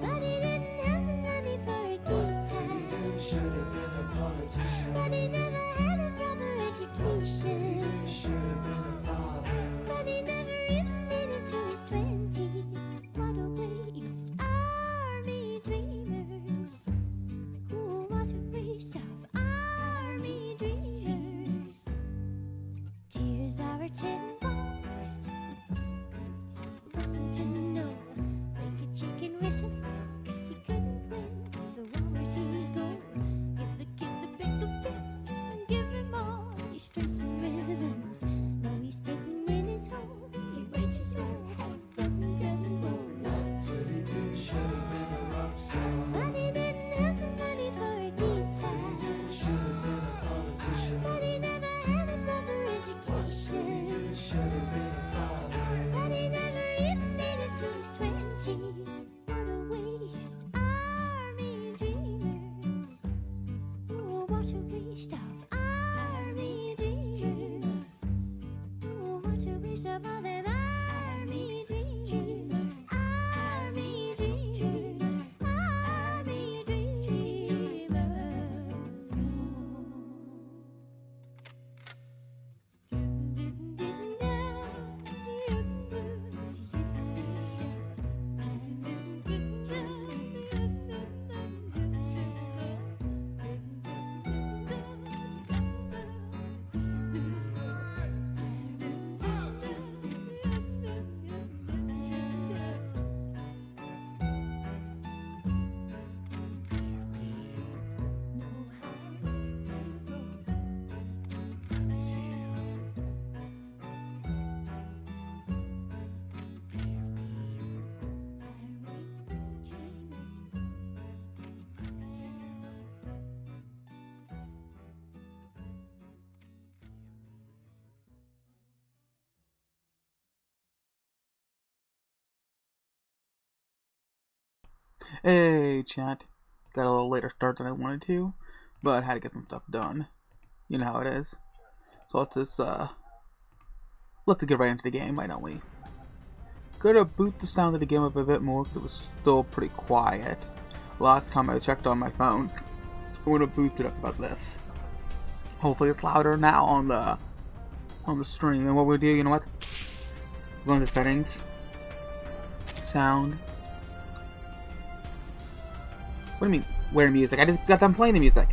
But he didn't have the money for a guitar. Should have been a politician. But he never had a proper education. Should have been a father. But he never even made it to his 20s. What a waste, army dreamers. Ooh, what a waste of army dreamers. Tears are a tin box. Wasn't to know. Like a chicken with a fox. He couldn't win the war to go. Give the kid the big of pips and give him all these strips and ribbons. Now he's sitting in his home. He might as well have buttons and bows. But he did, should have been a rock star. But he didn't have the money for a guitar. Should have been a politician. But he never had a proper education. Should have been a father. But he never even made it to his 20s. What a waste, army dreamers. Oh, what a waste of army dreamers. Oh, what a waste of all them army dreamers. Army dreamers. Army dreamers. Hey, chat. Got a little later start than I wanted to, but had to get some stuff done. You know how it is. So let's just, look to get right into the game, why don't we? Gonna boot the sound of the game up a bit more, because it was still pretty quiet. Last time I checked on my phone. I'm gonna boost it up about this. Hopefully it's louder now on the stream. And what we'll do, you know what? Go into settings. Sound. What do you mean, where music? I just got done playing the music.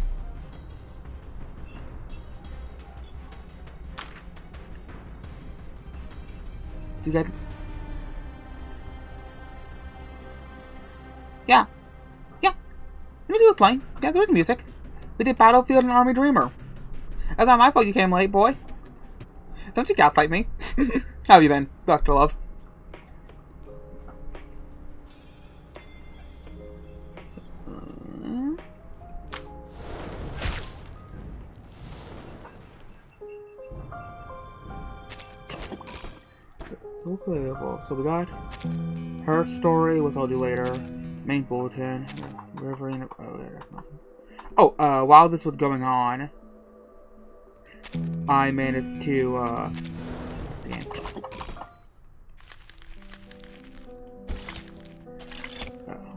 Do you get... Yeah. Yeah. The music was playing. Yeah, there was music. We did Battlefield and Army Dreamer. That's not my fault you came late, boy. Don't you gaslight me. How have you been, Dr. Love? Okay, well, so we got her story, which I'll do later. Main bulletin. Reverend. Oh, while this was going on, I managed to, damn.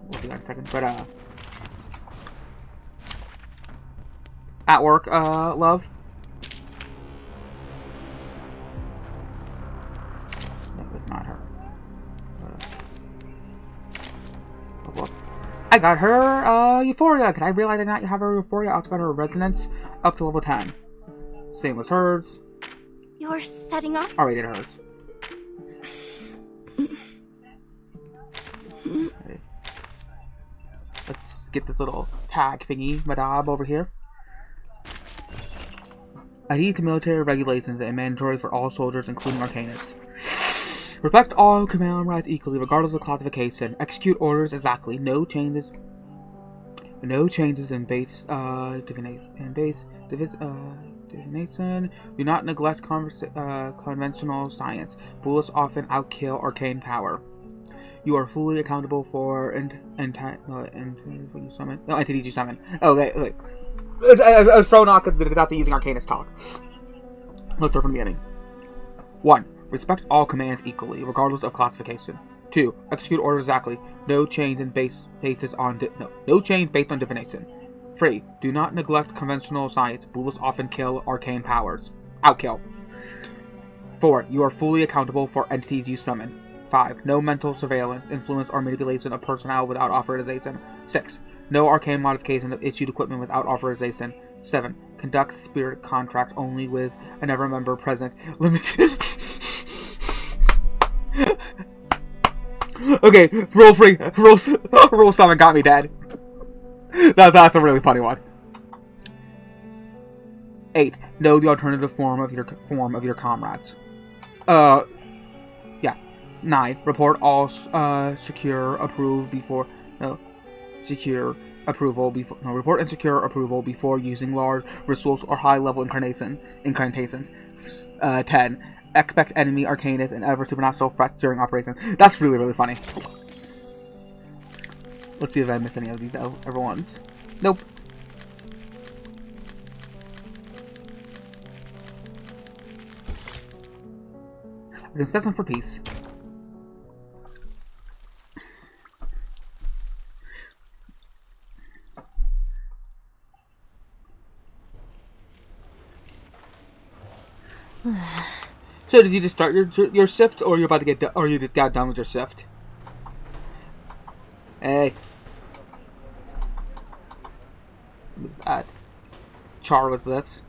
We'll do that in a second, but, at work, love. Not her. I got her Euphoria. Could I realize I did not have her Euphoria? I also got her Resonance up to level 10. Same as hers. You're setting off? Already did hers. Okay. Let's get this little tag thingy, madab, over here. Adhere to military regulations and mandatory for all soldiers, including arcanists. Respect all command rights equally, regardless of classification. Execute orders exactly. No changes. No changes in base divination. Do not neglect conventional science. Bullets often outkill arcane power. You are fully accountable for entities you summon. Okay. I was thrown off because without using arcanist talk. Let's start from the beginning. 1. Respect all commands equally, regardless of classification. 2. Execute orders exactly. No change in no change based on divination. 3. Do not neglect conventional science. Bullets often kill arcane powers. Outkill. 4. You are fully accountable for entities you summon. 5. No mental surveillance, influence, or manipulation of personnel without authorization. 6. No arcane modification of issued equipment without authorization. 7. Conduct spirit contract only with another member present. Limited. Okay, roll 3. Roll 7 got me dead. That's a really funny one. 8. Know the alternative form of your comrades. Yeah. 9. Report all report and secure approval before using large resource or high-level incantations. 10. Expect enemy arcanists and other supernatural threats during operations. That's really, really funny. Let's see if I missed any of these other ones. Nope. I can set them for peace. So did you just start your shift, or you're about to get or you just got done with your shift? Hey. That char was this?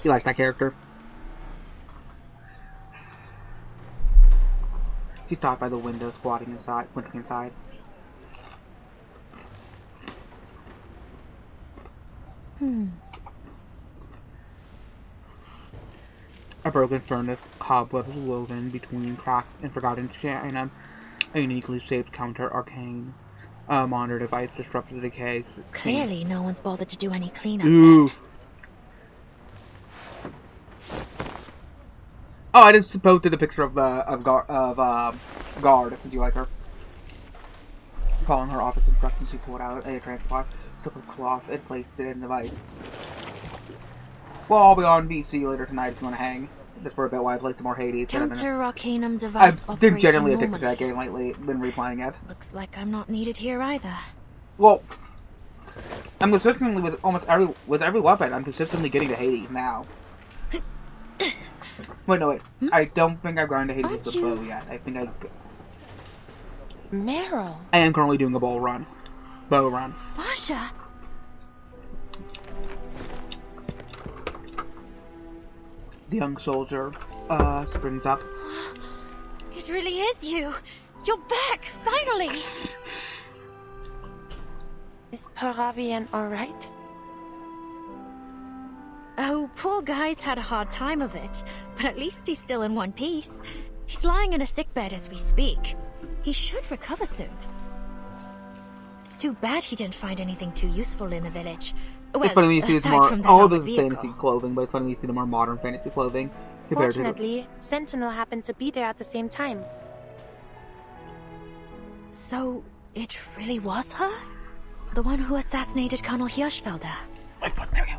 You like that character? She stopped by the window, squinting inside. A broken furnace, cobwebs woven between cracks and forgotten china, a uniquely shaped counter-arcane monitor device disrupted the decay. Clearly, no one's bothered to do any cleanup Oof. there. Oh, I just posted a picture of Guard, since you like her. Following her office instructions, she pulled out a transport, strip of cloth, and placed it in the device. Well, I'll be on VC later tonight if you want to hang. Just for a bit while I play some more Hades. Counter-arcanum device I've been generally operating addicted to that game lately. Been replaying it. Looks like I'm not needed here either. Well, I'm consistently with every weapon. I'm consistently getting to Hades now. Wait, no, wait. I don't think I've gone to Hades with the bow yet. I think Meryl. I am currently doing a bow run. Masha! The young soldier springs up. It really is you! You're back, finally! Is Paravian alright? Oh, poor guy's had a hard time of it, but at least he's still in one piece. He's lying in a sickbed as we speak. He should recover soon. It's too bad he didn't find anything too useful in the village. Well, it's funny when you see aside more from that all other the vehicle. fantasy clothing, but it's funny when you see the more modern fantasy clothing. compared to Fortunately, Sentinel happened to be there at the same time. So, it really was her? The one who assassinated Colonel Hirschfelder? My foot, there we go.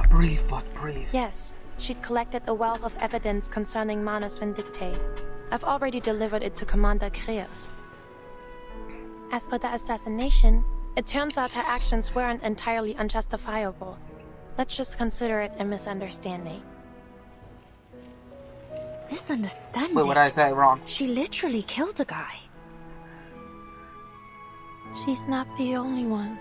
Breathe, foot, breathe. Yes, she'd collected a wealth of evidence concerning Manus Vindictae. I've already delivered it to Commander Kreos. As for the assassination, it turns out her actions weren't entirely unjustifiable. Let's just consider it a misunderstanding. Misunderstanding? Wait, what did I say wrong? She literally killed the guy. She's not the only one.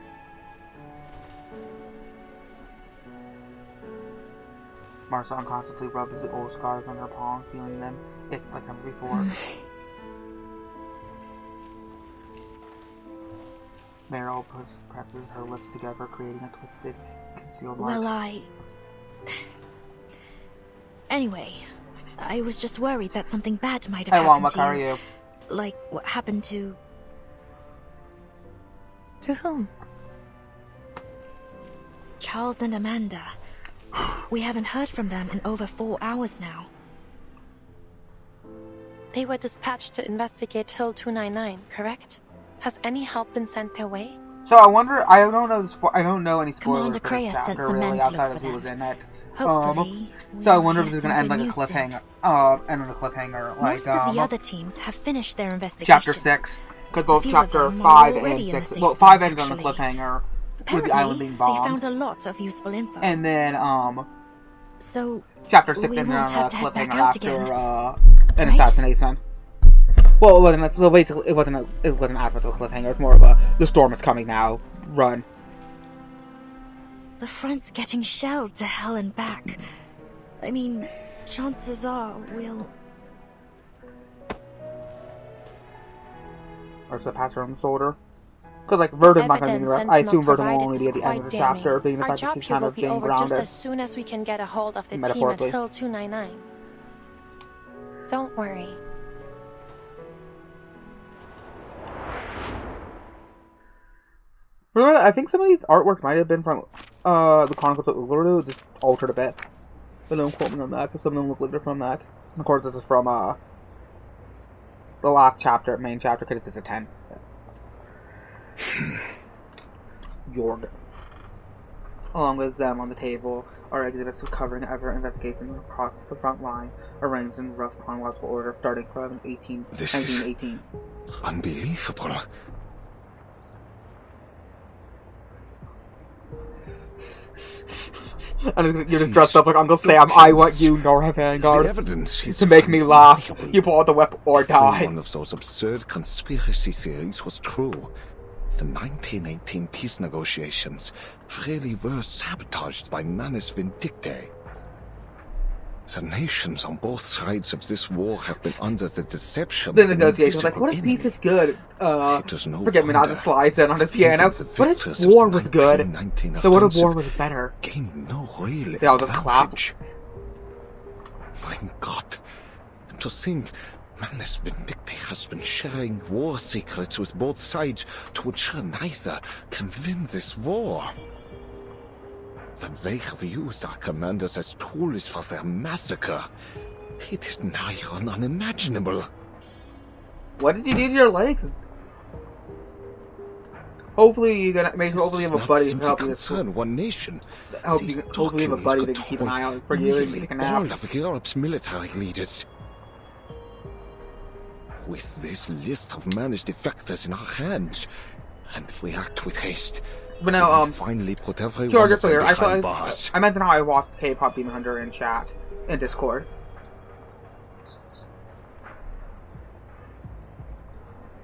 Marcia unconsciously rubs the old scars on her palm, feeling them. It's like never before. Meryl presses her lips together, creating a twisted, concealed mark. Well, Anyway, I was just worried that something bad might have Hey, Wong, happened what to car are you. you? Like what happened to... To whom? Charles and Amanda. We haven't heard from them in over 4 hours now. They were dispatched to investigate Hill 299, correct? Has any help been sent their way? So I wonder. I don't know. I don't know any spoilers Commander for this Kreia sent chapter some men really to look outside for of who was them. in it. Hopefully, So I we'll wonder if hear this is gonna end like a something new soon. cliffhanger. End on a cliffhanger, like Most of the other teams have finished their investigations. chapter 6, because both few of chapter them are 5 already and in a 6. safe Well, zone, 5 ended on a actually. cliffhanger with Apparently, the island being they bombed, found a lot of useful info. and then So chapter 6 we ended won't on a have to head back cliffhanger out after again, an right? assassination. Well, it wasn't. So basically, it wasn't as much of a cliffhanger. It's more of a the storm is coming now. Run. the front's getting shelled to hell and back. I mean, chances are we'll... Or is it patch on the shoulder? Because like Verdon's not going to be Evidence the I Sentinel assume Verdon will provided only be is at the end of quite the damning. chapter, being the Our fact that job he's here kind will of be being over just grounded. as soon as we can get a hold of the team at Metaphorically. Hill 299. Don't worry. Really, I think some of these artwork might have been from the Chronicles of Uluru, just altered a bit. But don't quote me on that, because some of them look like they're from that. And of course, this is from the last chapter, main chapter, because it's a 10. Jorg. Along with them on the table are exhibits covering ever investigations across the front line, arranged in rough chronological order, starting from 1918. Unbelievable. And you're just dressed up like Uncle Sam. I want you, Nora Vanguard, The evidence is to make me laugh. undeniable. You pull out the whip or If die. one of those absurd conspiracy theories was true, the 1918 peace negotiations really were sabotaged by Manus Vindictae. The nations on both sides of this war have been under the deception The of an negotiations, like, invisible what if peace enemy. is good? It was no Forget me not wonder just slides in on his that even piano. the What victors if of war the was good? 1919 So what if war offensive was better? gained no real They all just clap. advantage. My God, to think Manus Vindictae has been sharing war secrets with both sides to ensure neither can win this war. That they have used our commanders as tools for their massacre. It is nigh on unimaginable. What did you do to your legs? Hopefully you have a buddy to help you. concern one nation. Hopefully These you have a documents buddy could that can keep an eye out for topple you and nearly take a nap. all of Europe's military leaders. With this list of managed defectors in our hands, and if we act with haste, But we no, will finally put every George, one you're of them clear. behind bars. I mentioned how I watched K-pop Demon Hunter in chat, in Discord.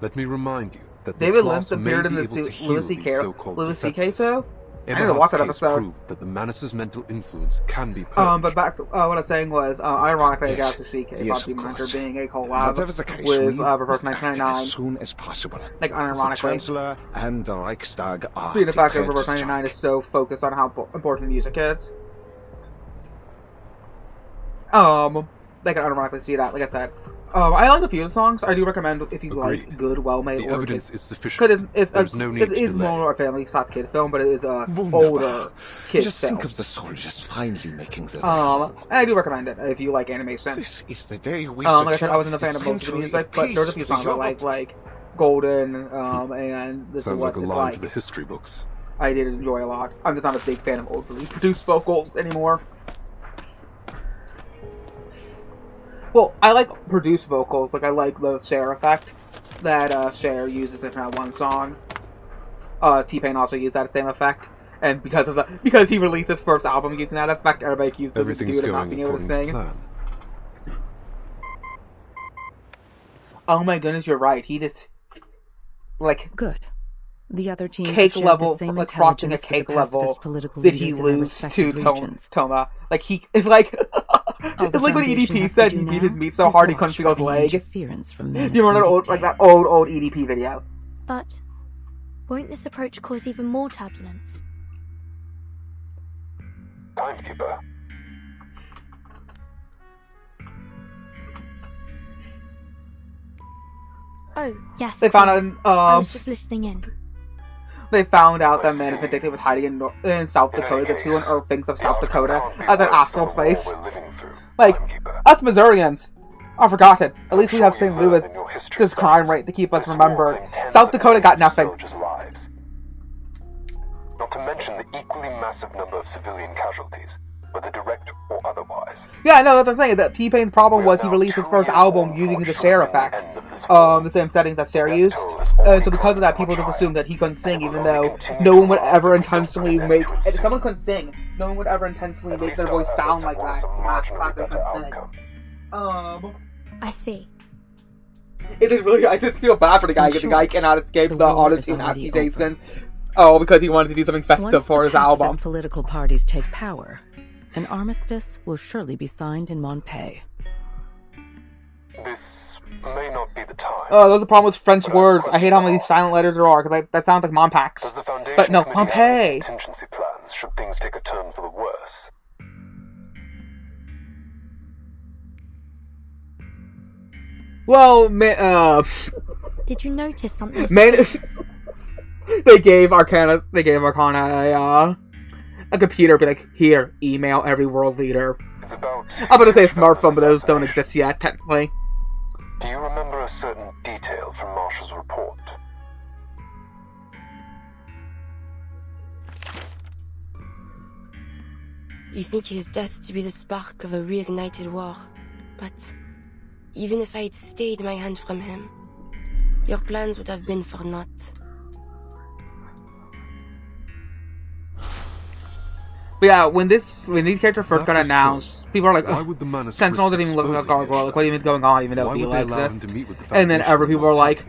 Let me remind you that the David class Lynch may appeared in be the able to suit heal Louis C.K. these so-called Louis C.K. defectors. So? I need to watch that Eberhard's case episode. proved that the Manus's mental influence can be purged. But back to what I was saying was, ironically, I Yes. guess the CK Yes, Pop of Demon Hunter course. being a Whatever the collab case, with we Reverse must act 1999. as soon as possible. Like, The unironically. Chancellor and the Reichstag are Being the fact that prepared Reverse to 99 is strike. so focused on how important music is. They can unironically see that, like I said. I like a few of the songs. I do recommend if you like Agreed. good, well-made The older evidence kids. is sufficient. Because There's no need it to is delay. more a family-style kid film, but it is a Wunderbar. older kid Just film. think of the soldiers finally making their And I do recommend it if you like animation. This is the day we Like I said, I wasn't a fan of secure most of the century music, of but there's a peace few for songs I Europe. like Golden, and this Sounds is what like a it's line like. for the history books. I did enjoy a lot. I'm just not a big fan of overly produced vocals anymore. Well, I like produced vocals. Like, I like the Cher effect that Cher uses in that one song. T-Pain also used that same effect. And because he released his first album using that effect, everybody accused him of Everything's not going being able to according to sing. plan. Oh my goodness, you're right. He just, like, Good. The other teams cake shared level, the same like watching a intelligence with cake the pacifist level, political did he leaders in their lose to respective regions. Toma? Like it's like All the it's like when Foundation EDP has said to he do beat his now meat so is hard he watch couldn't feel his for any leg. interference from You Manus remember that old, like Vindictae. that old EDP video? But won't this approach cause even more turbulence? Timekeeper. Oh, yes. They found please. out. I was just listening in. They found out that Manus Vindictae was hiding in South Dakota. That's who on earth thinks of South Dakota as an astral place. Like us Missourians are forgotten. At least we have St. Louis's crime rate to keep us remembered. South Dakota got nothing. to mention the equally massive number of civilian casualties, whether direct or otherwise. Yeah, no, that's what I'm saying. That T-Pain's problem was he released his first album using the Cher effect, the same setting that Cher used. So because of that, people just assumed that he couldn't sing, even though no one would ever intentionally make. If someone couldn't sing, no one would ever intentionally make their voice sound like that. Not the fact they couldn't sing. I see. It is really. I just feel bad for the guy because the guy cannot escape the auto-tune accusation. Oh, because he wanted to do something festive Once for the his album. pacifist political parties take power, an armistice will surely be signed in Montpellier. This may not be the time. Oh, those are the problem with French words. I hate how many silent letters there are, because that sounds like Does Mompax. the Foundation But no, Committee have Pompeii. contingency plans should things take a turn for the worse? Well, Did you notice something? they gave Arcana a computer, be like, here, email every world leader. It's about... I'm gonna say smartphone, but those don't exist yet, technically. Do you remember a certain detail from Marshall's report? You think his death to be the spark of a reignited war, but even if I had stayed my hand from him, your plans would have been for naught. But yeah, when these characters first got That was announced, so. people are like, Why ugh, would the Manus Sentinel risk didn't even look like a exposing gargoyle, it? like what even going on, even though Why would Vila they allow him exists. to meet with the And then Foundation? people were like,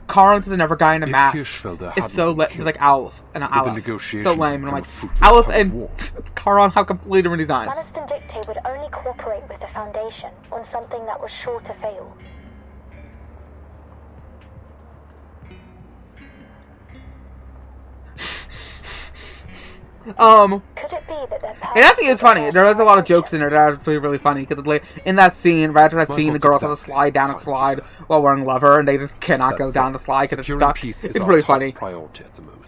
Karan's the never guy in a If mask. Hirschfelder It's hadn't so been it's like Aleph and the Aleph. negotiations So lame. And I'm become like, a fruitless Aleph tug of and war. Karan have completely different designs. Manus Vindicte would only cooperate with the Foundation on something that was sure to fail. Could it be that their And I think it's funny. There is a lot of jokes in there that are actually really funny. Because in that scene, right after that scene, the girls have to slide down a slide while wearing leather, and they just cannot go down the slide because it's Securing stuck. peace is It's our really top funny. priority at the moment.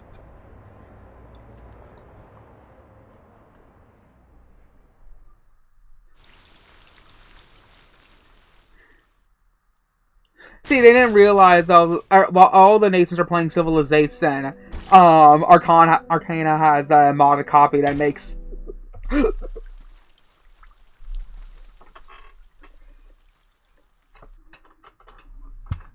See, they didn't realize while all the nations are playing Civilization, Arcana has a modded copy that makes.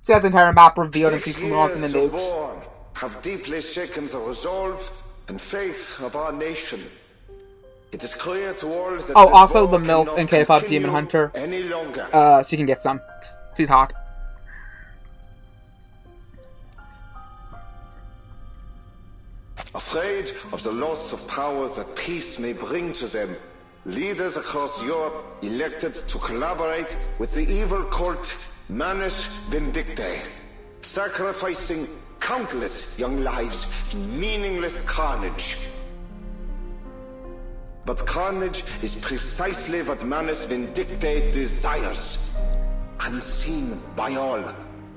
See, that the entire map revealed and sees launching the nukes. war have deeply shaken the resolve and faith of our nation. It is clear to all that Oh, this also war the MILF cannot in K-pop continue Demon Hunter. any longer. She can get some. She's hot. Afraid of the loss of power that peace may bring to them, leaders across Europe elected to collaborate with the evil cult Manus Vindicte, sacrificing countless young lives in meaningless carnage. But carnage is precisely what Manus Vindicte desires, unseen by all.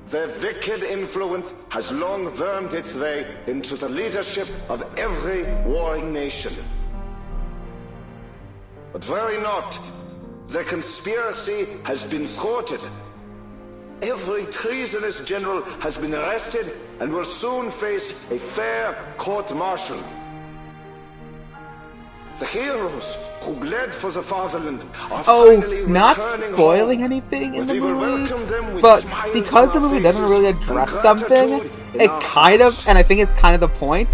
Their wicked influence has long wormed its way into the leadership of every warring nation. But worry not, the conspiracy has been thwarted. Every treasonous general has been arrested and will soon face a fair court-martial. The heroes who bled for the fatherland are finally not returning spoiling home. anything in But the we will movie, welcome them with but smiles because on the our movie doesn't faces really and address something, gratitude in it our kind of, hearts. and I think it's kind of the point,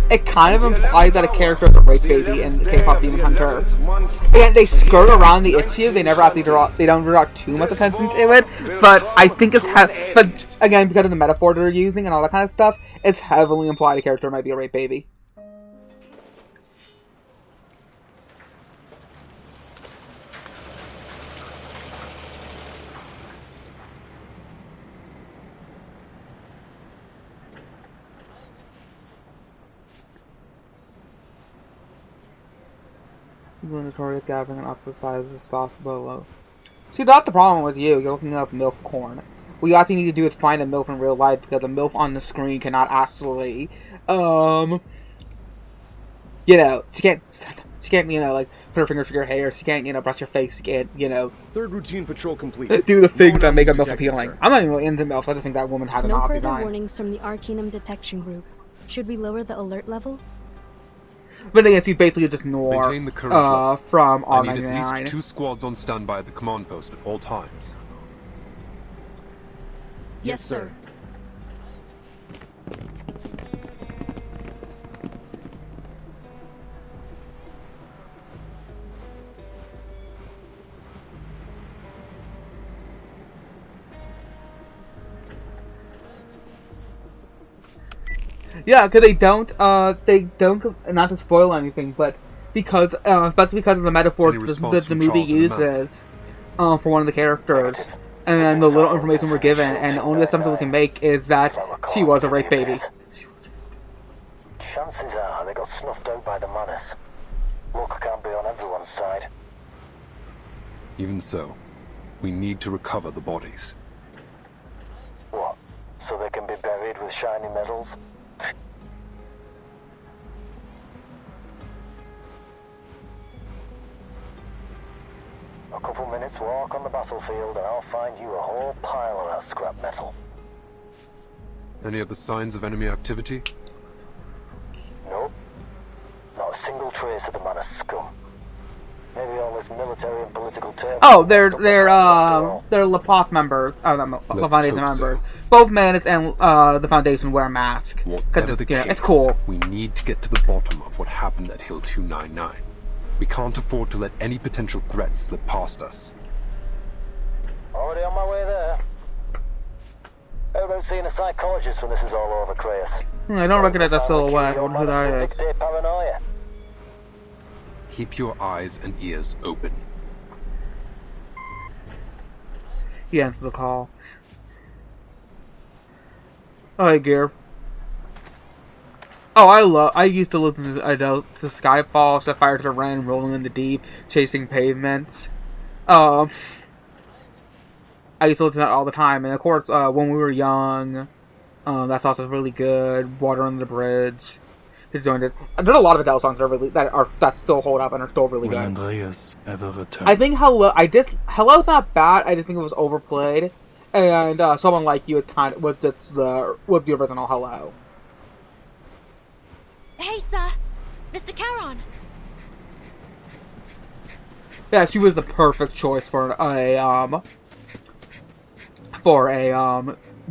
it kind of implies that a character is a rape baby in K-pop Demon Hunter. And they skirt around the issue, they never actually they don't draw too much attention to it, but I think it's, but again, because of the metaphor they're using and all that kind of stuff, it's heavily implied a character might be a rape baby. Notorious gathering on opposite sides of the soft below. See, that's the problem with you. You're looking up MILF corn. What you actually need to do is find a MILF in real life because a MILF on the screen cannot actually, she can't, like, put her fingers through your hair. She can't, brush your face. She can't, Third routine patrol complete. do the things that make a MILF detected, appealing. sir. I'm not even really into MILFs. I just think that woman had an No odd further design. warnings from the Arcanum detection group. Should we lower the alert level? But again, he's basically just Noir Maintain the current level. from I need at R99. least 2 squads on standby at the command post at all times. Yes, sir. Yeah, because they don't, not to spoil anything, but because, especially because of the metaphor Any that response the from movie Charles and Amanda? uses for one of the characters, and the little information we're given, and the only assumption we can make is that she was a rape baby. Chances are they got snuffed out by the Manus. Luck can't be on everyone's side. Even so, we need to recover the bodies. What? So they can be buried with shiny medals? A couple minutes walk on the battlefield and I'll find you a whole pile of that scrap metal. Any other signs of enemy activity? Nope. Not a single trace of the Manus scum. Maybe all this military and political turmoil. Oh, they're LaPlace members, not Let's Foundation hope so. members. Both Manus and the Foundation wear masks. Whatever the case, it's cool. we need to get to the bottom of what happened at Hill 299. We can't afford to let any potential threats slip past us. Already on my way there. How about seeing a psychologist when this is all over, Craus? I don't recognize that silhouette. I wonder who that is. Dictate paranoia. Keep your eyes and ears open. He answers the call. Oh, hey, Gear. Oh, I used to listen to Skyfall, Set Fire to the Rain, Rolling in the Deep, Chasing Pavements. I used to listen to that all the time, and of course, when we were young, that song was really good. Water Under the Bridge. There's a lot of Adele songs that still hold up and are still really Will good. Andreas ever return? I think Hello's not bad. I just think it was overplayed, and Someone Like You was the original Hello. Hey, sir. Mr. Caron. Yeah, she was the perfect choice for a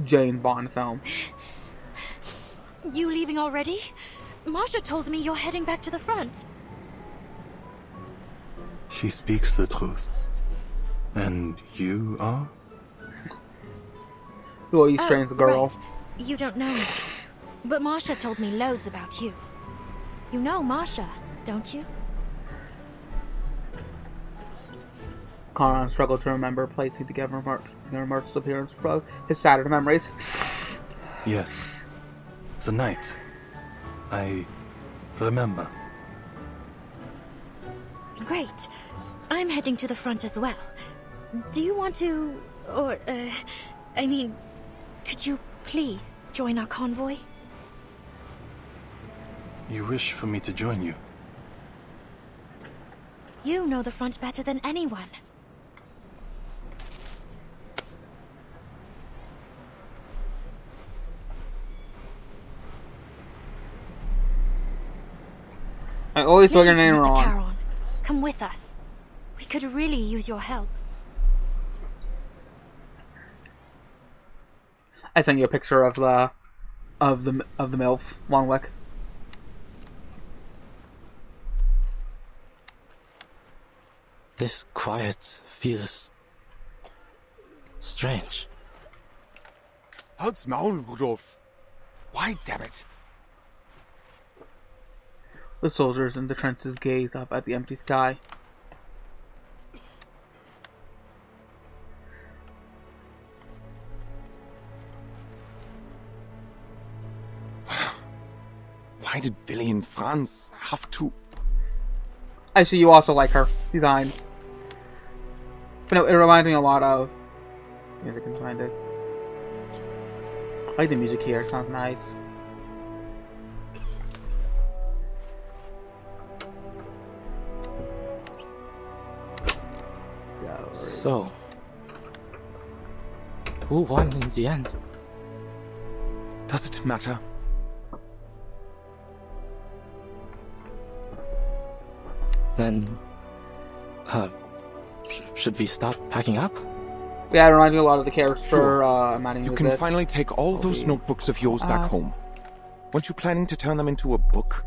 James Bond film. You leaving already? Marsha told me you're heading back to the front. She speaks the truth. And you are? Louis Strange's girl. Right. You don't know me. But Marsha told me loads about you. You know Marsha, don't you? Conran struggled to remember placing together Mark's appearance from his Saturday memories. Yes. The night. I remember. Great. I'm heading to the front as well. Do you want to... could you please join our convoy? You wish for me to join you? You know the front better than anyone. I always spell your Please, name Mr. wrong. Caron, come with us. We could really use your help. I sent you a picture of the MILF, Longwick. This quiet feels strange. Halt's Maul, Rudolf. Why, damn it? The soldiers in the trenches gaze up at the empty sky. Why did Billy and Franz have to... I see you also like her design. But no, it reminds me a lot of... If I can find it. I like the music here, it sounds nice. So, who won in the end? Does it matter? Then, should we start packing up? Yeah, it reminds me a lot of the character Manning You was can with. finally take all those notebooks of yours back home. Weren't you planning to turn them into a book?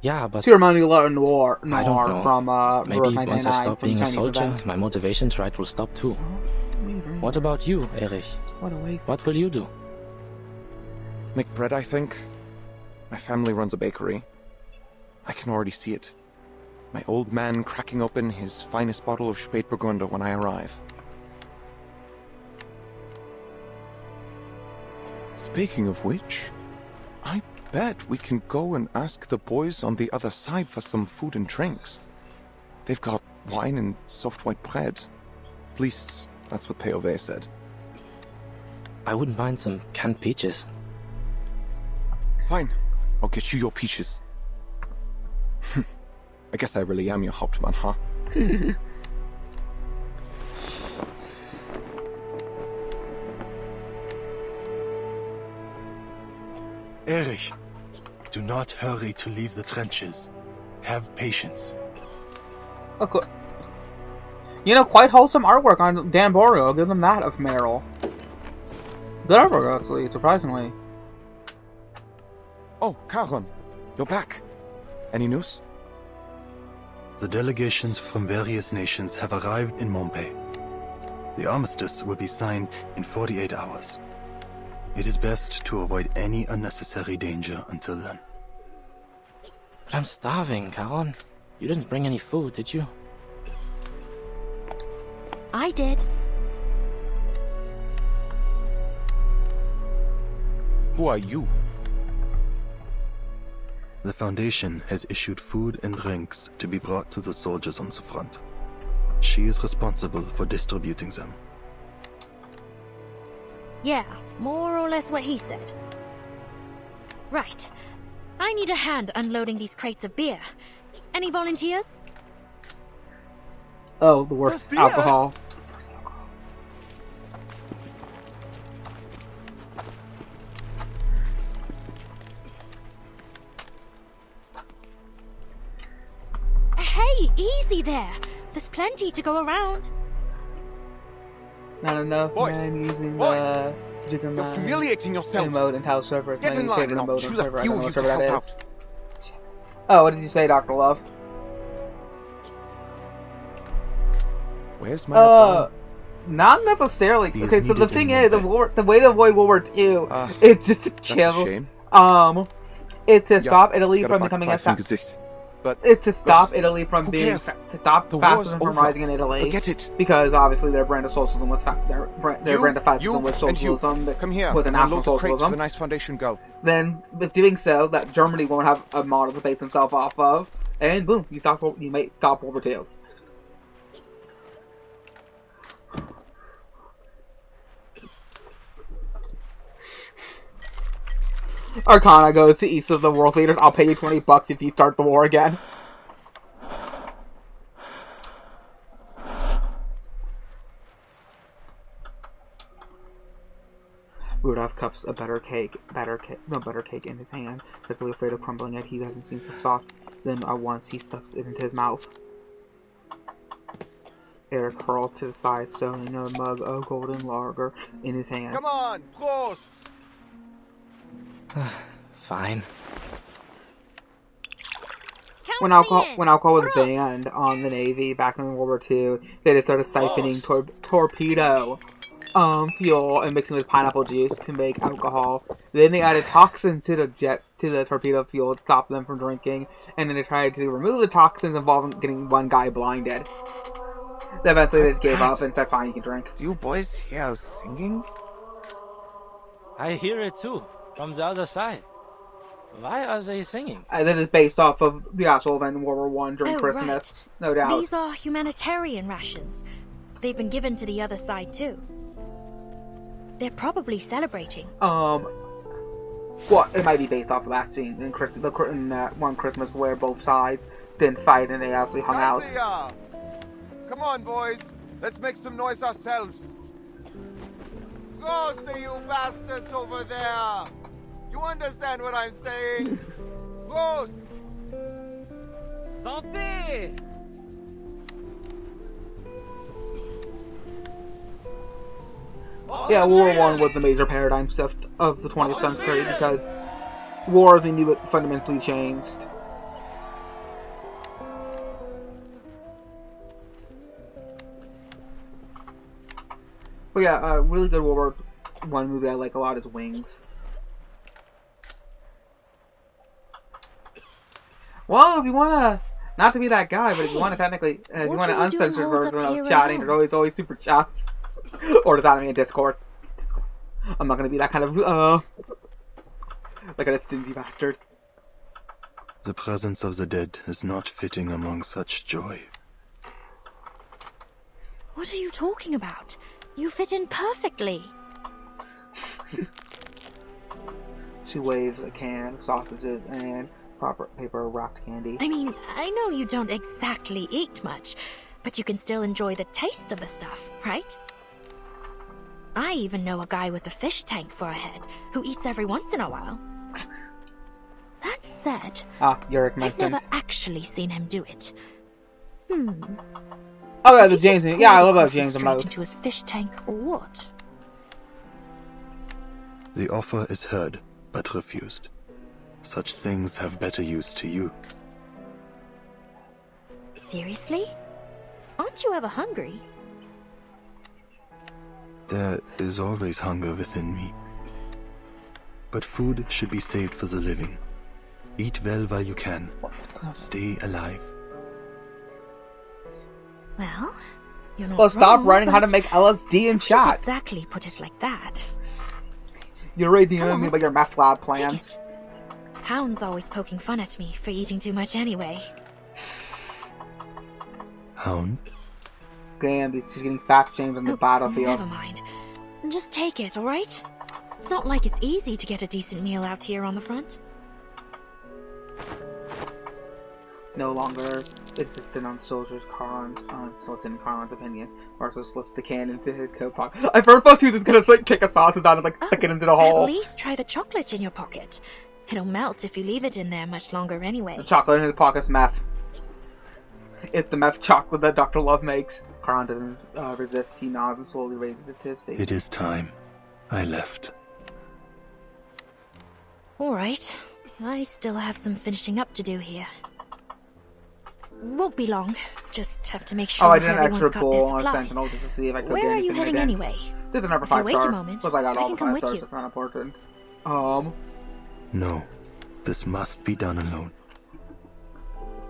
Yeah, but She reminds me a lot of Noir I don't know. from Maybe Road once 99 I stop from being a Chinese soldier, Event. my motivation to write will stop too. Maybe. What about you, Erich? What a waste. What will you do? Make bread, I think. My family runs a bakery. I can already see it. My old man cracking open his finest bottle of Spätburgunder when I arrive. Speaking of which, I bet we can go and ask the boys on the other side for some food and drinks. They've got wine and soft white bread. At least, that's what POV said. I wouldn't mind some canned peaches. Fine. I'll get you your peaches. I guess I really am your Hauptmann, huh? Erich, do not hurry to leave the trenches. Have patience. Okay. You know, quite wholesome artwork on Dan Borio. I'll give them that of Meryl. Good artwork, actually, surprisingly. Oh, Karon, you're back. Any news? The delegations from various nations have arrived in Montpellier. The armistice will be signed in 48 hours. It is best to avoid any unnecessary danger until then. But I'm starving, Caron. You didn't bring any food, did you? I did. Who are you? The Foundation has issued food and drinks to be brought to the soldiers on the front. She is responsible for distributing them. Yeah, more or less what he said. Right. I need a hand unloading these crates of beer. Any volunteers? Oh, the worst alcohol. Hey, easy there. There's plenty to go around. Not enough men using the Jigger You're humiliating yourself. emote and how server is Get in my line favorite and emote I'll on choose a server. I few don't know of what you to server that help is. out. Oh, what did you say, Dr. Love? Where's my not necessarily. He is Okay, so the needed thing in is, the way to avoid World War II, it's just to That's a kill. shame. It's to Yeah, stop Italy got a from black becoming flag a from Gesicht. But it's to stop Italy from who being cares? to stop The war's fascism from over. rising in Italy. Forget it. Because obviously their brand of socialism was their brand of fascism was and you. socialism. Come here. with a and national unload the crates for socialism. the nice Foundation girl. Then, with doing so, that Germany won't have a model to base themselves off of, and boom, you may stop World War II. Arcana goes to each of the world leaders. I'll pay you $20 if you start the war again. Rudolph cups a butter cake in his hand, particularly afraid of crumbling it. He doesn't seem so soft. Then at once he stuffs it into his mouth. Eric hurls to the side, sewing a mug of golden lager in his hand. Come on, Prost! Fine. When alcohol was banned on the Navy back in World War II, they just started siphoning torpedo fuel and mixing with pineapple juice to make alcohol. Then they added toxins to the torpedo fuel to stop them from drinking, and then they tried to remove the toxins involving getting one guy blinded. Then eventually they just gave up and said, "Fine, you can drink." Do you boys hear singing? I hear it too, from the other side. Why are they singing? And then it's based off of the actual event in World War I during Oh, Christmas, right. no doubt. These are humanitarian rations. They've been given to the other side too. They're probably celebrating. Well, it might be based off of that scene in one Christmas where both sides didn't fight and they actually hung out. Garcia! Come on, boys. Let's make some noise ourselves. Roast you bastards over there! You understand what I'm saying? Roast! Santé! Yeah, World War I was the major paradigm shift of the 20th century because war, we knew it fundamentally changed. But yeah, a really good World War I movie I like a lot is Wings. Well, if you wanna, not to be that guy, but if you wanna technically, if you want an uncensored version of chatting, there's always super chats. Or does that mean Discord? I'm not gonna be that kind of, like a stingy bastard. The presence of the dead is not fitting among such joy. What are you talking about? You fit in perfectly. She waves a can of sausages and proper paper wrapped candy. I mean, I know you don't exactly eat much, but you can still enjoy the taste of the stuff, right? I even know a guy with a fish tank for a head who eats every once in a while. That said, Yurick I've Mason. never actually seen him do it. Oh yeah, the James. Yeah, I love that James emote. Into his fish tank or what? The offer is heard, but refused. Such things have better use to you. Seriously? Aren't you ever hungry? There is always hunger within me. But food should be saved for the living. Eat well while you can. Stay alive. Well, you're not Well, stop wrong, writing how to but make LSD in I chat. can't exactly put it like that. You're already Come DMing me on, about your meth lab plans. Hound's always poking fun at me for eating too much anyway. Hound? Damn, she's getting fat shamed on the battlefield. Never mind. Just take it, alright? It's not like it's easy to get a decent meal out here on the front. No longer existent on Soldier's Khan's, so it's in Khan's opinion. Marcel slips the can into his coat pocket. I've heard most who's gonna like take a sausage out and like stick it into the hole. At least try the chocolate in your pocket. It'll melt if you leave it in there much longer anyway. The chocolate in his pocket's meth. It's the meth chocolate that Dr. Love makes. Khan doesn't resist. He nods and slowly raises it to his face. It is time. I left. Alright. I still have some finishing up to do here. Won't be long. Just have to make sure I did an everyone's extra got pull their on supplies. Sentinel just to see if I could Where do are anything you heading again. anyway? This is another If you 5 wait a star. moment, Looks like I got I all can the come 5 with stars. you. It's not important. No. This must be done alone.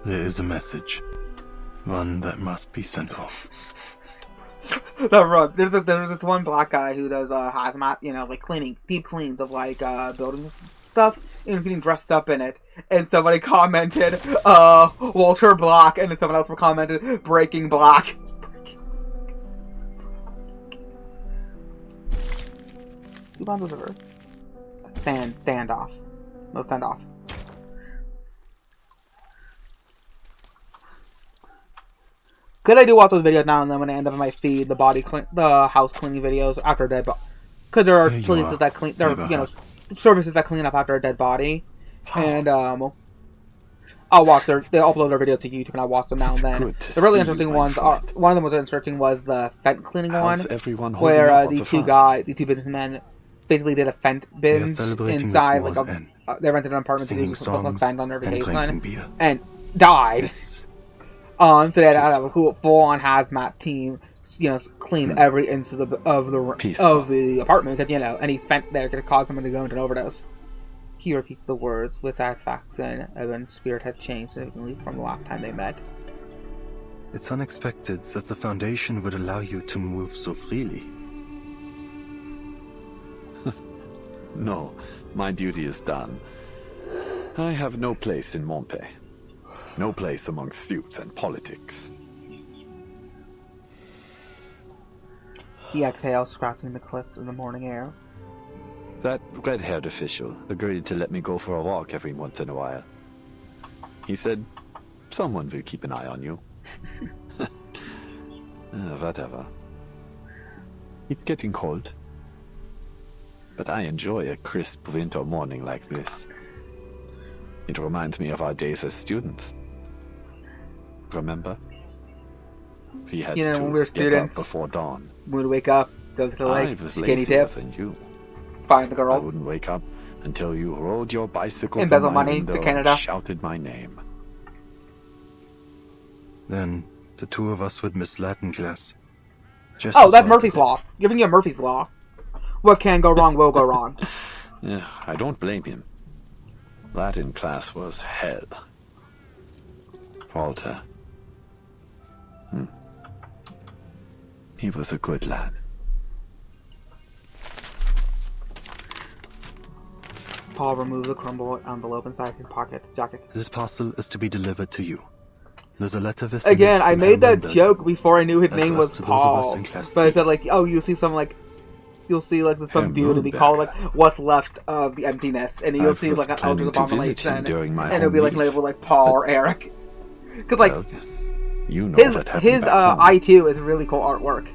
There is a message. One that must be sent off. That rug. There's this one black guy who does hazmat, you know, like cleaning, deep cleans of like buildings and stuff, and getting dressed up in it. And somebody commented, Walter Block, and then someone else commented, Breaking Black. Two bundles of earth. Stand off. No, stand off. Could I do watch those videos now and then when I end up in my feed, the house cleaning videos after a dead body? Because there are places that clean, there are, you know, services that clean up after a dead body, and I'll watch they upload their videos to YouTube and I watch them now and then. The really interesting ones are, one of the most interesting was the vent cleaning one, where the two businessmen basically did a vent bins inside, like they rented an apartment to do some vent on their vacation, and died. So they had to have a full-on hazmat team, you know, clean every inch of the apartment because, you know, any vent there could cause someone to go into an overdose. He repeats the words with satisfaction. Evan's spirit had changed significantly from the last time they met. It's unexpected that the Foundation would allow you to move so freely. No, my duty is done. I have no place in Montpellier. No place among suits and politics. He exhales, scratching the cliffs in the morning air. That red-haired official agreed to let me go for a walk every once in a while. He said, someone will keep an eye on you. Whatever. It's getting cold. But I enjoy a crisp winter morning like this. It reminds me of our days as students. Remember? We had You know, to when we were get up students, before dawn. we would wake up, go to the I lake, was skinny lazier dip, than you. spy on the I girls. wouldn't wake up until you rode your bicycle Embezzle to my money to window Canada. and shouted my name. Then the two of us would miss Latin class. Just Oh, as that's well Murphy's today. Law. Giving you Murphy's Law. What can go wrong will go wrong. Yeah, I don't blame him. Latin class was hell. Walter. He was a good lad. Paul removes a crumbled envelope inside his pocket jacket. This parcel is to be delivered to you. There's a letter with Again, I made that Herr joke before I knew his That's name us was to those of us Paul. in class But I three. said like, oh, you'll see some like, you'll see like some Herr dude to be called like Moonberger. what's left of the emptiness, and you'll I see was like an planning Eldritch to visit him Abomination, during my and it'll be home like leave. labeled like Paul or Eric. Cause like Well, you know his what happened his back home. I2 is really cool artwork.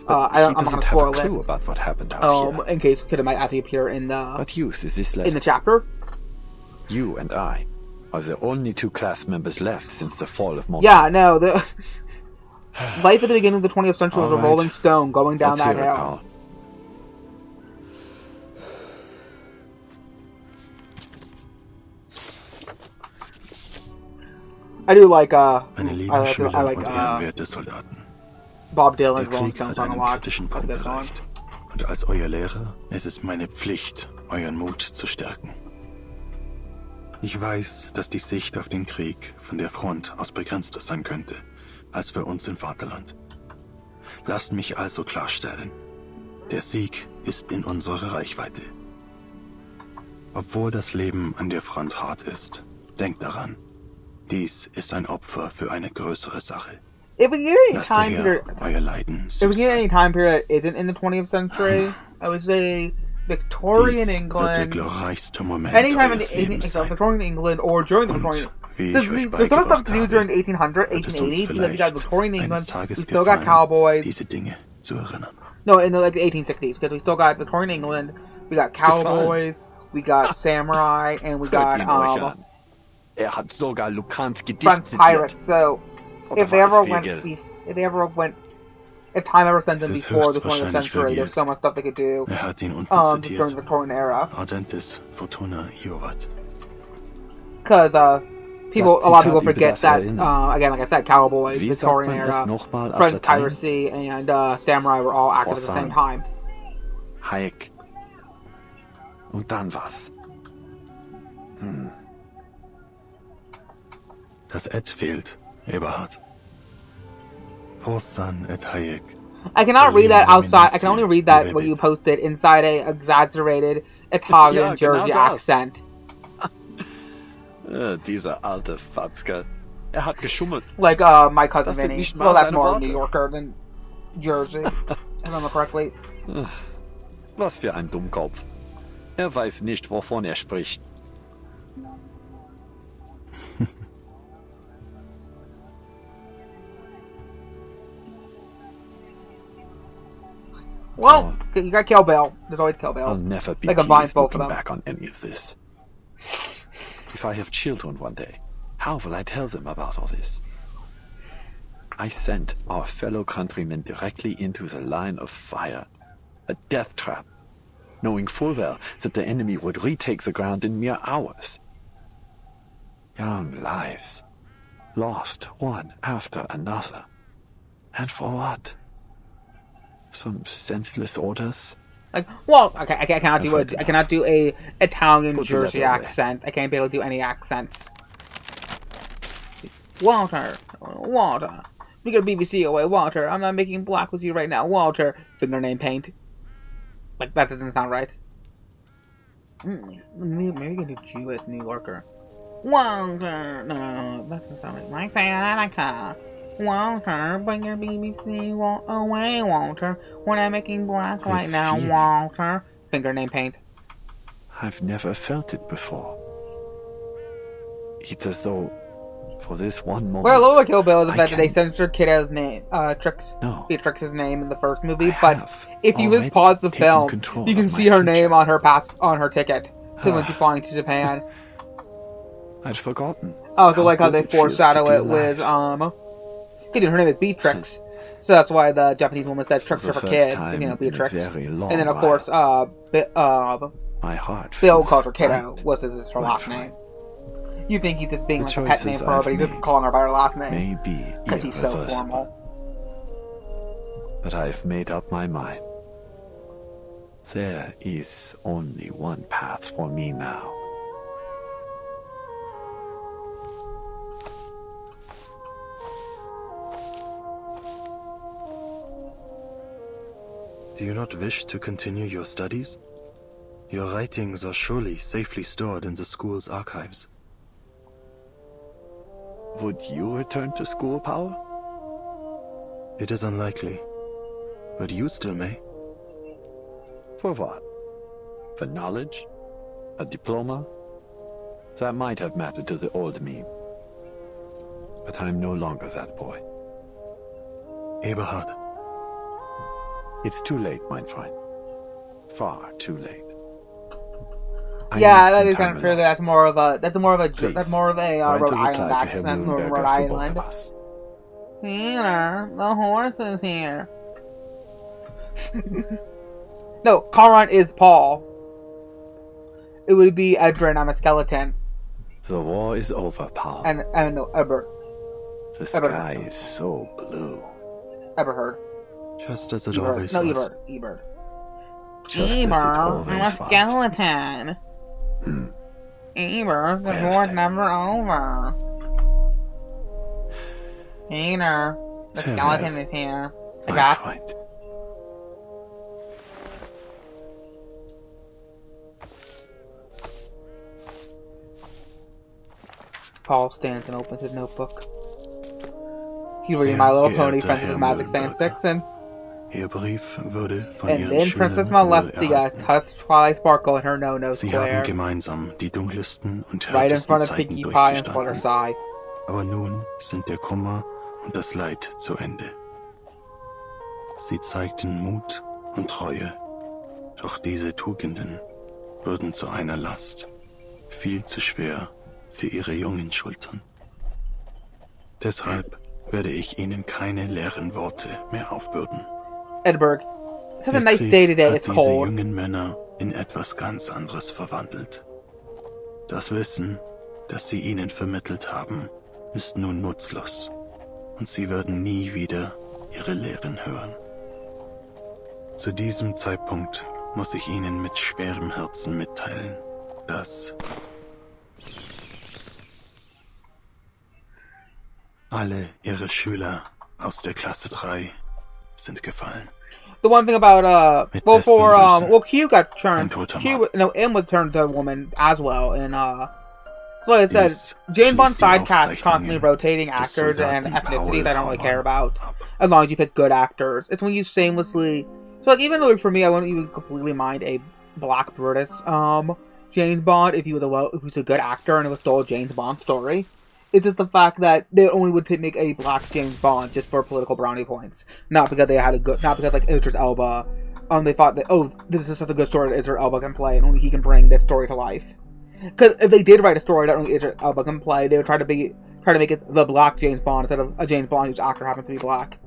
But I'm he not doesn't gonna have a spoil clue it. about what happened out here. In case it might actually appear in the What use is this letter? in the chapter. You and I are the only two class members left since the fall of Moscow. Yeah, no, the life at the beginning of the 20th century was a All right. rolling stone going down Let's that hear it, hill. Paul. I do like Meine lieben I like Schüler I like und ehrenwerte Soldaten. Bob Der Dylan's Rolling Krieg Stone hat song a einen lot. kritischen That's a Punkt good song. erreicht. Und als euer Lehrer ist es meine Pflicht, euren Mut zu stärken. Ich weiß, dass die Sicht auf den Krieg von der Front aus begrenzter sein könnte, als für uns im Vaterland. Lasst mich also klarstellen, der Sieg ist in unserer Reichweite. Obwohl das Leben an der Front hart ist, denkt daran, dies ist ein Opfer für eine größere Sache. If we get any Lasst der time Herr period, euer Leiden if we süß get sein. any time period that isn't in the 20th century, I would say Victorian Dies wird der England. glorreichste Moment Anytime in eures the Lebens sein. Victorian England or during the Und Victorian. wie ich There's euch some stuff beigebracht to do during habe, 1800, wird es uns 1880s, because you got vielleicht Victorian eines England, we Tages still got gefallen, cowboys. diese Dinge zu erinnern. No, in the like 1860s, because we still got Victorian England, we got cowboys, we got samurai, and we got Hört ihn euch an. hat sogar Lukans Gedicht French pirates. So Oder if they war ever es went, Spiegel? if time ever sent them Es ist before the 20th höchstwahrscheinlich century, there's verwirrt. so much stuff they could do. Hat ihn unten During zitiert. the Victorian era, Ardentis Fortuna Iovat. because people, Das a lot of people Zitat über forget das that. Erinnern. Again, like I said, cowboys, Wie sagt Victorian man es era, nochmal auf French Latein? piracy, and samurai were all active at the same time. Hayek. Und dann was? Das Et fehlt, Eberhard. Horsan et Hayek. I cannot read that outside. I can only read that what you posted inside a exaggerated Italian Ja, genau Jersey das. accent. Dieser alte Fatzke. Hat geschummelt. Like my cousin Das sind Vinny. nicht mal Well, that's seine more Worte. New Yorker than Jersey, if I remember correctly. Was für ein Dummkopf. Er weiß nicht, wovon er spricht. Well, you got Kill Bill. There's always Kill Bill. I'll never be They combine pleased both of looking them. back on any of this. If I have children one day, how will I tell them about all this? I sent our fellow countrymen directly into the line of fire. A death trap. Knowing full well that the enemy would retake the ground in mere hours. Young lives. Lost one after another. And for what? Some senseless orders? Like, well, okay, I cannot do I've a, heard I cannot do a Italian Put the Jersey letter away. accent. I can't be able to do any accents. Walter, we got BBC away. Walter, I'm not making black with you right now. Walter, finger name paint. Like that doesn't sound right. Maybe we can do Jewish New Yorker. Walter, no, that doesn't sound right. Like Santa. Walter, bring your BBC away, Walter. We're not making black right now, fear. Walter. Finger name paint. I've never felt it before. It's as though, for this one moment, What I love about Kill Bill is the I fact that they can- censored Kiddo's name, No. Beatrix's name in the first movie. I But have if you already just pause the taken film, control you can of see my her name future. on her ticket to when she's flying to Japan. I'd forgotten. I also like how good they it feels to foreshadow be it with alive. Because her name is Beatrix. So that's why the Japanese woman said tricks are For for the first kids. time You know, in a Beatrix. very long And then, of while. course, My heart Bill feels calls her Kiddo. light, Was her my last friend. name. You think he's just being The like a pet name choices for her, I've but he's just made calling her by her last name. May be Because he's so irreversible, formal. but I've made up my mind. There is only one path for me now. Do you not wish to continue your studies? Your writings are surely safely stored in the school's archives. Would you return to school, Power? It is unlikely, but you still may. For what? For knowledge? A diploma? That might have mattered to the old me. But I'm no longer that boy. Eberhard, It's too late, my friend. Far too late. I Yeah, need that some is time kind of true. alone. That's more of a Please, Rhode write a reply Island to accent. Herr More Nürnberger Rhode for both Island. of us. Peter, the horse is here. No, Karan is Paul. It would be Edrin. I'm a skeleton. The war is over, Paul. And no, Ebert. The sky is so blue. Eberhard. just as it Ebert. always No, was. Ebert. Just as it I'm a always was. skeleton. Ebert, the Wait a war's second. never over. Peter, the Farewell, skeleton is here. I my got friend. Paul stands and opens his notebook. He's reading Sehr My Little Pony, geehrter Friends of Herr Magic Fan Nürnberger. 6, and Ihr Brief wurde von then Ihren Princess Schülern wohl Molestia erhalten. touched Twilight Sparkle in her no-no Sie square, haben gemeinsam die dunkelsten und right in härtesten front of Zeiten Pinkie Pie and durchgestanden. Fluttershy. Aber nun sind der Kummer und das Leid zu Ende. Sie zeigten Mut und Treue, doch diese Tugenden wurden zu einer Last, viel zu schwer für ihre jungen Schultern. Deshalb werde ich ihnen keine leeren Worte mehr aufbürden. Edinburgh. It's such a Der nice Krieg day today. hat It's diese cold. jungen Männer in etwas ganz anderes verwandelt. Das Wissen, das sie ihnen vermittelt haben, ist nun nutzlos, und sie werden nie wieder ihre Lehren hören. Zu diesem Zeitpunkt muss ich Ihnen mit schwerem Herzen mitteilen, dass alle Ihre Schüler aus der Klasse 3 sind gefallen. The one thing about Mit well, besten for Grüßen. well, Q got turned. Ein toter Q, no, M was turned to a woman as well, and so like I said, Dies James Bond schließt die side cast Aufzeichnungen constantly rotating des actors and Soldaten ethnicities I don't really Paul care about, ab. as long as you pick good actors. It's when you shamelessly, so like even though like, for me, I wouldn't even completely mind a Black Brutus James Bond if he was a good actor and it was still a James Bond story. It's just the fact that they only would make a black James Bond just for political brownie points, not because they had not because like Idris Elba, they thought that this is such a good story that Idris Elba can play and only he can bring this story to life. Because if they did write a story that only Idris Elba can play, they would try to make it the black James Bond instead of a James Bond whose actor happens to be black.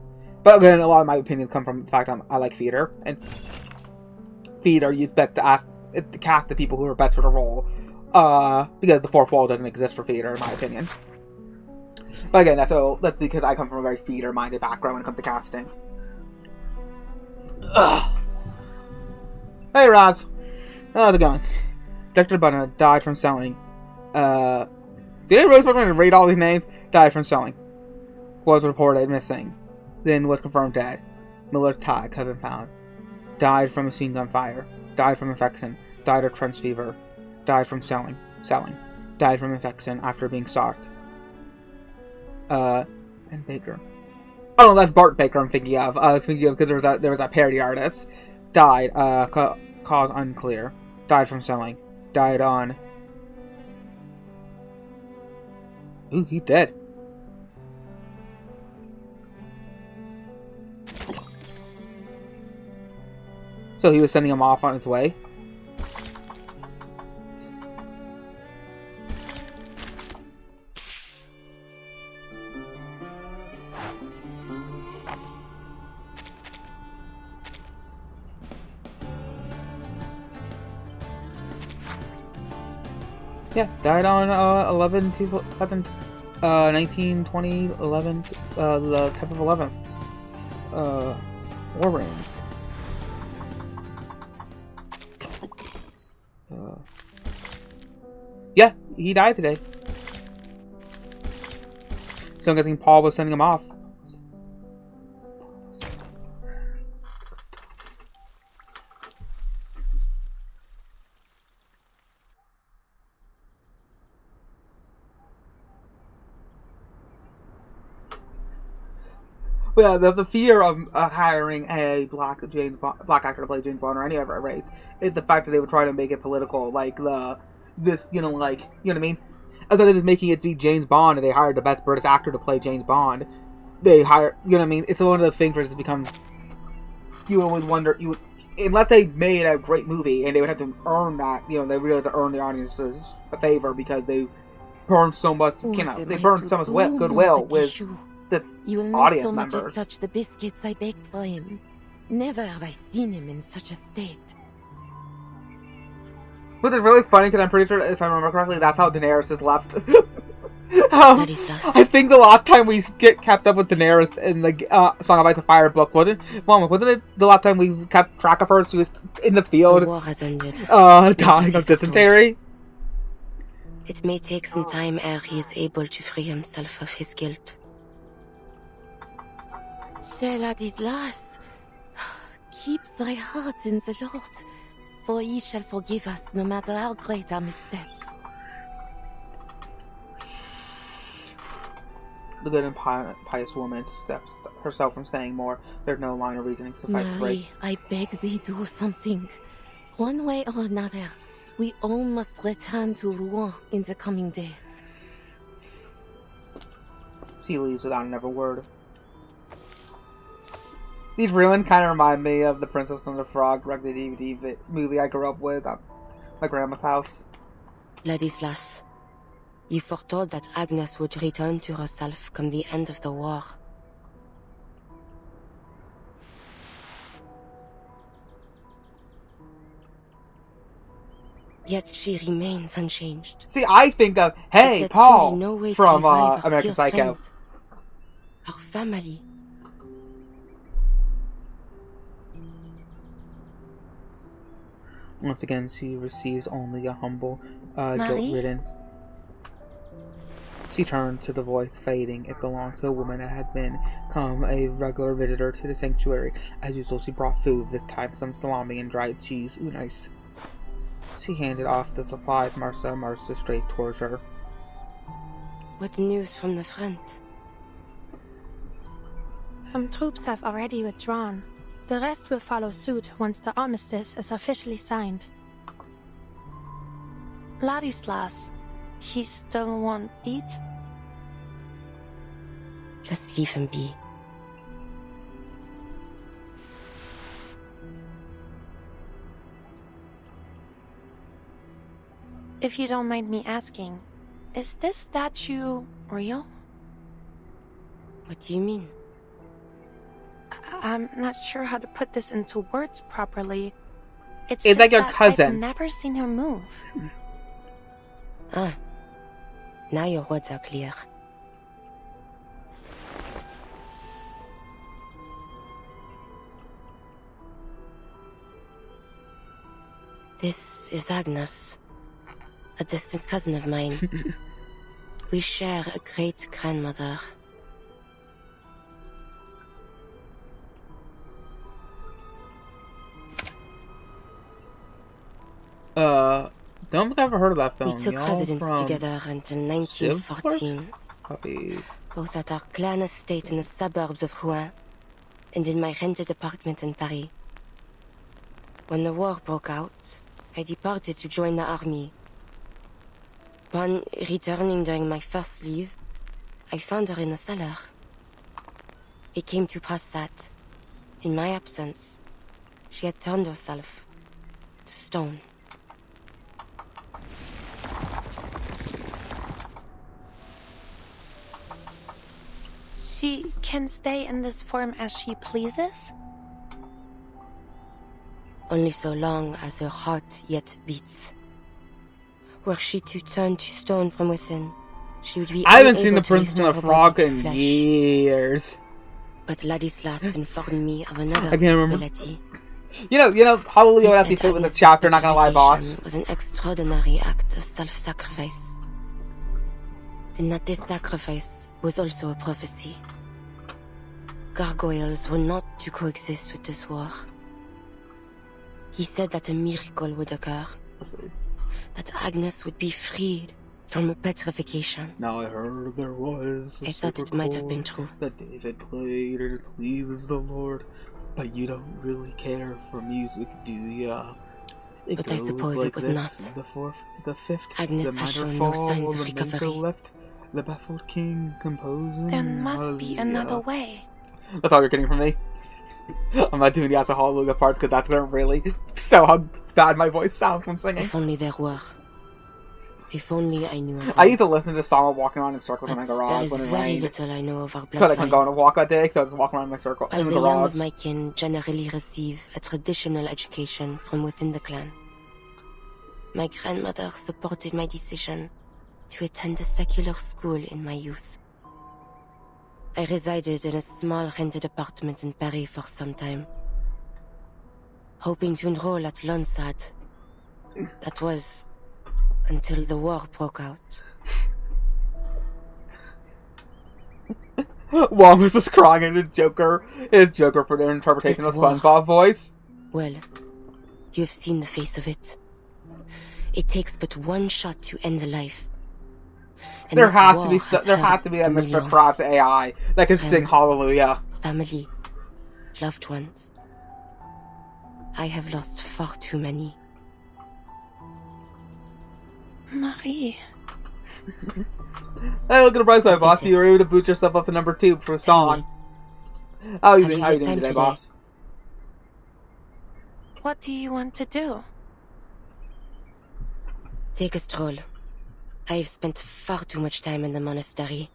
But again, a lot of my opinions come from the fact that I like theater, and theater you expect to cast the people who are best for the role, because the fourth wall doesn't exist for theater in my opinion. But again, that's because I come from a very theater-minded background when it comes to casting. Ugh. Hey, Roz. How's it going? Dr. Bunner died from selling. Did I really supposed to read all these names? Died from selling. Was reported missing. Then was confirmed dead. Miller's tag had been found. Died from machine gun fire. Died from infection. Died of trench fever. Died from selling. Died from infection after being shocked. And Baker. Oh no, that's Bart Baker I'm thinking of. I was thinking of because there was that parody artist. Died, cause unclear. Died from selling. Died on... Ooh, he's dead. So he was sending him off on his way? Yeah, died on 1920, 11, the 10th of 11th. War Room. Yeah, he died today. So I'm guessing Paul was sending him off. Well, yeah, the fear of hiring a black actor to play James Bond or any other race is the fact that they would try to make it political, like this, you know what I mean? As it is making it be James Bond, and they hired the best British actor to play James Bond. They hire, you know what I mean? It's one of those things where it becomes, you always wonder, unless they made a great movie, and they would have to earn that, they really have to earn the audience's favor because they burned so much, they burned so much goodwill with this You will not audience so much members. as touch the biscuits I baked for him. Never have I seen him in such a state. Which is really funny because I'm pretty sure, if I remember correctly, that's how Daenerys is left. I think the last time we get kept up with Daenerys in the Song of Ice and Fire book wasn't it the last time we kept track of her? She was in the field, The war has ended. dying of dysentery. It may take some time ere he is able to free himself of his guilt. Ladislas, keep thy heart in the Lord, for he shall forgive us no matter how great our missteps. The good and pious woman steps herself from saying more. There's no line of reasoning to fight for. Marie, I beg thee, do something. One way or another, we all must return to Rouen in the coming days. She leaves without another word. These ruins kind of remind me of the Princess and the Frog directed DVD movie I grew up with at my grandma's house. Ladislas, you foretold that Agnes would return to herself come the end of the war. Yet she remains unchanged. See, I think of, hey, Paul, from American Psycho. Our family. Once again, she receives only a humble, Marie? guilt-ridden. She turned to the voice, fading. It belonged to a woman that had become a regular visitor to the sanctuary. As usual, she brought food, this time some salami and dried cheese. Ooh, nice. She handed off the supplies. Martha straight towards her. What news from the front? Some troops have already withdrawn. The rest will follow suit once the armistice is officially signed. Ladislas, he still won't eat? Just leave him be. If you don't mind me asking, is this statue real? What do you mean? I'm not sure how to put this into words properly. It's like your that cousin. I've never seen her move. Ah. Now your words are clear. This is Agnes, a distant cousin of mine. We share a great-grandmother. Don't think I've ever heard of that film. We took residence together until 1914, both at our clan estate in the suburbs of Rouen, and in my rented apartment in Paris. When the war broke out, I departed to join the army. Upon returning during my first leave, I found her in the cellar. It came to pass that, in my absence, she had turned herself to stone. She can stay in this form as she pleases? Only so long as her heart yet beats. Were she to turn to stone from within, she would be I haven't seen unable the to Princess and restore the her body Frog to in flesh. years. But Ladislas informed me of another I can't remember. possibility. You know, Hallelujah would He actually said fit with this Agnes' chapter, not gonna lie, boss. beatification was an extraordinary act of self-sacrifice. And that this sacrifice was also a prophecy. Gargoyles were not to coexist with this war. He said that a miracle would occur. That Agnes would be freed from her petrification. Now I heard there was a I thought it might have been true. that David played and it pleases the Lord, but you don't really care for music, do ya? But I suppose it was not. The fourth, the fifth, Agnes the has minor shown no fall, signs of the major recovery. left, the baffled king composing. There must be another Hallelujah. way. That's all you're getting from me. I'm not doing the Asa Hallelujah parts because that's gonna really show how bad my voice sounds when singing. If only there were. If only I knew of I them. used to listen to this song while walking around in circles in my But there garage is when it very rained. little I know of our Because I couldn't go bloodline. on a walk that day, because I was walking around in my circle While in the the young garage. of my kin generally receive a traditional education from within the clan, my grandmother supported my decision to attend a secular school in my youth. I resided in a small rented apartment in Paris for some time, hoping to enroll at Lonsad. That was until the war broke out. Wong was just crying into his Joker for their interpretation of This war. SpongeBob voice. Well, you have seen the face of it. It takes but one shot to end a life. And There this has war to be there has to be a hurt Mr. millions. Krabs AI that can sing Friends. Hallelujah. Family, loved ones. I have lost far too many. Marie. Hey, look at the bright side, boss. You were able to boot yourself up to number 2 for a song. How you Have doing? you How you had doing time today, today? boss? What do you want to do? Take a stroll. I have spent far too much time in the monastery.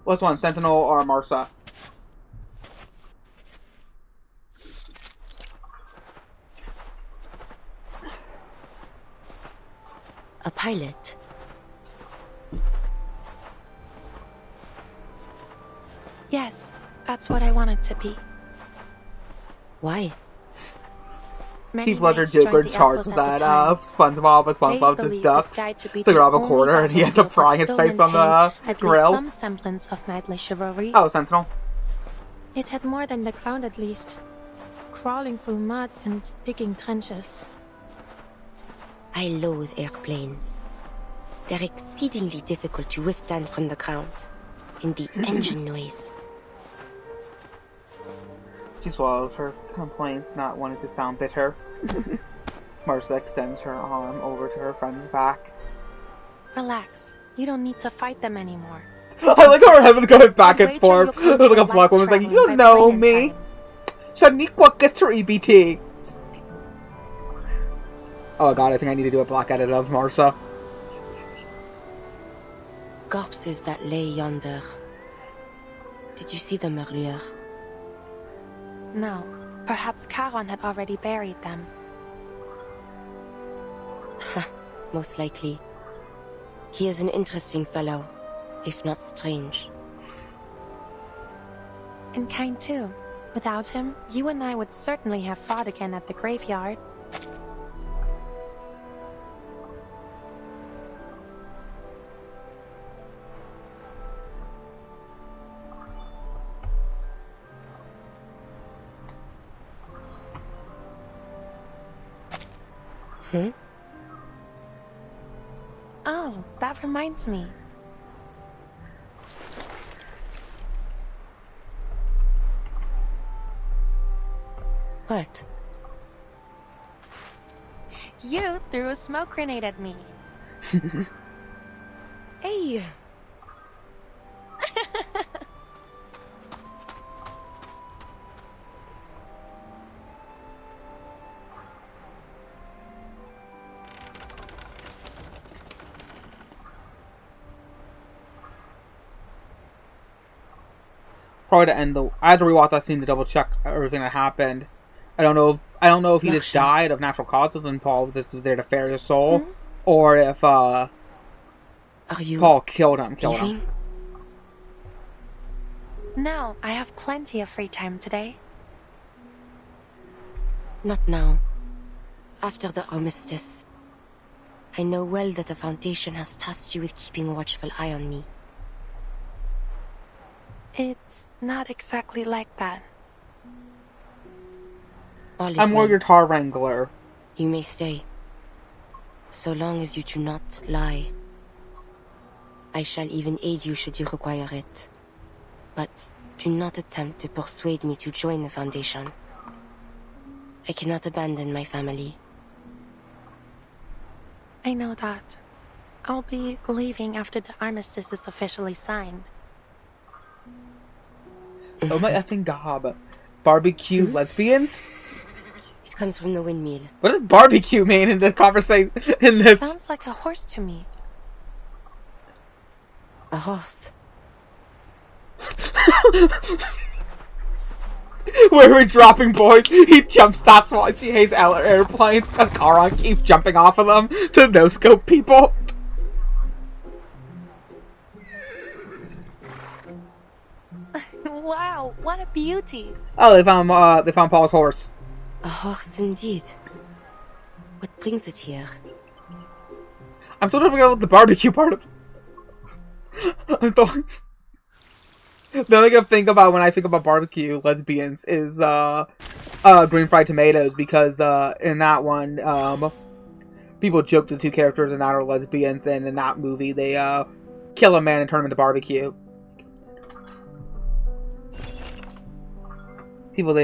What's one, Sentinel or Marsa? A pilot. Yes, that's what I wanted to be. Why? Many People under mates joined Joker the charts Outpost at that the time. SpongeBob and They SpongeBob the believed ducks this guy to be to the grab a only quarter and he ends battle up frying his that face still on the maintained at least grill. some semblance of knightly chivalry. Oh, Sentinel. It had more than the ground at least. Crawling through mud and digging trenches. I loathe airplanes. They're exceedingly difficult to withstand from the ground. And the engine noise. She swallows her complaints, not wanting to sound bitter. Marsa extends her arm over to her friend's back. Relax. You don't need to fight them anymore. I like how her head was going back I'd and wager forth. you'll It come was like to a black woman's like, light you traveling know by plane me. in time. Shaniqua gets her EBT. Oh god, I think I need to do a black edit of Marsa. Corpses that lay yonder. Did you see them earlier? No. Perhaps Charon had already buried them. Most likely. He is an interesting fellow, if not strange. And kind too. Without him, you and I would certainly have fought again at the graveyard. Hmm? Oh, that reminds me. What? You threw a smoke grenade at me. Hey! Probably to end the. I had to rewatch that scene to double check everything that happened. I don't know if he just died of natural causes and Paul just was there to ferry his soul. or if Are you Paul killed him. leaving? No, I have plenty of free time today. Not now. After the armistice. I know well that the Foundation has tasked you with keeping a watchful eye on me. It's not exactly like that. All is I'm more well. your tar wrangler. You may stay. So long as you do not lie. I shall even aid you should you require it. But do not attempt to persuade me to join the Foundation. I cannot abandon my family. I know that. I'll be leaving after the armistice is officially signed. Oh my effing god. Barbecue lesbians? It comes from the windmill. What does barbecue mean in this conversation? In this? Sounds like a horse to me. A horse. Where we're dropping boys, he jump starts while she hates airplanes because Kara keeps jumping off of them to no-scope people. Wow, what a beauty. Oh, they found Paul's horse. A horse indeed. What brings it here? I'm still trying to figure out the barbecue part of I'm throwing... The only thing I think about when I think about barbecue lesbians is green fried tomatoes, because in that one people joke the two characters in that are lesbians, and in that movie they kill a man and turn him into barbecue. People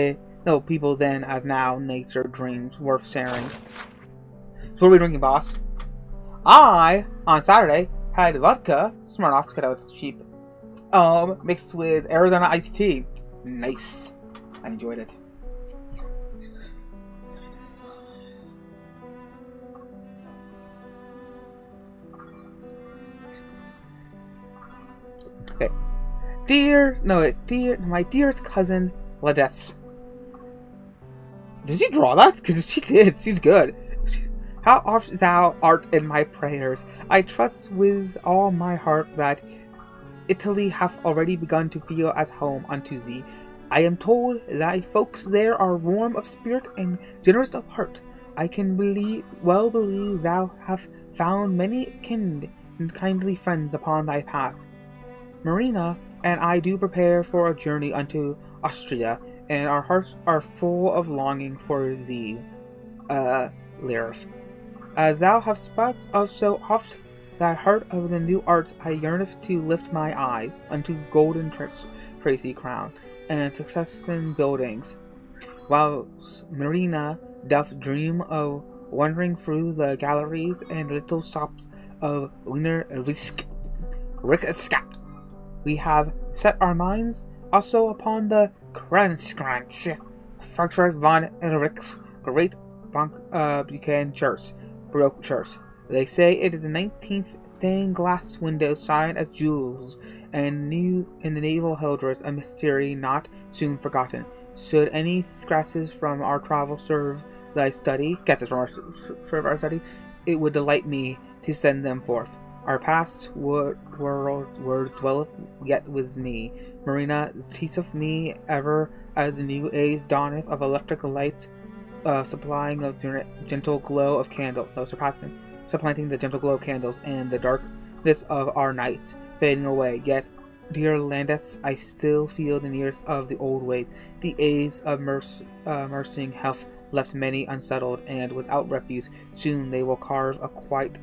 then as now nature dreams worth sharing. So what are we drinking, boss? I on Saturday had vodka, Smirnoff, because it's cheap. Mixed with Arizona iced tea. Nice. I enjoyed it. Okay. My dearest cousin, Ladette. Did she draw that? Because she did. She's good. How oft thou art in my prayers. I trust with all my heart that Italy hath already begun to feel at home unto thee. I am told thy folks there are warm of spirit and generous of heart. I can well believe thou hast found many kind and kindly friends upon thy path. Marina and I do prepare for a journey unto Austria, and our hearts are full of longing for thee, Lirith. As thou hast spoke of so oft, that heart of the new art, I yearneth to lift my eye unto golden Tracy crown and succession buildings, whilst Marina doth dream of wandering through the galleries and little shops of Wiener Rikska. We have set our minds also upon the Kranskranz, Frankfurt von Eric's great Buchanan Church, Baroque church. They say it is the 19th stained glass window shine as jewels, and new in the naval hildreth a mystery not soon forgotten. Should any scratches from our travel serve thy study, it would delight me to send them forth. Our past words dwelleth yet with me. Marina, teacheth me ever as the new age dawneth of electric lights, supplying of gentle glow of candle, supplanting the gentle glow of candles and the darkness of our nights fading away. Yet, dear Landis, I still feel the nearness of the old ways. The age of nursing health left many unsettled, and without refuge. Soon they will carve a quiet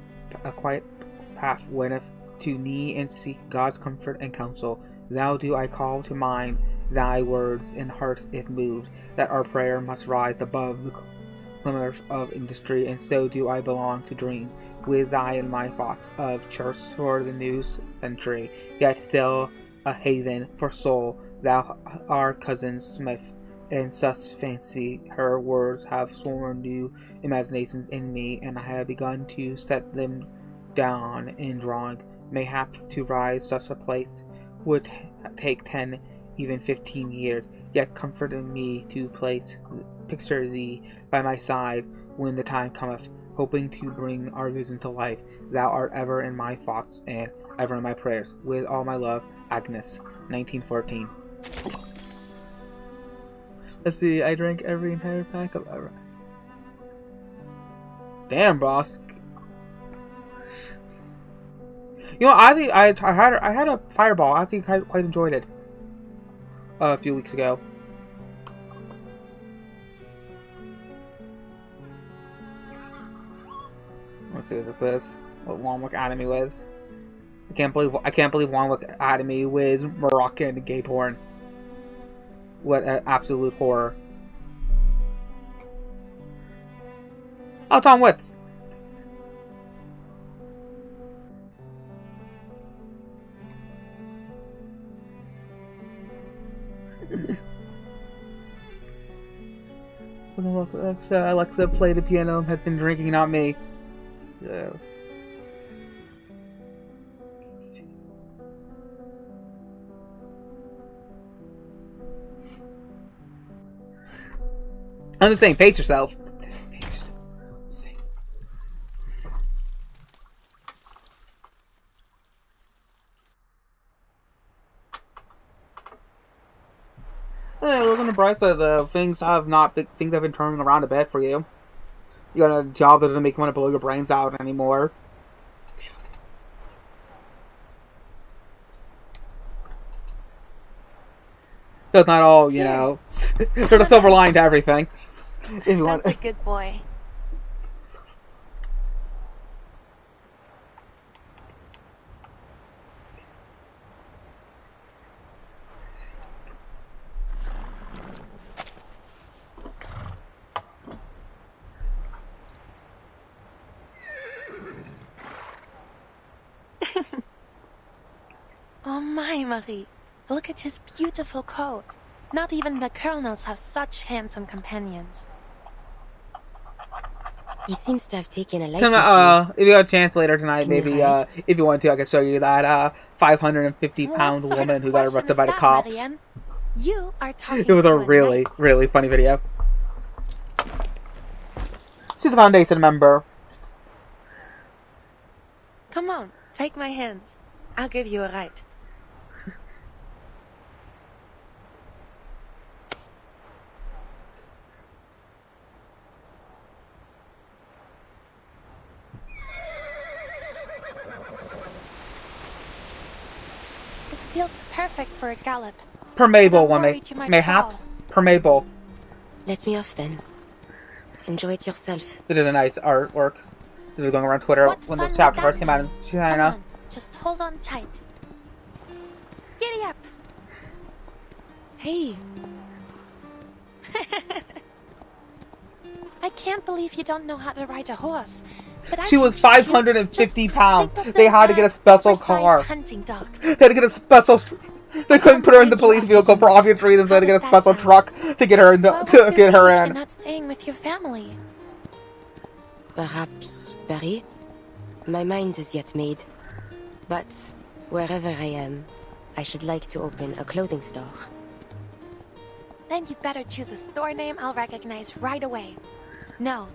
path wendeth to knee and seek God's comfort and counsel. Thou do I call to mind thy words in heart if moved, that our prayer must rise above the clamors of industry, and so do I belong to dream with thy and my thoughts of church for the new century, yet still a haven for soul. Thou our cousin Smith, and such fancy her words have sworn new imaginations in me, and I have begun to set them down in drawing. Mayhaps to rise such a place would take 10, even 15 years, yet comforting me to picture thee by my side when the time cometh. hoping to bring our vision to life. Thou art ever in my thoughts and ever in my prayers. With all my love, Agnes. 1914. Let's see, I drank every entire pack of ever. Damn, boss. You know, I think I had a fireball. I think I quite enjoyed it a few weeks ago. Let's see what this is. What Longwick Academy was. I can't believe Longwick Academy was Moroccan gay porn. What an absolute horror. Oh, Tom Witz. Alexa play the piano, has been drinking, not me. Yeah. I'm just saying, pace yourself. Pace yourself. Hey, look on the bright side, though. Things have been turning around a bit for you. You got a job that doesn't make you want to blow your brains out anymore. That's not all, you know. There's a silver line to everything. If you want. That's a good boy. Oh my, Marie. Look at his beautiful coat. Not even the colonels have such handsome companions. He seems to have taken a liking If you have a chance later tonight, Can you maybe, hide? if you want to, I can show you that, 550-pound What sort woman of who got question arrested is by the that, cops. Marianne? You are talking It was a to really, knight. really funny video. See the Foundation member. Come on, take my hand. I'll give you a ride. This feels perfect for a gallop. Permeable I'm one, worried you might mayhaps. fall. Permeable. Let me off then. Enjoy it yourself. It is a nice artwork. This was going around Twitter What when fun the would chapter that first came out in be? China. Come on, just hold on tight. Giddy up! Hey! I can't believe you don't know how to ride a horse. But I She was can teach you. 550 Just pounds. think of They the had to get a last special oversized car. hunting dogs. They had to get a special. They couldn't put her in the police vehicle for obvious reasons. They had to get a How does special that truck to get her in What to would get you her be if in. you're not staying with your family? Perhaps Paris? My mind is yet made. But wherever I am, I should like to open a clothing store. Then you'd better choose a store name I'll recognize right away. No,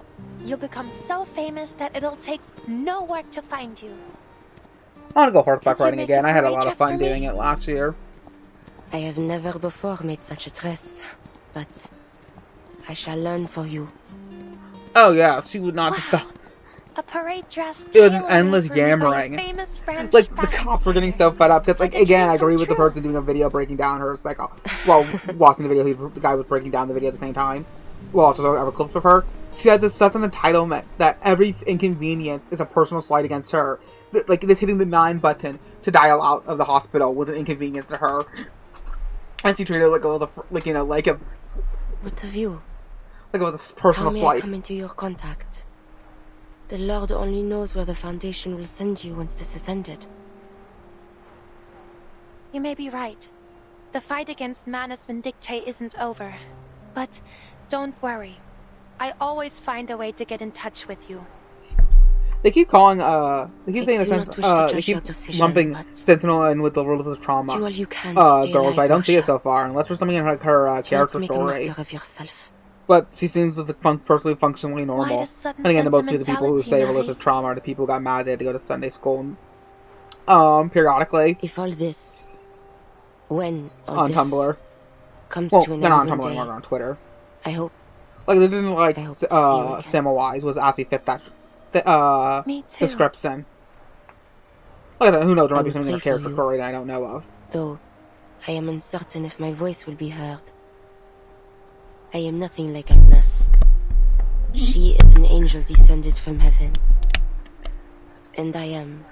you'll become so famous that it'll take no work to find you. I want to go horseback Did you riding make again. a I had a parade lot of dress for fun me? doing it last year. I have never before made such a dress, but I shall learn for you. Oh yeah, she would not just. Wow. A parade dress. It was an tailor-made endless for me by a yammering. famous French Like the fashion cops were getting designer. so fed up because, like, It's like a again, dream I agree come with the true. person doing a video breaking down her cycle. Well, watching the video, the guy was breaking down the video at the same time. Well, also there were clips of her. She has such an entitlement that every inconvenience is a personal slight against her. Like this hitting the 9 button to dial out of the hospital was an inconvenience to her, and she treated it like it was What of you? like it was a personal How may I slight. come into your contact? The Lord only knows where the Foundation will send you once this is ended. You may be right. The fight against Manus Vindictae isn't over. But don't worry. I always find a way to get in touch with you. They keep calling, they keep saying I do not wish to they judge keep your decision, lumping but Sentinel in with the religious do trauma, all you can to stay girls, but I alive, don't see it Marcia. so far, unless there's something in her Do not character make a story. martyr of yourself. But she seems to perfectly functionally Why normal. does sudden And again, the most of the people who say sentimentality, religious trauma are the people who got mad they had to go to Sunday school periodically. If all this, when all on this Tumblr comes well, to an they're end not on one Tumblr day, anymore, on Twitter. I hope. Like they didn't like I hope to see you again. Samwise was actually fit that Me too. description. Like who knows? There might I be will something in a pray for character you. story that I don't know of. Though I am uncertain if my voice will be heard. I am nothing like Agnes. She is an angel descended from heaven. And I am.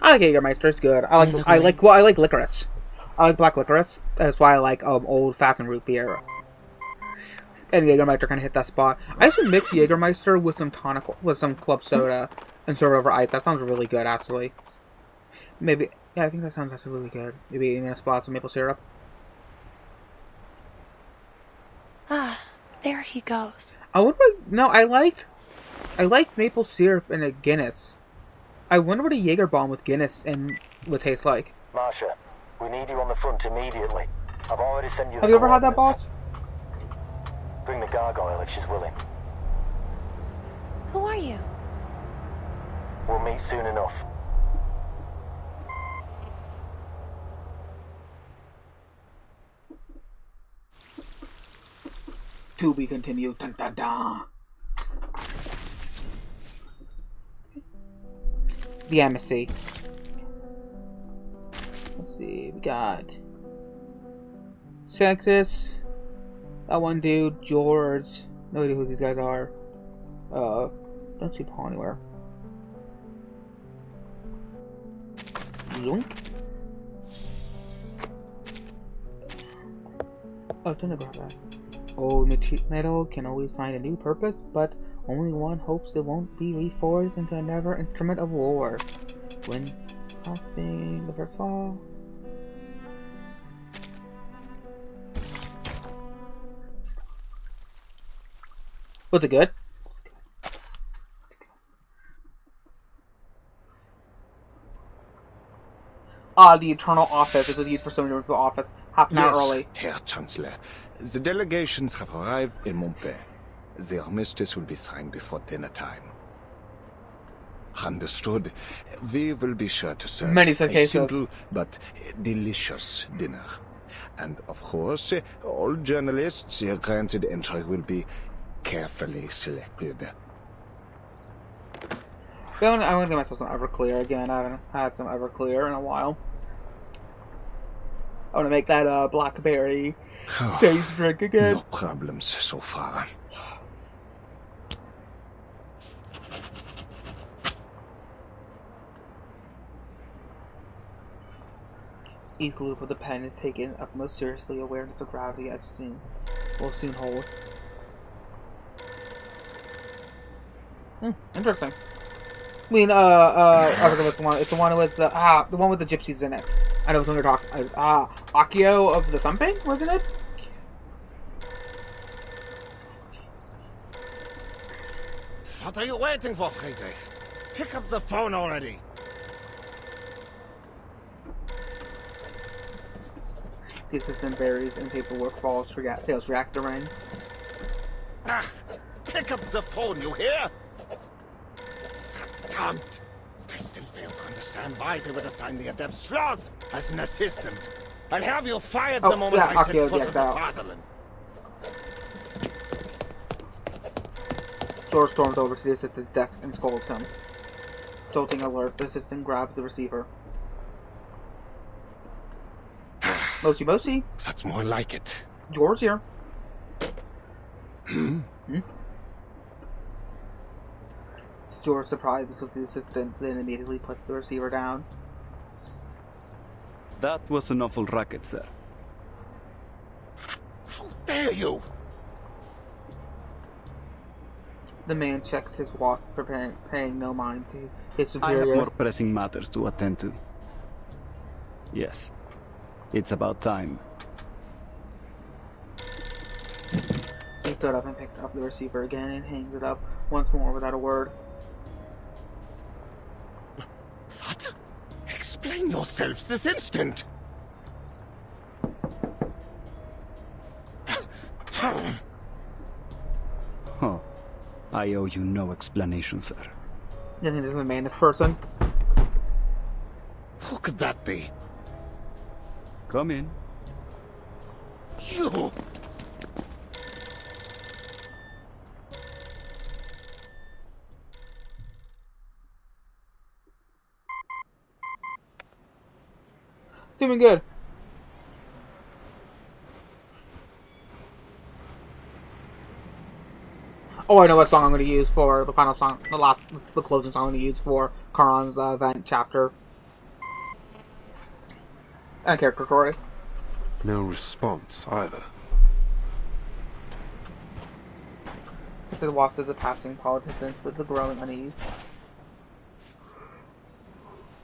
I like Jägermeister. It's good. I like licorice. I like black licorice. That's why I like old fashioned root beer. And Jägermeister kind of hit that spot. I used to mix Jägermeister with some club soda and serve it over ice. That sounds really good, actually. Maybe, yeah, I think that sounds actually really good. Maybe even a spot some maple syrup. Ah, there he goes. I like maple syrup in a Guinness. I wonder what a Jaeger bomb with Guinness and would taste like. Marsha, we need you on the front immediately. I've already sent you the Have you ever had that, coordinates. boss? Bring the gargoyle if she's willing. Who are you? We'll meet soon enough. To be continued. Dun, dun, dun. The embassy. Let's see. We got Sextus. That one dude, George. No idea who these guys are. Don't see Paul anywhere. Zoink. Oh, don't know about that. Old metal can always find a new purpose, but only one hopes it won't be reforged into another instrument of war. When casting the first fall. Was it good? The Eternal Office is used for so many people office. Half an hour early. Herr Chancellor. The delegations have arrived in Montpellier. The armistice will be signed before dinner time. Understood. We will be sure to serve Many a cases. simple but delicious dinner. And of course, all journalists granted entry will be carefully selected. I want to get myself some Everclear again. I haven't had some Everclear in a while. I want to make that blackberry sage drink again. No problems so far. Each loop of the pen is taken up most seriously. Awareness of gravity as soon will soon hold. Interesting. I mean, I forget what the one. It's the one with the one with the gypsies in it. I know it's when you're talking. Akio of the something, wasn't it? What are you waiting for, Friedrich? Pick up the phone already. The assistant buries and paperwork fails reactor ring. Ah, pick up the phone, you hear? Verdammt! I still fail to understand why they would assign the adept Sloth as an assistant. I'll have you fired the moment I set foot of the fatherland. George storms over to the assistant's desk and scolds him. Jolting alert, the assistant grabs the receiver. Mochi Mochi. That's more like it. George here. George surprised with the assistant, then immediately puts the receiver down. That was an awful racket, sir. How dare you! The man checks his watch, paying no mind to his I have superior. more pressing matters to attend to. Yes, it's about time. He stood up and picked up the receiver again and hangs it up once more without a word. What? Explain yourselves this instant! Oh, I owe you no explanation, sir. You think this is a manus person? Who could that be? Come in. You! Doing good. Oh, I know what song I'm going to use for the final song, the closing song I'm going to use for Karan's event chapter. And character story. No response either. It said wafted the passing politicians with the growing unease.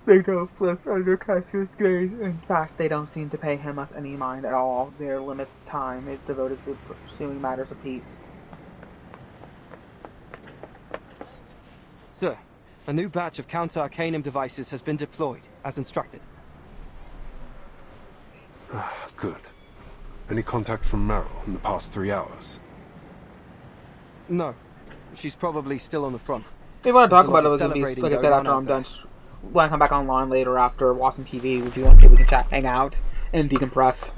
They don't flip under Cassio's gaze. In fact, they don't seem to pay him us any mind at all. Their limited time is devoted to pursuing matters of peace. Sir, a new batch of counter-arcanum devices has been deployed, as instructed. Good. Any contact from Meryl in the past 3 hours? No. She's probably still on the front. If you want to talk about it, Celebrating like I said, going after on I'm out done. When I come back online later after watching TV, if you want to, we can chat, hang out, and decompress.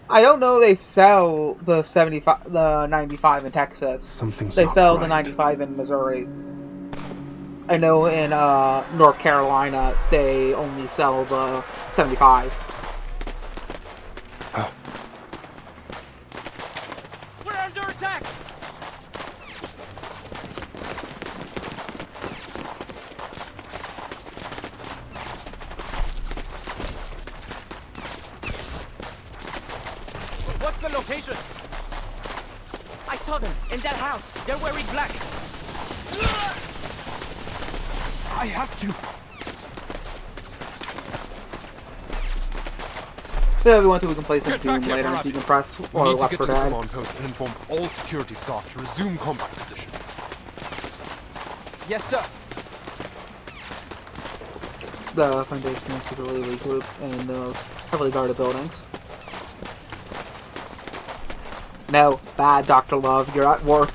I don't know they sell the 95 in Texas. Something's They not sell the right. 95 in Missouri. I know in North Carolina they only sell the 75. We're under attack! What's the location? I saw them in that house. They're wearing black. I have to. Yeah, if we want to, we can play some Doom later and decompress We or need to Left get 4 to the Dead. command post and inform all security staff to resume combat positions. Yes, sir. The Foundation is secretly regrouped in the heavily guarded buildings. No, bad, Dr. Love, you're at work.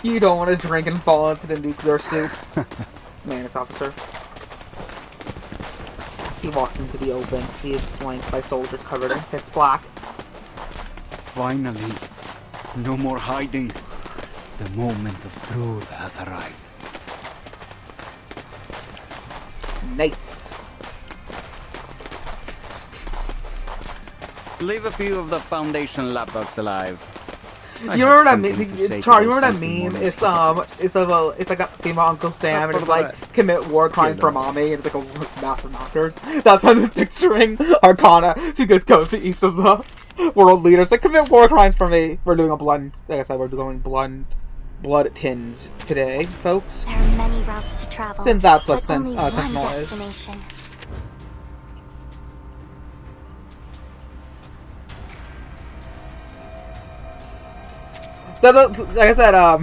You don't want to drink and fall into the nuclear soup. Man, it's officer. He walked into the open. He is flanked by soldiers covered in pitch black. Finally. No more hiding. The moment of truth has arrived. Nice. Leave a few of the Foundation lab bugs alive. You remember that meme? Charlie, you remember that meme? It's like a female Uncle Sam, and it's like commit war crime for mommy, and it's like a massive knockers. That's how I'm picturing Arcana. She just goes to each of the world leaders, like commit war crimes for me. We're doing a blood. Like I said, we're doing blood tinge today, folks. There are many routes to travel, Since that's what but only one Sentinel is. destination. Like I said, I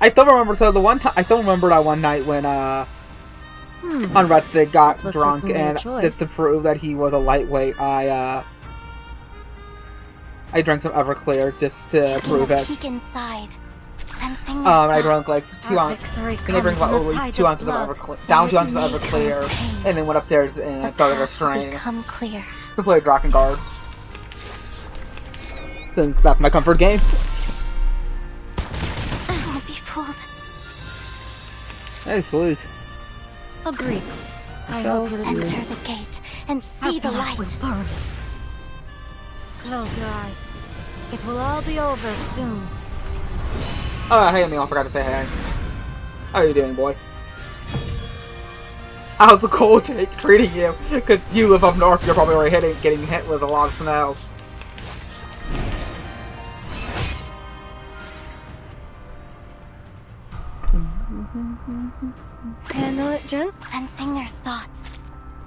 still remember. So the one time, I still remember that one night when Unrested got Was drunk, certainly a and choice. just to prove that he was a lightweight, I drank some Everclear just to prove it. Peek inside, sensing I drank like 2 ounces. victory I think I drank about comes in the only tide 2 of ounces of blood Everclear, down 2 ounces of that may Everclear, come pain. and then went upstairs and The started a path will string become clear. to play Drakengard. Since that's my comfort game. I won't be fooled. Hey, sweet. Agreed. I hope that Enter the gate and see the light. Close your eyes. It will all be over soon. Oh, hey, Emil, I forgot to say hey. How are you doing, boy? How's the cold take treating you? Because you live up north, you're probably already getting hit with a lot of snow. Handle it, gents. Sensing their thoughts.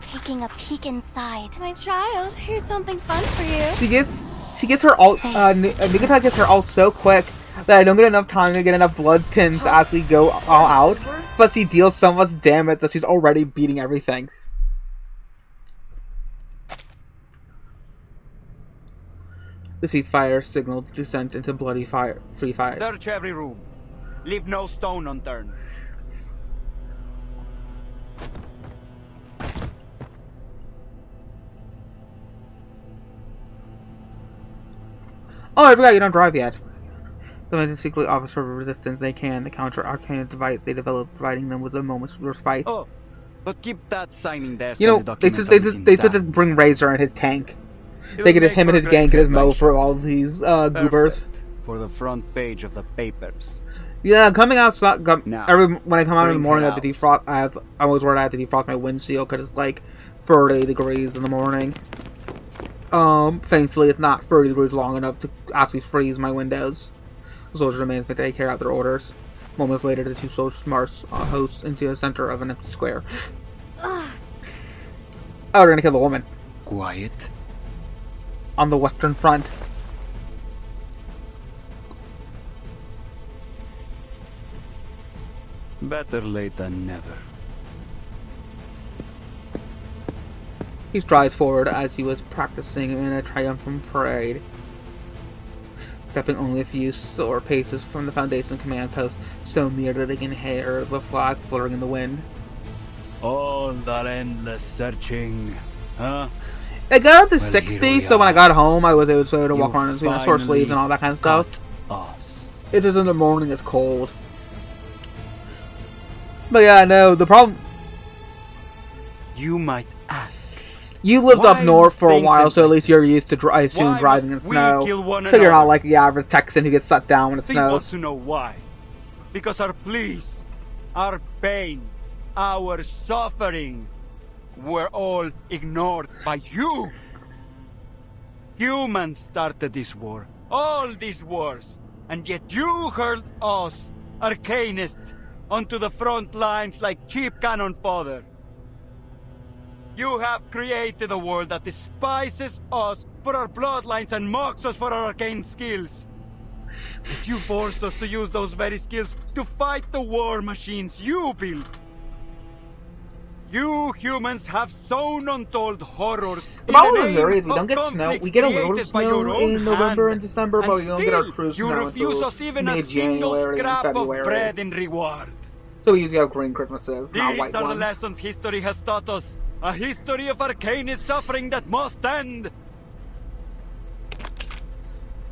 Taking a peek inside. My child, here's something fun for you. She gets her ult, Nikita gets her ult so quick that I don't get enough time to get enough blood tins to actually go all out. But she deals so much damage that she's already beating everything. The ceasefire signaled descent into bloody free fight. Search every room. Leave no stone unturned. Oh, I forgot you don't drive yet. The men secretly offer resistance they can to counter arcane device they develop, providing them with a moment's respite. Oh, but keep that signing desk. You know, they should bring Razor and his tank. They get him and his gang get his mo for all of these goobers. For the front page of the papers. Yeah, coming outside. When I come out in the morning, I have to defrost. I always worried I have to defrost my windshield because it's like 30 degrees in the morning. Thankfully, it's not 30 degrees long enough to actually freeze my windows. The soldier demands me to carry out their orders. Moments later, the two soldiers march hosts into the center of an empty square. Oh, they're gonna kill the woman. Quiet. On the western front. Better late than never. He strides forward as he was practicing in a triumphant parade. Stepping only a few short paces from the Foundation command post, so near that they can hear the flag fluttering in the wind. All that endless searching, huh? It got up to 60, so when I got home, I was able to walk around in short sleeves and all that kind of stuff. It is in the morning, it's cold. But yeah, no, the problem... You might ask. You lived up north for a while, so at least you're used to, I assume, driving in snow. So you're not like the average Texan who gets shut down when it snows. Want to know why? Because our pleas, our pain, our suffering were all ignored by you. Humans started this war, all these wars, and yet you hurled us, arcanists, onto the front lines like cheap cannon fodder. You have created a world that despises us for our bloodlines and mocks us for our arcane skills. But you force us to use those very skills to fight the war machines you built. You humans have sown untold horrors. The problem is we don't get snow. We get a little snow in November and December, but we don't get our cruise snow until refuse us even a single scrap of bread in reward. So we usually have green Christmases, not white These are ones. the lessons history has taught us. A history of arcane suffering that must end.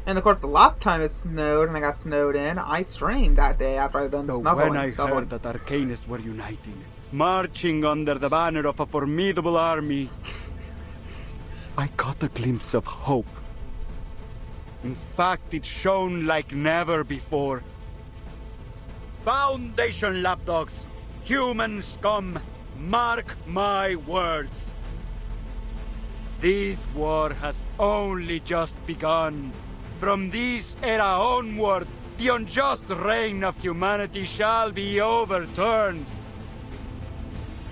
And of course, the last time it snowed and I got snowed in, I streamed that day after I'd done the snuggling. When I heard that arcanists were uniting, marching under the banner of a formidable army, I caught a glimpse of hope. In fact, it shone like never before. Foundation lapdogs, human scum, mark my words. This war has only just begun. From this era onward, the unjust reign of humanity shall be overturned.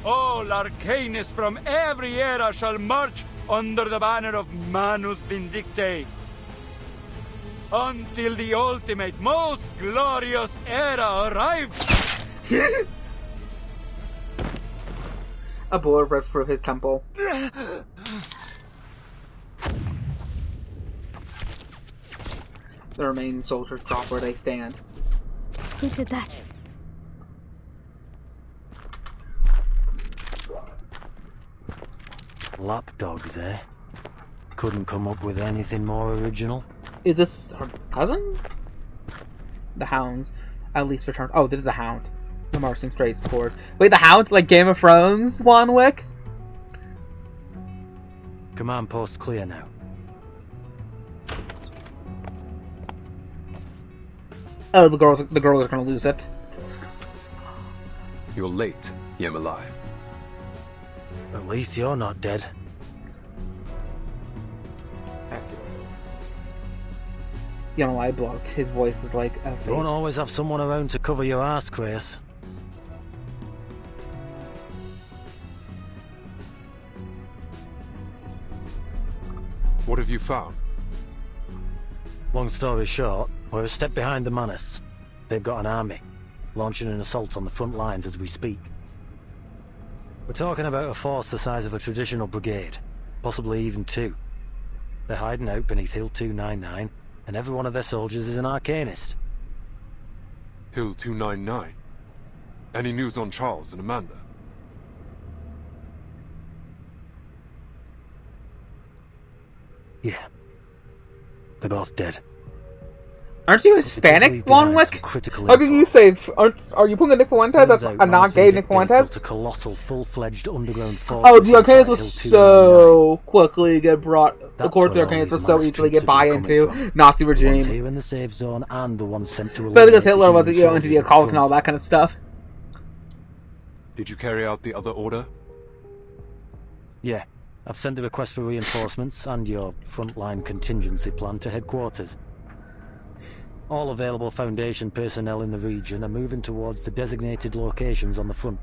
All arcanists from every era shall march under the banner of Manus Vindictae, until the ultimate, most glorious era arrives. A bullet ripped through his temple. The remaining soldiers drop where they stand. Who did that? Lapdogs, eh? Couldn't come up with anything more original. Is this her cousin? The hounds at least returned. Oh, this is the hound. The marching straight towards. Wait, the hound? Like Game of Thrones, Wanwick? Command post clear now. Oh, the girl is gonna lose it. You're late, Yemalai. At least you're not dead. That's it. You know, I block. His voice is like a You won't always have someone around to cover your ass, Chris. What have you found? Long story short, we're a step behind the Manus. They've got an army, launching an assault on the front lines as we speak. We're talking about a force the size of a traditional brigade, possibly even two. They're hiding out beneath Hill 299, and every one of their soldiers is an arcanist. Hill 299. Any news on Charles and Amanda? Yeah. They're both dead. Aren't you Hispanic, Juan Wick? How can you say? Are you putting a Nick Fuentes? That's a non-gay Nick Fuentes. A colossal, full-fledged underground force. Oh, the Arcanists will so quickly get brought. Of course, the Arcanists will so easily get buy into Nazi regime. The ones here in the safe zone and the ones sent to. But because Hitler was, into the occult and all that kind of stuff. Did you carry out the other order? Yeah. I've sent the request for reinforcements and your frontline contingency plan to headquarters. All available Foundation personnel in the region are moving towards the designated locations on the front.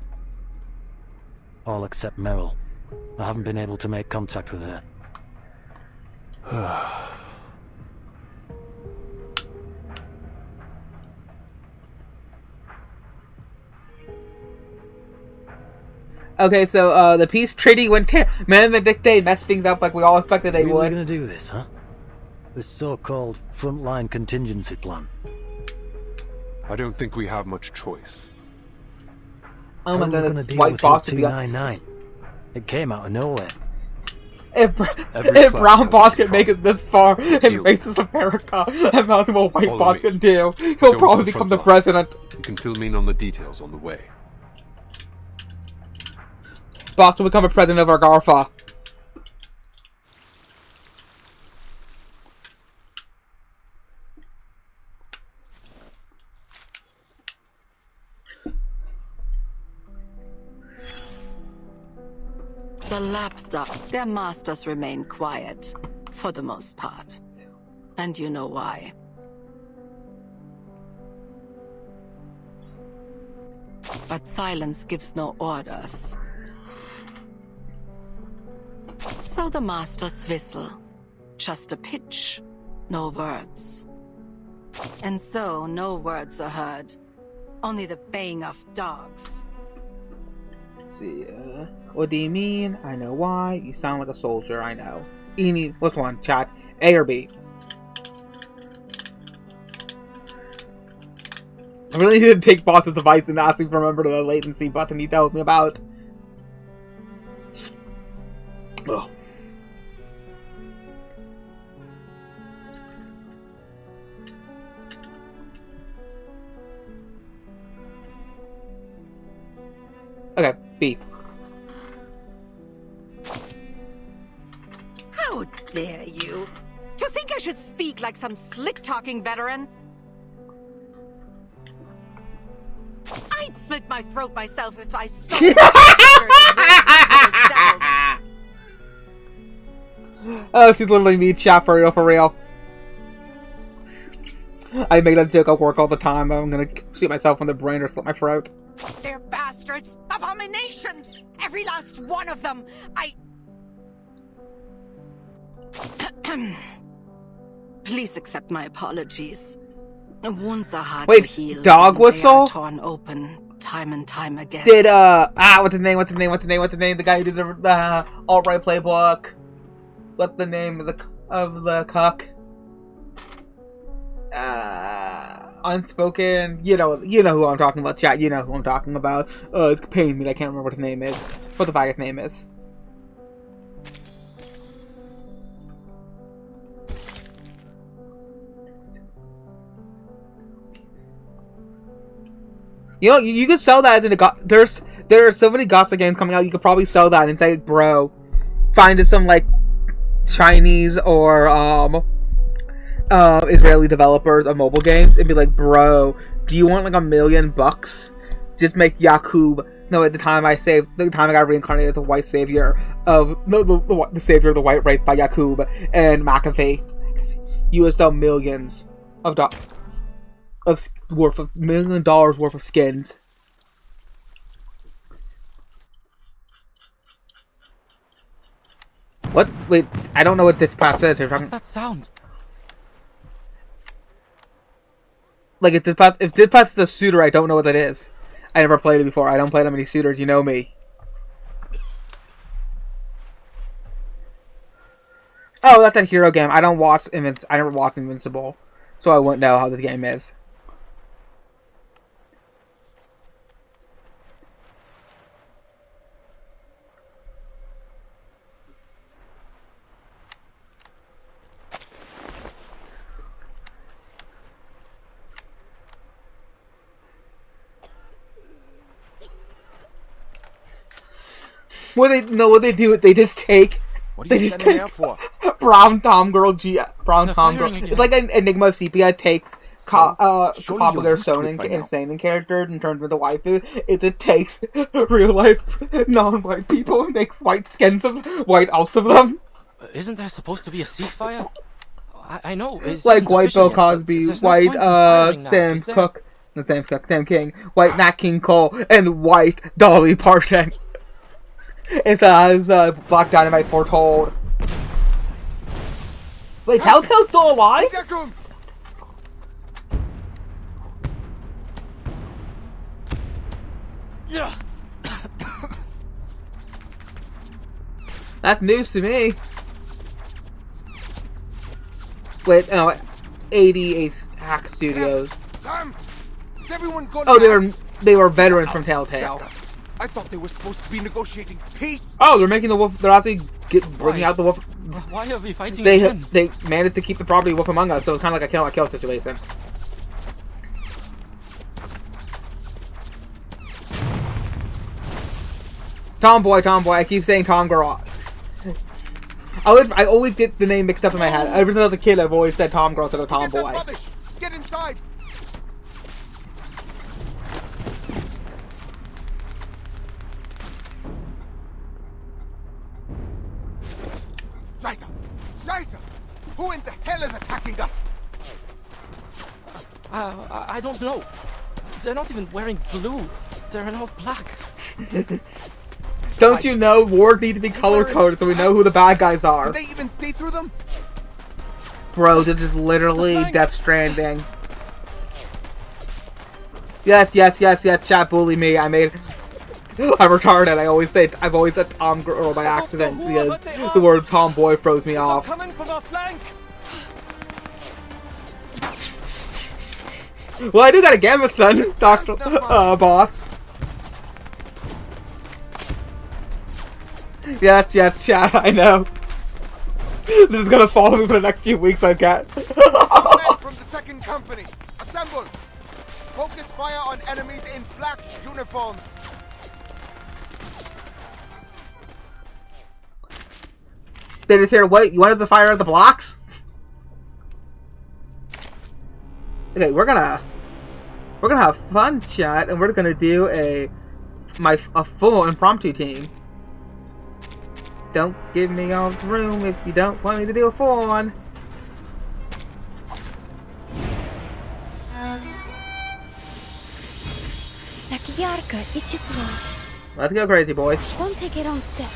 All except Merrill. I haven't been able to make contact with her. Okay, so the peace treaty went Man, Vindicte messed things up like we all expected they would. We're gonna do this, huh? This so-called frontline contingency plan. I don't think we have much choice. Oh my god, it's White Boston. 299. It came out of nowhere. If Brown Boss can make it this far in racist America, imagine what White Boss can do. He'll probably become the president. You can fill me in on the details on the way. Boss will become a president of Argarfa. The lapdog. Their masters remain quiet, for the most part. And you know why. But silence gives no orders. So the masters whistle. Just a pitch, no words. And so no words are heard. Only the baying of dogs. Let's see, what do you mean? I know why. You sound like a soldier, I know. Eni, what's one, chat? A or B? I really need to take Boss's device and ask him to remember the latency button he told me about. Ugh. Okay, B. How dare you? Do you think I should speak like some slick-talking veteran? I'd slit my throat myself if I saw Oh, she's literally me, chat, for real. I make that joke at work all the time. I'm gonna shoot myself in the brain or slit my throat. They're bastards! Abominations! Every last one of them! Please accept my apologies. Wounds are hard to heal. Wait, dog whistle? Torn open time and time again. Did, what's the name? The guy who did the alt-right playbook. What's the name of the cuck? Unspoken. You know who I'm talking about, chat. You know who I'm talking about. It's paying me. I can't remember what his name is. What the fuck name is. You know, you could sell that in the there are so many Gossip games coming out. You could probably sell that and say, bro, find it some like Chinese or Israeli developers of mobile games and be like, bro, do you want like $1 million? Just make Yakub. No, at the time I got reincarnated as the white savior of the savior of the white race by Yakub and McAfee. You would sell millions of $1 million worth of skins. What? Wait, I don't know what this path says. What's that sound? Like, if this path is a shooter, I don't know what that is. I never played it before. I don't play that many shooters. You know me. Oh, that's that hero game. I don't watch I never watched Invincible, so I wouldn't know how this game is. What they do? They just take. What are They you just standing take there for? Brown Tom Girl Brown They're Tom Girl. firing again. It's like an Enigma Sepia takes popular used to it Sonic by and now. Sailing characters and turns them into waifu. It takes real life non-white people and makes white skins of white elves of them. Isn't there supposed to be a ceasefire? I know. It's Like white Bill Cosby, white Sam King, white Nat King Cole, and white Dolly Parton. It's as Black Dynamite foretold. Wait, Telltale's still alive? That's news to me. Wait, no, 88 Hack Studios. Damn! Is everyone gone Oh, mad? they were veterans from Telltale. I thought they were supposed to be negotiating peace. Oh, they're making the wolf. They're actually bringing out the wolf. Why are we fighting They again? they managed to keep the property Wolf Among Us, so it's kind of like a kill situation. Tomboy. I keep saying Tom Girl. I always get the name mixed up in my head. Ever since I was a kid, I've always said Tom Girl instead of Tomboy. Get inside. Scheiße! Who in the hell is attacking us? I don't know. They're not even wearing blue. They're in all black. Don't you know wars need to be color coded so we know who the bad guys are? Can they even see through them? Bro, this is literally Death Stranding. Yes, chat bully me. I'm retarded. I've always said Tom Girl by accident because the word tomboy throws me off. Coming from our flank. Well, I do got a Gamma Sun, Doctor Boss. Yes, chat. I know. This is gonna follow me for the next few weeks. I get. Men from the second company, assemble. Focus fire on enemies in black uniforms. They just here. Wait, you wanted to fire at the blocks? Okay, we're gonna have fun, chat, and we're gonna do a full impromptu team. Don't give me all the room if you don't want me to do a full one. Let's go crazy, boys. Don't take it on step.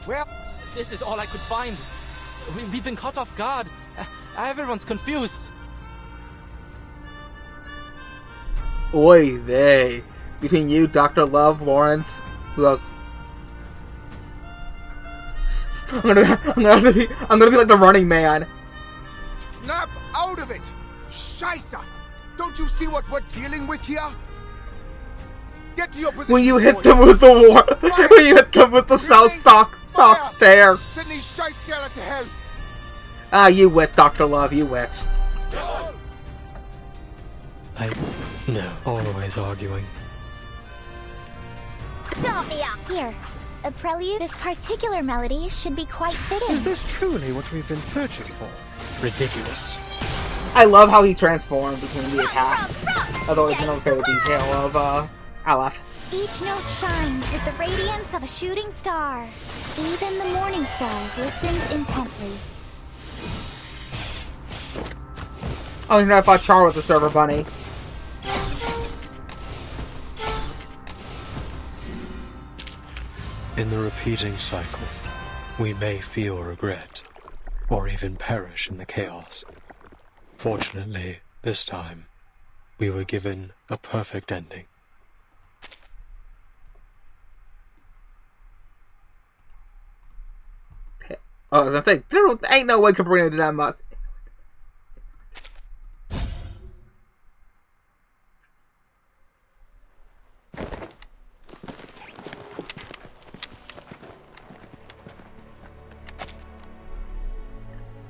Well, this is all I could find. We've been caught off guard. Everyone's confused. Oy vey. Between you, Dr. Love, Lawrence, who else? I'm gonna be like the Running Man. Snap out of it! Scheiße! Don't you see what we're dealing with here? Get to your position. When you hit them with the when you hit them with the South Stock stare. Send these Scheißkerle to hell. Ah, you wit, Dr. Love, you wits. No, always arguing. Stop me up here. A prelude. This particular melody should be quite fitting. Is this truly what we've been searching for? Ridiculous. I love how he transformed between the attacks. Although it's no favorite detail of Aleph. Each note shines with the radiance of a shooting star. Even the morning star listens intently. Oh, you know, I thought Char was the server bunny. In the repeating cycle, we may feel regret, or even perish in the chaos. Fortunately, this time, we were given a perfect ending. Oh, I was gonna say, there ain't no way Cabrina did that much.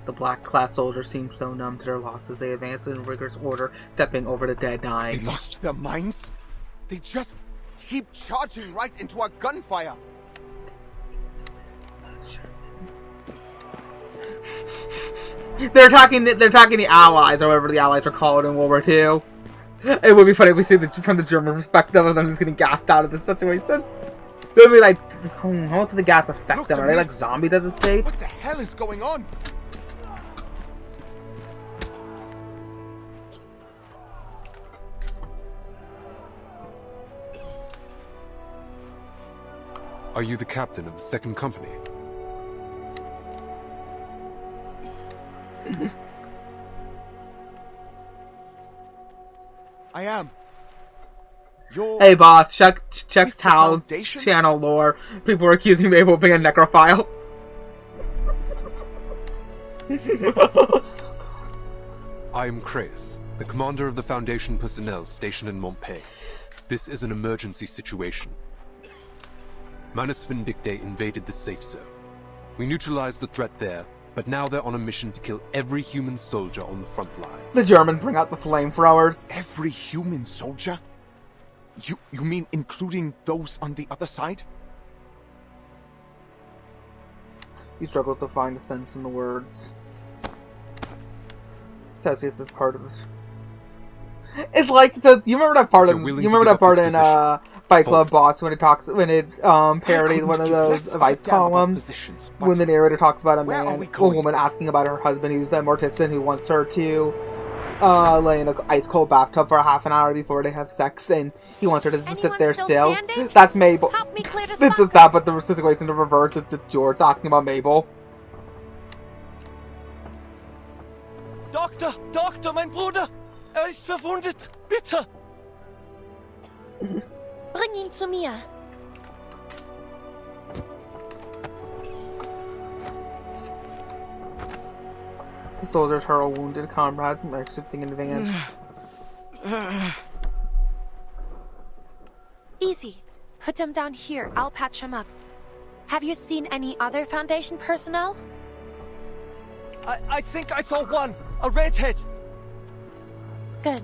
The black-clad soldiers seemed so numb to their loss as they advanced in rigorous order, stepping over the dead, dying. They lost their minds? They just keep charging right into our gunfire. They're attacking the Allies, or whatever the Allies are called in World War II. It would be funny if we see from the German perspective of them just getting gassed out of this situation. It would be like, how much did the gas affect them? Are they like zombies at this stage? What the hell is going on? Are you the captain of the second company? I am. Hey boss, check Tal's channel lore. People are accusing Mabel of being a necrophile. I am Kreis, the commander of the Foundation personnel stationed in Montpellier. This is an emergency situation. Manus Vindicte invaded the safe zone. We neutralized the threat there, but now they're on a mission to kill every human soldier on the front line. The Germans bring out the flamethrowers. Every human soldier? You mean including those on the other side? He struggles to find a sense in the words. Says it's part of this. It's like you remember that part in Fight Club Boss when it parodied one of those advice columns when the narrator talks about a woman asking about her husband who's a mortician who wants her to lay in an ice cold bathtub for a half an hour before they have sex, and he wants her to sit there still. That's Mabel. It's just that, but the situation in reverse. It's just George talking about Mabel. Doktor, mein Bruder! Ist verwundet! Bitte! Bring ihn zu mir. The soldiers hurl wounded comrades and are shifting in advance. Easy. Put him down here. I'll patch him up. Have you seen any other Foundation personnel? I think I saw one! A redhead! Good.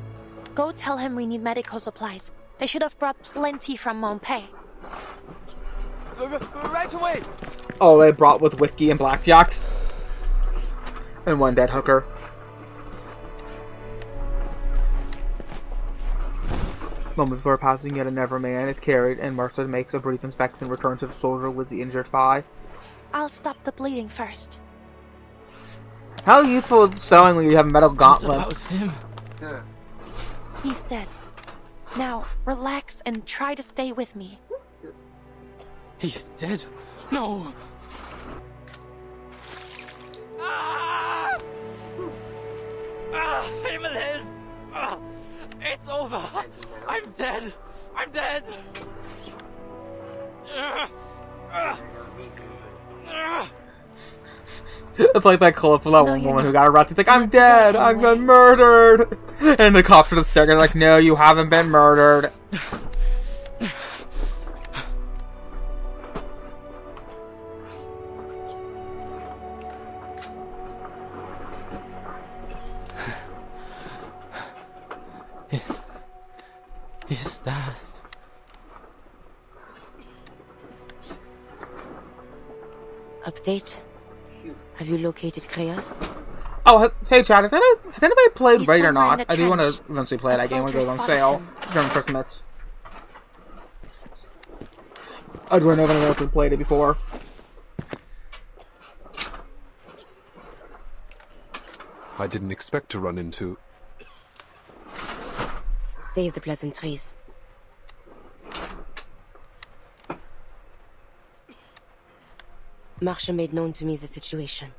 Go tell him we need medical supplies. They should have brought plenty from Montpellier. Right away! Oh, they brought with whiskey and blackjacks. And one dead hooker. Moment before passing, yet another man is carried, and Mercer makes a brief inspection and returns to the soldier with the injured thigh. I'll stop the bleeding first. How useful is sewing when you have metal gauntlets? He's dead. Now, relax and try to stay with me. He's dead? No! Himmelhilf! It's over! I'm dead! I'm dead! It's like that clip of that one woman who got arrested. It's like, I'm dead! I've been murdered! And the cops are just staring like, no, you haven't been murdered. Is that... Update? Have you located Kreas? Oh, hey Chad, has anybody played Raid or not? I do want to eventually play that game when it goes on sale during Christmas. I don't know if anyone else has played it before. I didn't expect to run into... Save the pleasantries. Marcia made known to me the situation.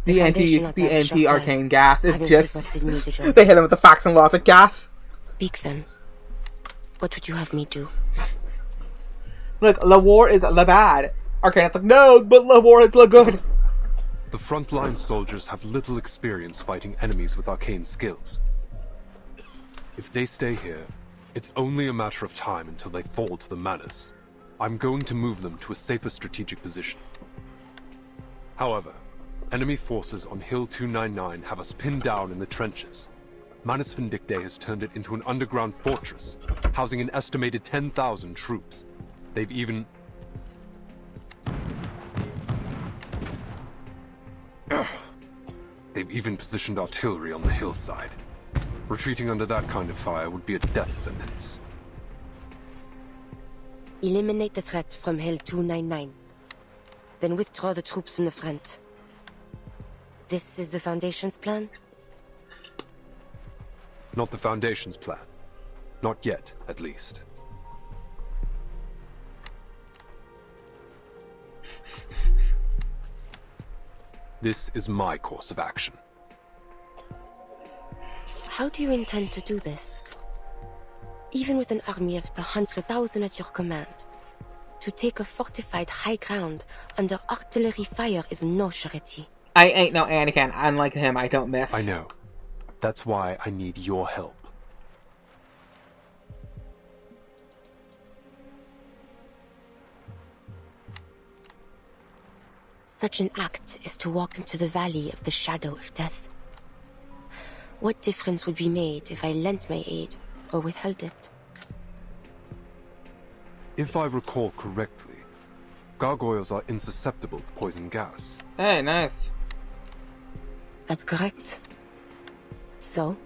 The anti-arcane gas is just... They hit him with the facts and laws of gas. Speak then. What would you have me do? Look, la war is la bad. Arcane's like, no, but the war look good. The frontline soldiers have little experience fighting enemies with arcane skills. If they stay here, it's only a matter of time until they fall to the Manus. I'm going to move them to a safer strategic position. However, enemy forces on Hill 299 have us pinned down in the trenches. Manus Vindictae has turned it into an underground fortress, housing an estimated 10,000 troops. They've even... positioned artillery on the hillside. Retreating under that kind of fire would be a death sentence. Eliminate the threat from Hill 299. Then withdraw the troops from the front. This is the Foundation's plan? Not the Foundation's plan. Not yet, at least. This is my course of action. How do you intend to do this? Even with an army of 100,000 at your command, to take a fortified high ground under artillery fire is no surety. I ain't no Anakin. Unlike him, I don't miss. I know. That's why I need your help. Such an act is to walk into the valley of the shadow of death. What difference would be made if I lent my aid or withheld it? If I recall correctly, gargoyles are insusceptible to poison gas. Hey, nice. That's correct. So?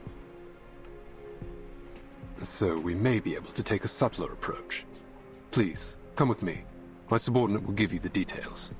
So we may be able to take a subtler approach. Please, come with me. My subordinate will give you the details.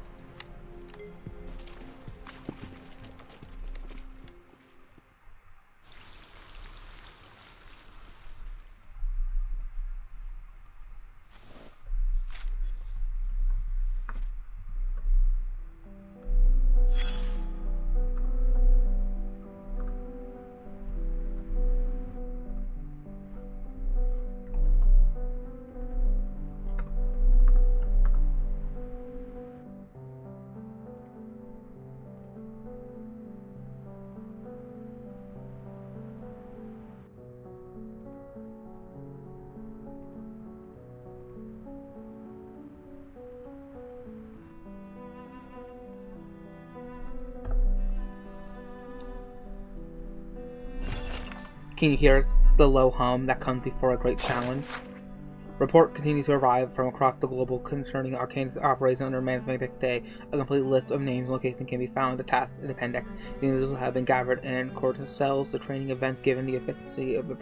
Can you hear the low hum that comes before a great challenge? Report continues to arrive from across the globe concerning Arcane's operation under Management Day. A complete list of names and locations can be found attached in the appendix. The individuals have been gathered in court cells. The training events given the efficacy of the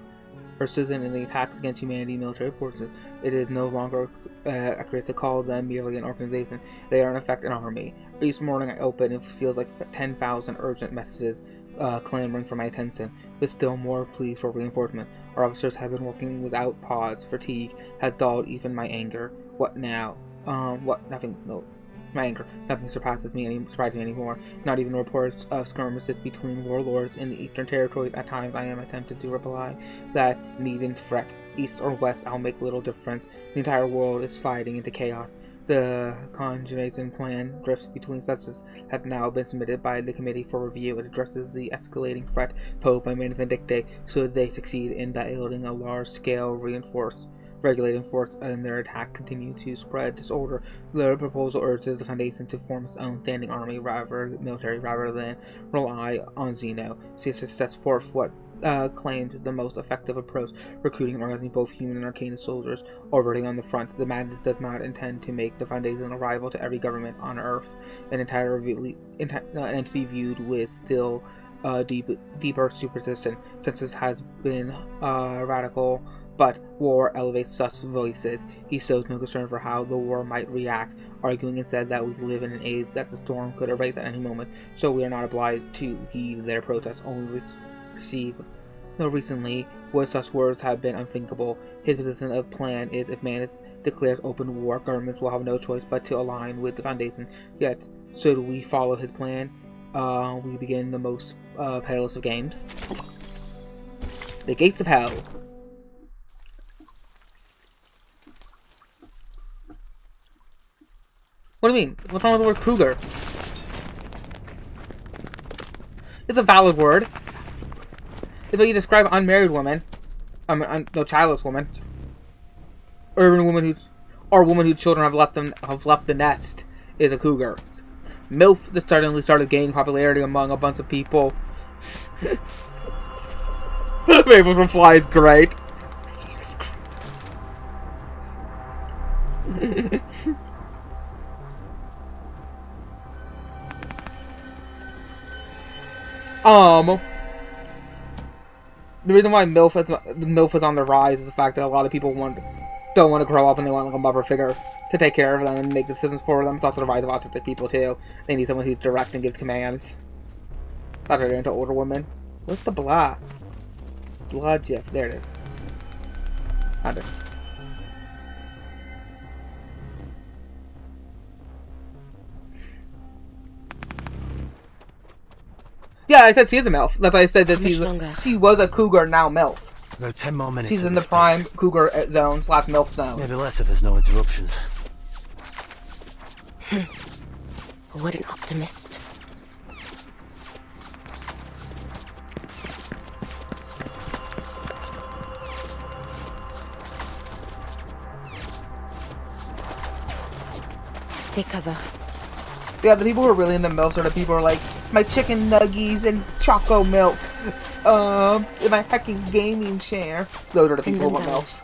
precision in the attacks against humanity military forces. It is no longer accurate to call them merely an organization. They are in effect an army. Each morning I open and it feels like 10,000 urgent messages clamoring for my attention, with still more pleas for reinforcement. Our officers have been working without pause. Fatigue has dulled even my anger. What now? Nothing. No, my anger. Nothing surprises me anymore. Not even reports of skirmishes between warlords in the Eastern Territories. At times, I am tempted to reply that needn't fret. East or west, I'll make little difference. The entire world is sliding into chaos. The conjuration plan drifts between sexes have now been submitted by the committee for review. It addresses the escalating threat posed by Management Dictate, so they succeed in building a large-scale regulating force and their attack continue to spread disorder. The proposal urges the Foundation to form its own standing army military rather than rely on Xeno. See success forth what claims the most effective approach, recruiting and organizing both human and arcane soldiers already on the front. The madness does not intend to make the Foundation a rival to every government on Earth, an entity viewed with still deeper superstition, since this has been radical. But war elevates such voices. He shows no concern for how the war might react, arguing instead that we live in an age that the storm could erase at any moment, so we are not obliged to heed their protests, only receive. No, recently, where such words have been unthinkable. His position of plan is if Manus declares open war, governments will have no choice but to align with the Foundation. Yet, should we follow his plan, we begin the most perilous of games. The gates of hell. What do you mean? What's wrong with the word cougar? It's a valid word. It's how you describe unmarried women. No, childless women. Or even a woman whose children have left the nest is a cougar. MILF that suddenly started gaining popularity among a bunch of people. Mabel's reply is great. The reason why MILF is on the rise is the fact that a lot of people don't want to grow up and they want like a mother figure to take care of them and make decisions for them. It's also the rise of autistic people too. They need someone who's direct and gives commands. Not really into older women. What's the blah? Blah GIF. There it is. Found it. Yeah, I said she is a MILF. That's why I said that she was a cougar, now MILF. About 10 more minutes. She's in the prime cougar zone / MILF zone. Maybe less if there's no interruptions. What an optimist. Take cover. Yeah, the people who are really in the MILFs are the people who are like, my chicken nuggies and choco milk. In my hecking gaming chair. Those are the people who want MILFs.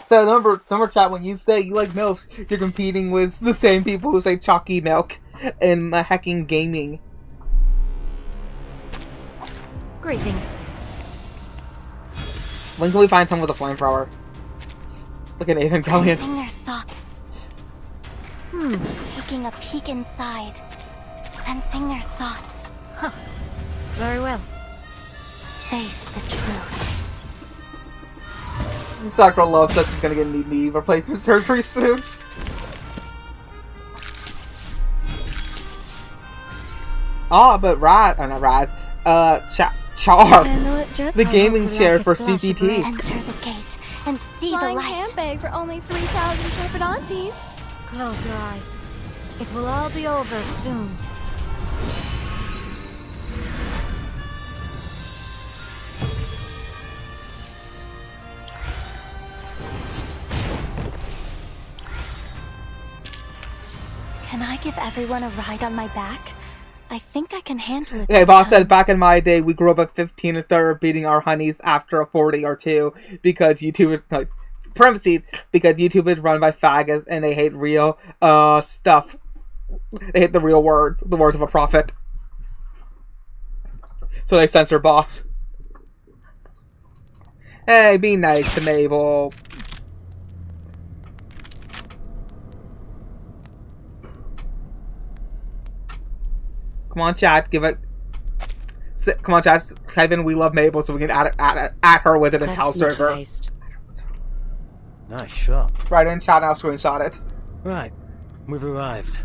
So remember, chat, when you say you like MILFs, you're competing with the same people who say chalky milk and my hecking gaming. Greetings. When can we find someone with a flamethrower? Look at Nathan Gallion. Sensing their thoughts. Taking a peek inside. Sensing their thoughts. Huh. Very well. Face the truth. Dr. Love says he's gonna get knee replacement surgery soon. But Char, the gaming chair for CPT. Enter the gate and see Flying the light. handbag for only 3,000 Trepidantes. Close your eyes. It will all be over soon. Can I give everyone a ride on my back? I think I can handle it. Okay, boss said back in my day we grew up at 15 and started beating our honeys after a 40 or 2 because YouTube is like parentheses because YouTube is run by faggots and they hate real stuff. They hate the real words, the words of a prophet. So they censor boss. Hey, be nice to Mabel. Come on, chat, give it. Come on, chat, type in "We love Mabel" so we can add her with it and tell server. Nice shot. Right in chat, I'll screenshot it. Right, we've arrived.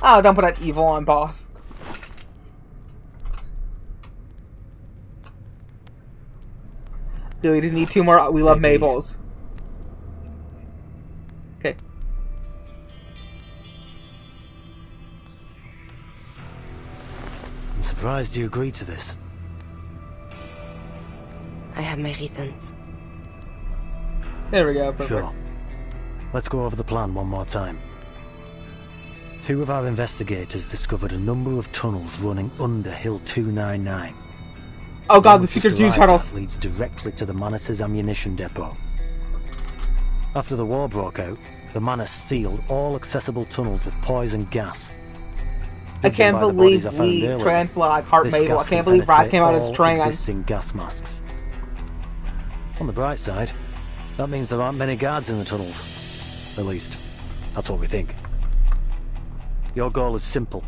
Oh, don't put that evil on, boss. Do we just need 2 more "We love Mabels"? Okay. I'm surprised you agreed to this. I have my reasons. There we go, perfect. Sure. Let's go over the plan one more time. 2 of our investigators discovered a number of tunnels running under Hill 299. Oh god, the secret G tunnels leads directly to the Manus' ammunition depot. After the war broke out, the Manus sealed all accessible tunnels with poison gas. I can't believe we trans-flag Heart Mabel. I can't believe Brad came out as trans. Existing gas masks. On the bright side, that means there aren't many guards in the tunnels. At least, that's what we think. Your goal is simple.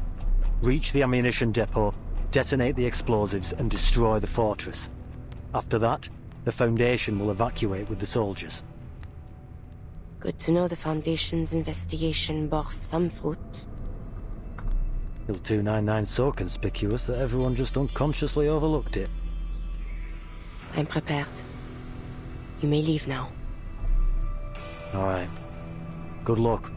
Reach the ammunition depot, detonate the explosives, and destroy the fortress. After that, the Foundation will evacuate with the soldiers. Good to know the Foundation's investigation bore some fruit. Hill 299's so conspicuous that everyone just unconsciously overlooked it. I'm prepared. You may leave now. Alright. Good luck.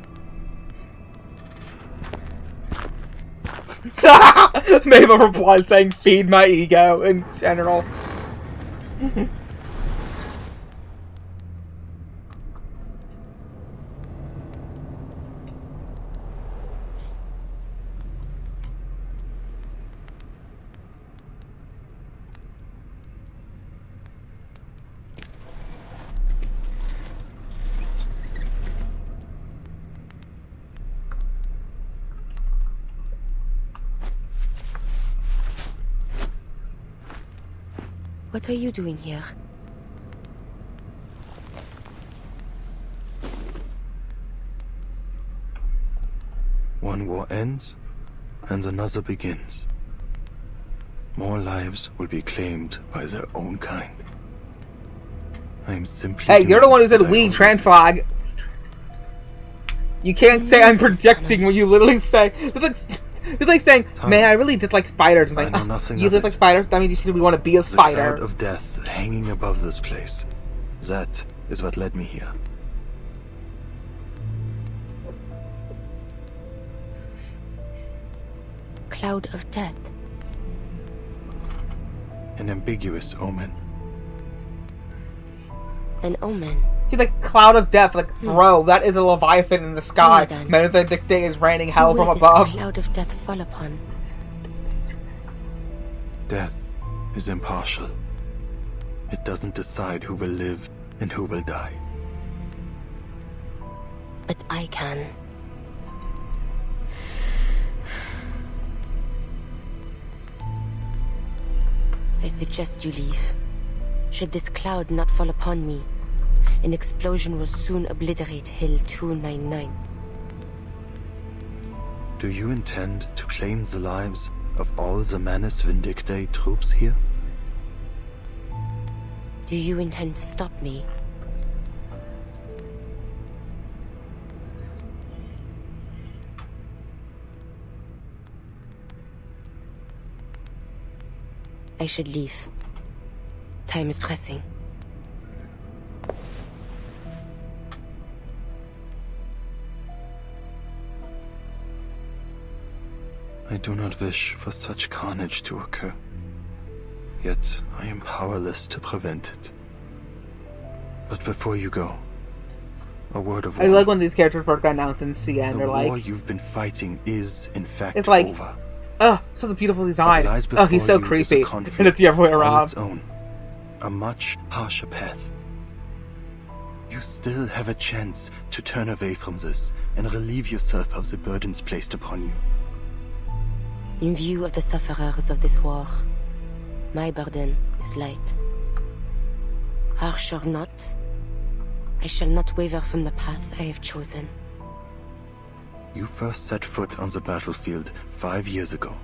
Mabel replied saying, "Feed my ego," in general. What are you doing here? One war ends, and another begins. More lives will be claimed by their own kind. I am simply... Hey, you're the one who said we transflag. You can't say I'm projecting when you literally say... It's like saying, man, I really dislike spiders. I'm like, you dislike spiders? That means you simply want to be a spider. The cloud of death hanging above this place. That is what led me here. Cloud of death. An ambiguous omen. An omen? He's like, cloud of death. Like, bro, that is a Leviathan in the sky. Menethil Dictate is raining hell from above. Who will this cloud of death fall upon? Death is impartial. It doesn't decide who will live and who will die. But I can. I suggest you leave. Should this cloud not fall upon me, an explosion will soon obliterate Hill 299. Do you intend to claim the lives of all the Manus Vindictae troops here? Do you intend to stop me? I should leave. Time is pressing. I do not wish for such carnage to occur. Yet I am powerless to prevent it. But before you go, a word of I like when these characters first got announced in CN. The They're like, war you've been fighting is, in fact, it's like, over. such a beautiful design. What lies Oh, he's so before you is a creepy. conflict And it's the other way on around. its own. A much harsher path. You still have a chance to turn away from this and relieve yourself of the burdens placed upon you. In view of the sufferers of this war, my burden is light. Harsh or not, I shall not waver from the path I have chosen. You first set foot on the battlefield 5 years ago.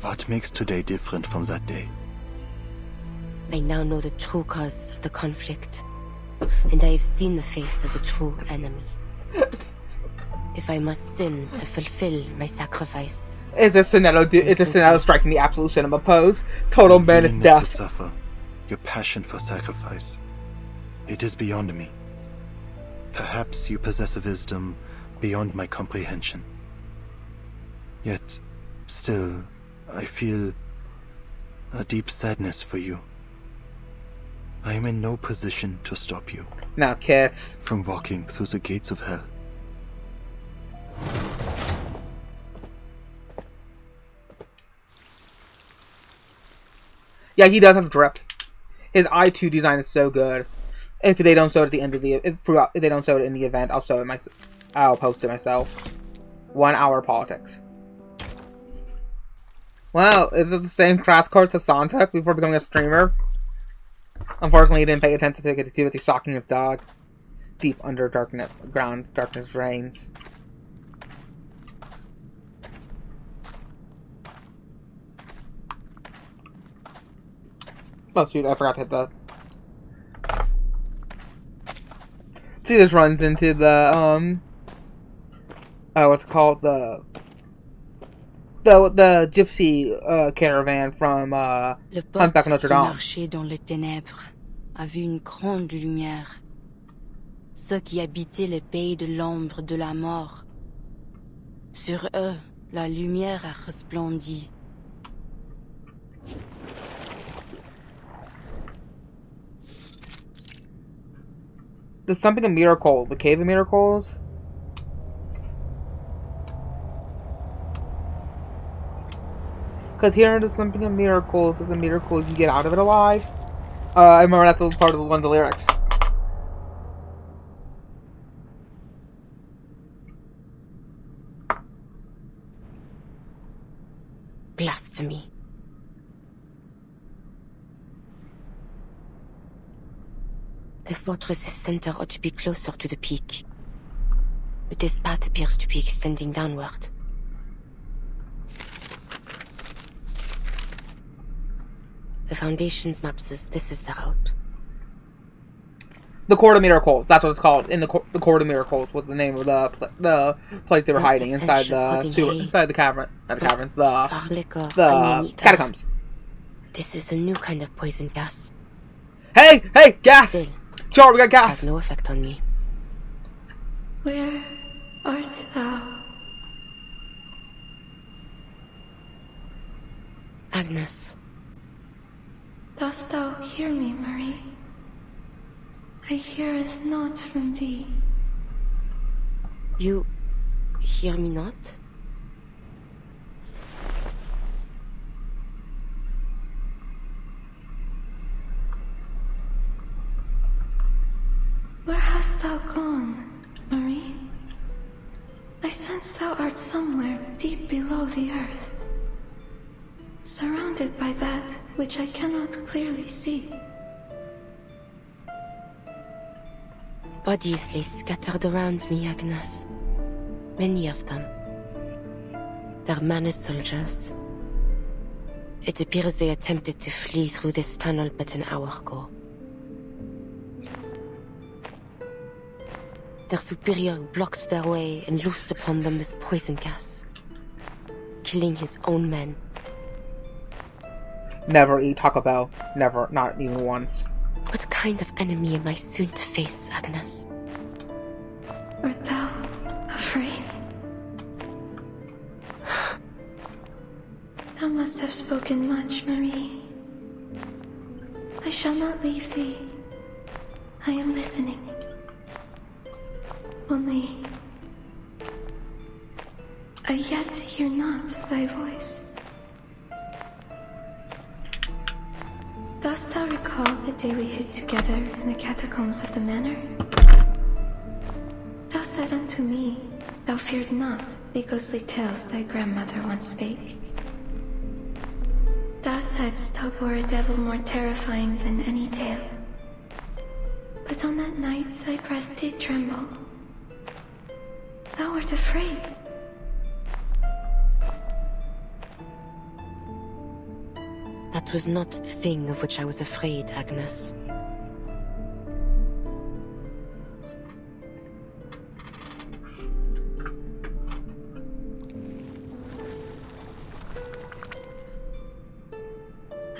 What makes today different from that day? I now know the true cause of the conflict, and I have seen the face of the true enemy. If I must sin to fulfill my sacrifice... It's a Sinello striking the absolute cinema pose. Total Your man is willingness death. to suffer, your passion for sacrifice. It is beyond me. Perhaps you possess a wisdom beyond my comprehension. Yet, still, I feel a deep sadness for you. I am in no position to stop you. Now, kiss. From walking through the gates of hell. Yeah, he does have drip. His I2 design is so good. If they don't show it at the end of the if they don't show it in the event, I'll show it myself. I'll post it myself. 1 hour politics. Well, is it the same crash course Hassan took before becoming a streamer? Unfortunately, he didn't pay attention to it with stalking his dog. Deep under darkness reigns. Oh shoot, I forgot to hit that. he just runs into the what's it called, the gypsy caravan from Hunchback of Notre Dame. Marché dans les ténèbres a vu une grande lumière. Ceux qui habitaient le pays de l'ombre de la mort. Sur eux, la lumière a resplendi. There's something of Miracle, the Cave of Miracles. Because here there's something of miracles. There's a miracle you get out of it alive. I remember that was part of one of the lyrics. Blasphemy. The fortress's center ought to be closer to the peak. But this path appears to be extending downward. The Foundation's map says this is the route. The Court of Miracles. That's what it's called. In the Court of Miracles was the name of the place they were hiding inside the sewer, inside the cavern. Not the caverns. The catacombs. This is a new kind of poison gas. Hey, gas! Sure, we got gas. Has no effect on me. Where art thou? Agnes. Dost thou hear me, Marie? I heareth not from thee. You hear me not? Where hast thou gone, Marie? I sense thou art somewhere deep below the earth, surrounded by that which I cannot clearly see. Bodies lay scattered around me, Agnes. Many of them. They're Manus soldiers. It appears they attempted to flee through this tunnel but an hour ago. Their superior blocked their way and loosed upon them this poison gas, killing his own men. Never eat Taco Bell. Never. Not even once. What kind of enemy am I soon to face, Agnes? Art thou afraid? Thou must have spoken much, Marie. I shall not leave thee. I am listening. Only I yet hear not thy voice. Dost thou recall the day we hid together in the catacombs of the manor? Thou said unto me, thou feared not the ghostly tales thy grandmother once spake. Thou saidst thou were a devil more terrifying than any tale. But on that night thy breath did tremble. Thou art afraid. That was not the thing of which I was afraid, Agnes.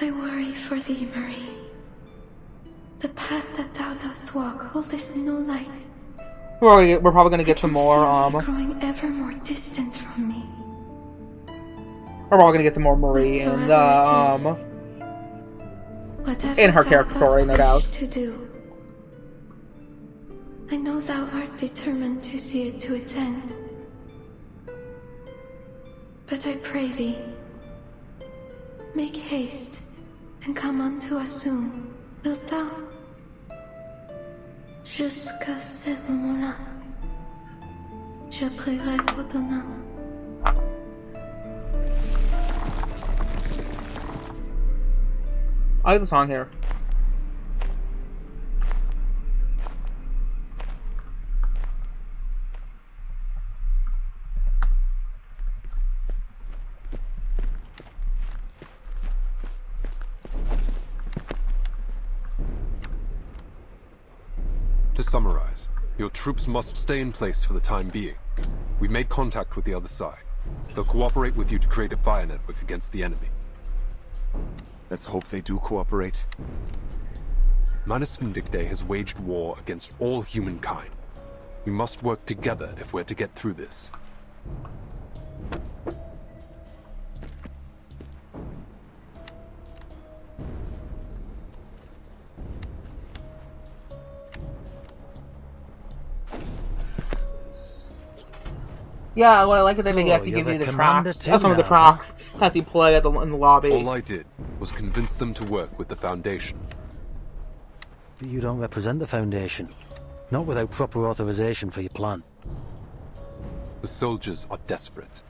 I worry for thee, Marie. The path that thou dost walk holdeth no light. We're probably gonna get some more. Growing ever more distant from me. We're probably gonna get some more Marie in the in her character story, no doubt. To do. I know thou art determined to see it to its end. But I pray thee, make haste and come unto us soon, wilt thou? Jusqu'à ce moment-là, je prierai pour ton âme. I like the song here. To summarize, Your troops must stay in place for the time being. We made contact with the other side. They'll cooperate with you to create a fire network against the enemy. Let's hope they do cooperate. Manus Vindicte has waged war against all humankind. We must work together if we're to get through this. Yeah, what I like is that they actually give you the tracks. Some of the tracks as you play in the lobby. All I did was convince them to work with the Foundation. But you don't represent the Foundation. Not without proper authorization for your plan. The soldiers are desperate.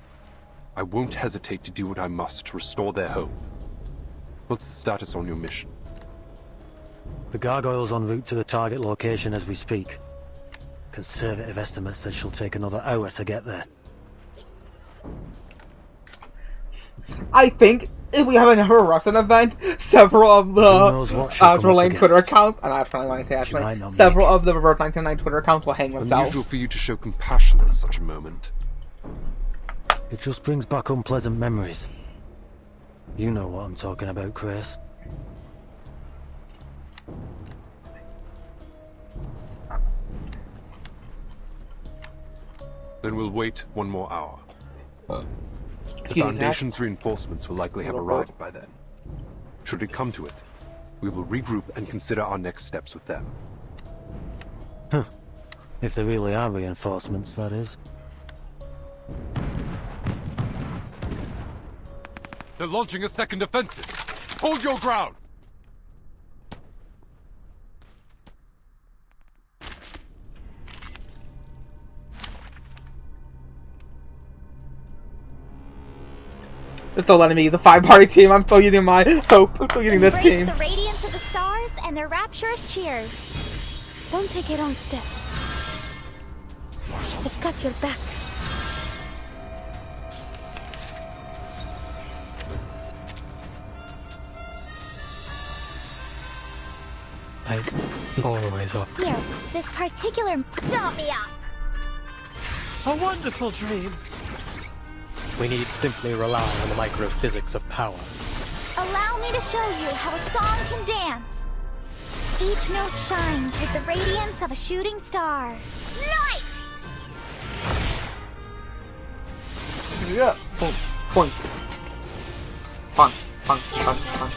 I won't hesitate to do what I must to restore their home. What's the status on your mission? The gargoyle's en route to the target location as we speak. Conservative estimates said she'll take another hour to get there. I think if we have a Russian event, several of the Astral Twitter accounts, and I actually want to say actually, several of the Reverse 99 Twitter accounts will hang themselves. Unusual for you to show compassion at such a moment. It just brings back unpleasant memories. You know what I'm talking about, Chris. Then we'll wait one more hour. The Foundation's reinforcements will likely have arrived by then. Should it come to it, we will regroup and consider our next steps with them. Huh. If there really are reinforcements, that is. They're launching a second offensive! Hold your ground! They're still letting me use the 5-party team. I'm still using my hope. I'm still using this team. Embrace the radiance of the stars and their rapturous cheers. Don't take your own step. I've got your back. I always up. Here, this particular... Stop me up! A wonderful dream. We need simply rely on the microphysics of power. Allow me to show you how a song can dance. Each note shines with the radiance of a shooting star. Nice! Yeah. Point. Point. Punch. Punch. Punch. Punch.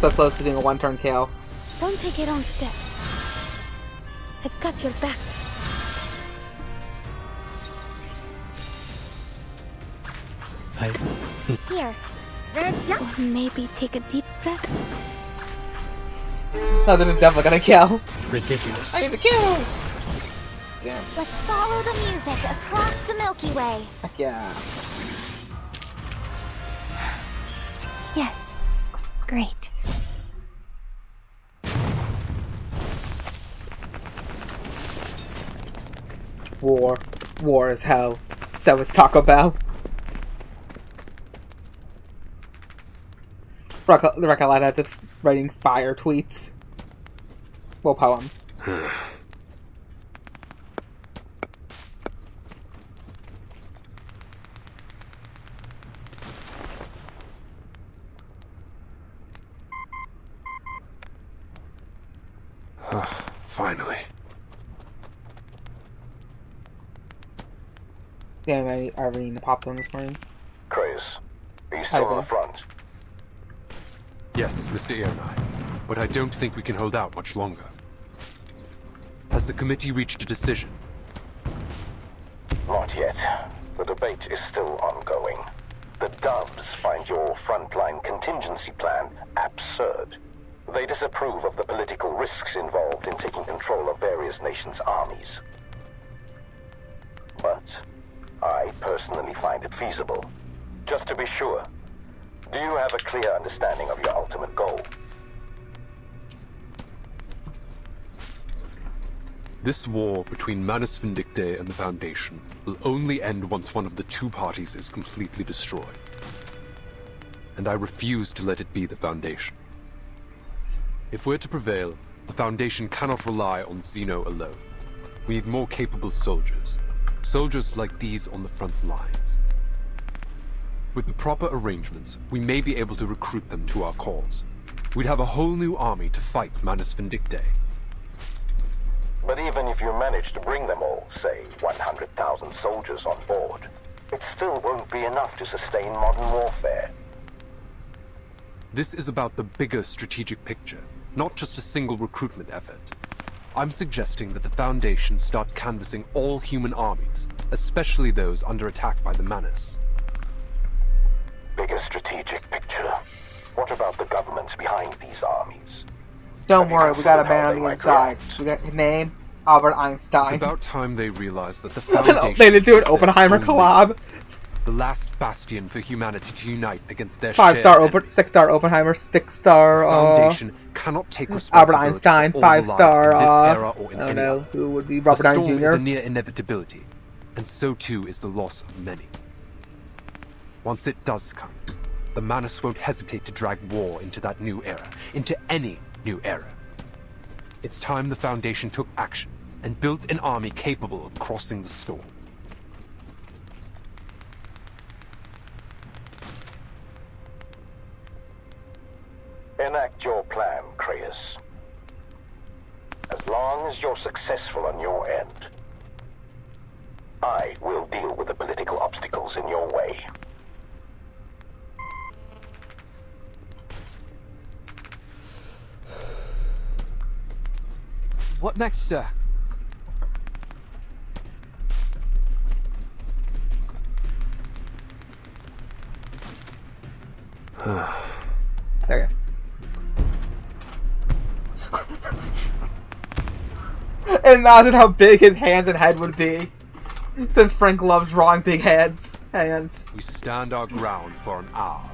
So close to doing a one-turn KO. Don't take your own step. I've got your back. Here. Or maybe take a deep breath. No, this is definitely gonna kill. Ridiculous. I need to kill! Damn. Let's follow the music across the Milky Way. Heck yeah. Yes. Great. War. War is hell. So is Taco Bell. Recollect that's writing fire tweets. Well, poems. Finally. Yeah, I already popped on this morning. Chris, are you still on the front? Yes, Mr. Ironeye, but I don't think we can hold out much longer. Has the committee reached a decision? Not yet. The debate is still ongoing. The Doves find your frontline contingency plan absurd. They disapprove of the political risks involved in taking control of various nations' armies. But I personally find it feasible. Just to be sure, do you have a clear understanding of your ultimate goal? This war between Manus Vindicte and the Foundation will only end once one of the two parties is completely destroyed. And I refuse to let it be the Foundation. If we're to prevail, the Foundation cannot rely on Xeno alone. We need more capable soldiers. Soldiers like these on the front lines. With the proper arrangements, we may be able to recruit them to our cause. We'd have a whole new army to fight Manus Vindictae. But even if you manage to bring them all, say 100,000 soldiers on board, it still won't be enough to sustain modern warfare. This is about the bigger strategic picture, not just a single recruitment effort. I'm suggesting that the Foundation start canvassing all human armies, especially those under attack by the Manus. Bigger strategic picture. What about the governments behind these armies? Don't worry, we got a man on the inside. We got his name, Albert Einstein. It's about time they realized that the Foundation they did do an is Oppenheimer their only collab. The last bastion for humanity to unite against their 5-star shared enemy. 6-star Oppenheimer, 6-star Foundation cannot take Albert responsibility Einstein, for all the lives 5-star in this era or in I don't any know other. who would be The Robert Downey storm is a Jr. near inevitability, and so too is the loss of many. Once it does come, the Manus won't hesitate to drag war into that new era, into any new era. It's time the Foundation took action and built an army capable of crossing the storm. Enact your plan, Creus. As long as you're successful on your end, I will deal with the political obstacles in your way. What next, sir? There you go. Imagine how big his hands and head would be, since Frank loves drawing big hands. We stand our ground for an hour.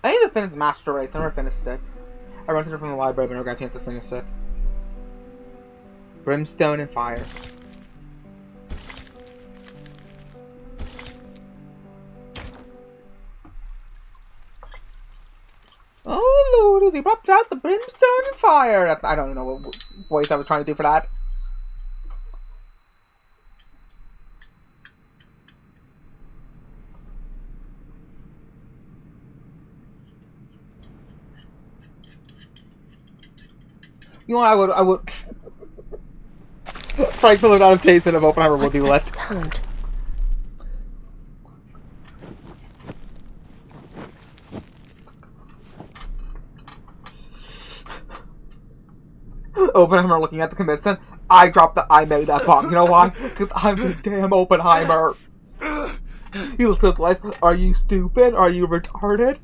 I need to finish Master Race. I never finished it. I rented it from the library, but never got a chance to finish it. Brimstone and Fire. Oh lordy, they popped out the Brimstone and Fire! I don't know what voice I was trying to do for that. You know what, I would... Frank the adaptation of Oppenheimer will do less. Sound? Oppenheimer looking at the commission. I dropped the I made that bomb. You know why? Because I'm the damn Oppenheimer. He looks at life. Are you stupid? Are you retarded?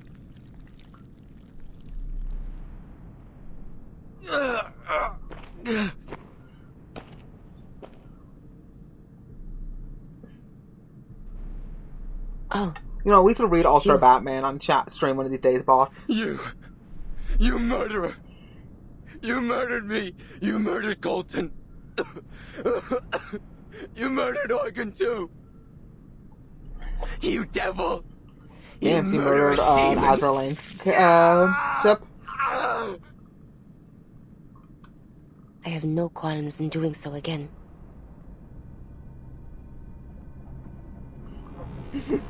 Oh. You know, we should read Ultra Batman on chat stream one of these days, boss. You murderer! You murdered me! You murdered Colton! You murdered Organ too! You devil! Damn, he murdered Azra Lane. Sip? I have no qualms in doing so again.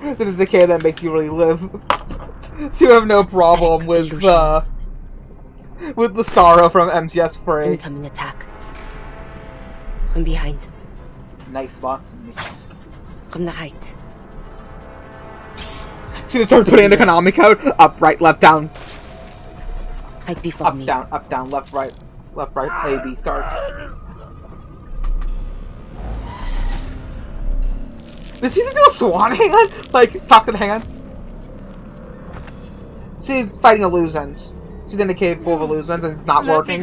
This is the care that makes you really live. So you have no problem with the sorrow from MGS Free. Incoming attack. From behind. Nice spots. Nice. From the right. She just started putting in the Konami code. Up, right, left, down. Right before me. Up, down, left, right, A, B, start. Did she do a swan hand? Like, talk to the hand? She's fighting illusions. She's in a cave full of illusions and it's not working.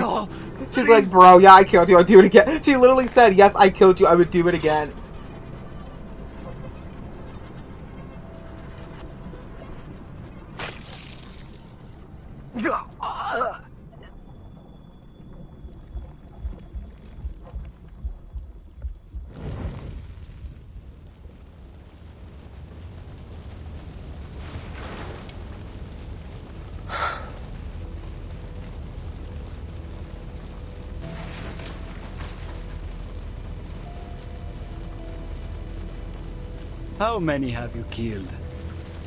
She's like, bro, yeah, I killed you, I'll do it again. She literally said, yes, I killed you, I would do it again. How many have you killed?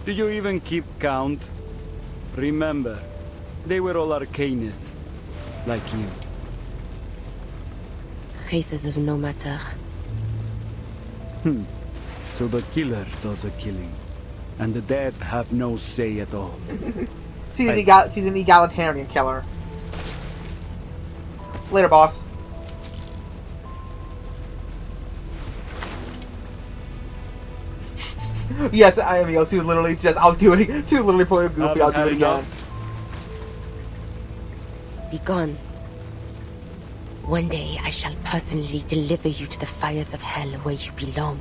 Do you even keep count? Remember, they were all arcanists, like you. Races of no matter. So the killer does the killing, and the dead have no say at all. She's an egalitarian killer. Later, boss. Yes, I mean, she was literally just, I'll do it. She was literally pulling a goofy, I'll do it again. Be gone. One day I shall personally deliver you to the fires of hell where you belong.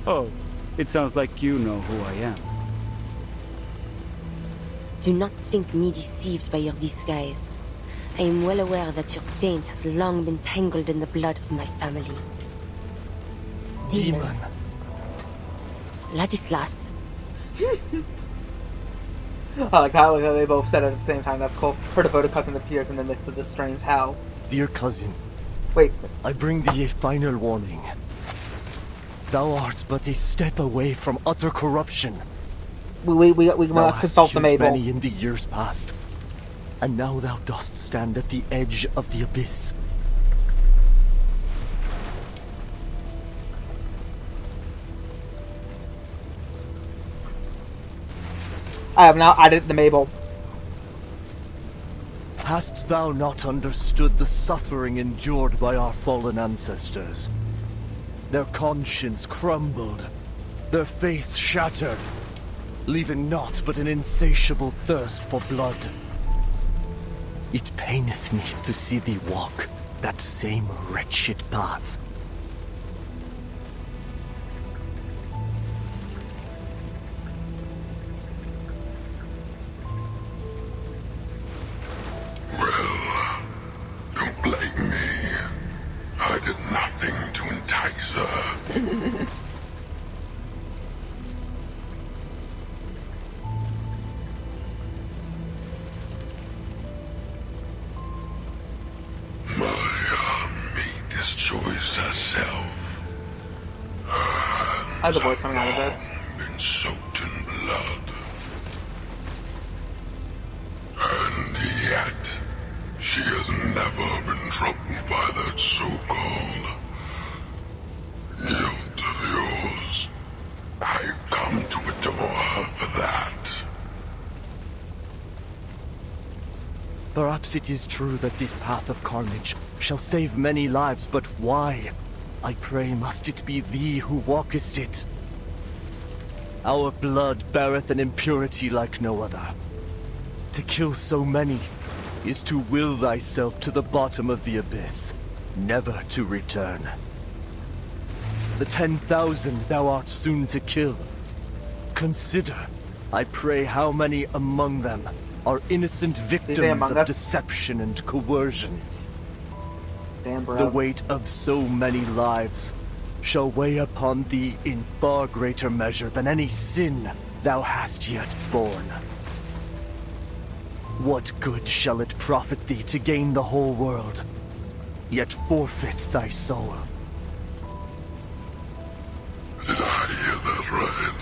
Oh, it sounds like you know who I am. Do not think me deceived by your disguise. I am well aware that your taint has long been tangled in the blood of my family. Demon. Ladislas. I like how they both said it at the same time. That's cool. Her devoted cousin appears in the midst of this strange hell. Dear cousin. Wait. I bring thee a final warning. Thou art but a step away from utter corruption. We must consult the Mabel. Many in the years past, and now thou dost stand at the edge of the abyss. I have now added the Mabel. Hast thou not understood the suffering endured by our fallen ancestors? Their conscience crumbled, their faith shattered, leaving naught but an insatiable thirst for blood. It paineth me to see thee walk that same wretched path. Don't blame me. I did nothing to entice her. Maya made this choice herself. How's the boy coming out of this? Been soaked in blood. And yet, she has never been troubled by that so-called guilt of yours. I've come to adore her for that. Perhaps it is true that this path of carnage shall save many lives, but why? I pray must it be thee who walkest it? Our blood beareth an impurity like no other. To kill so many is to will thyself to the bottom of the abyss, never to return. The 10,000 thou art soon to kill. Consider, I pray, how many among them are innocent victims of deception and coercion. Damn, bro. The weight of so many lives shall weigh upon thee in far greater measure than any sin thou hast yet borne. What good shall it profit thee to gain the whole world, yet forfeit thy soul? Did I hear that right?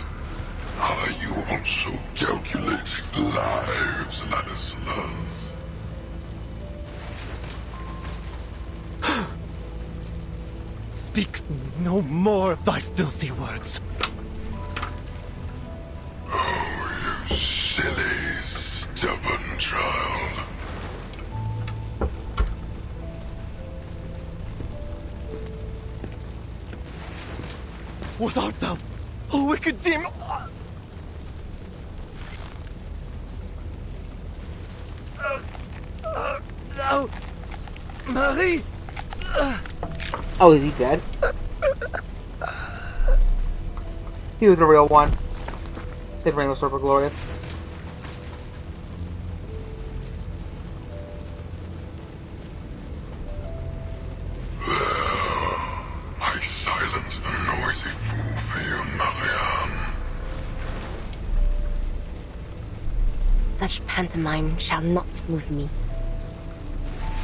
Are you also calculating lives, Ladislas? Speak no more of thy filthy words. Oh, you silly, stubborn child. What art thou, O wicked demon? No, Marie. Oh, is he dead? He was the real one. Did Rainbow Sword for Gloria. I silenced the noisy fool for you, Marianne. Such pantomime shall not move me.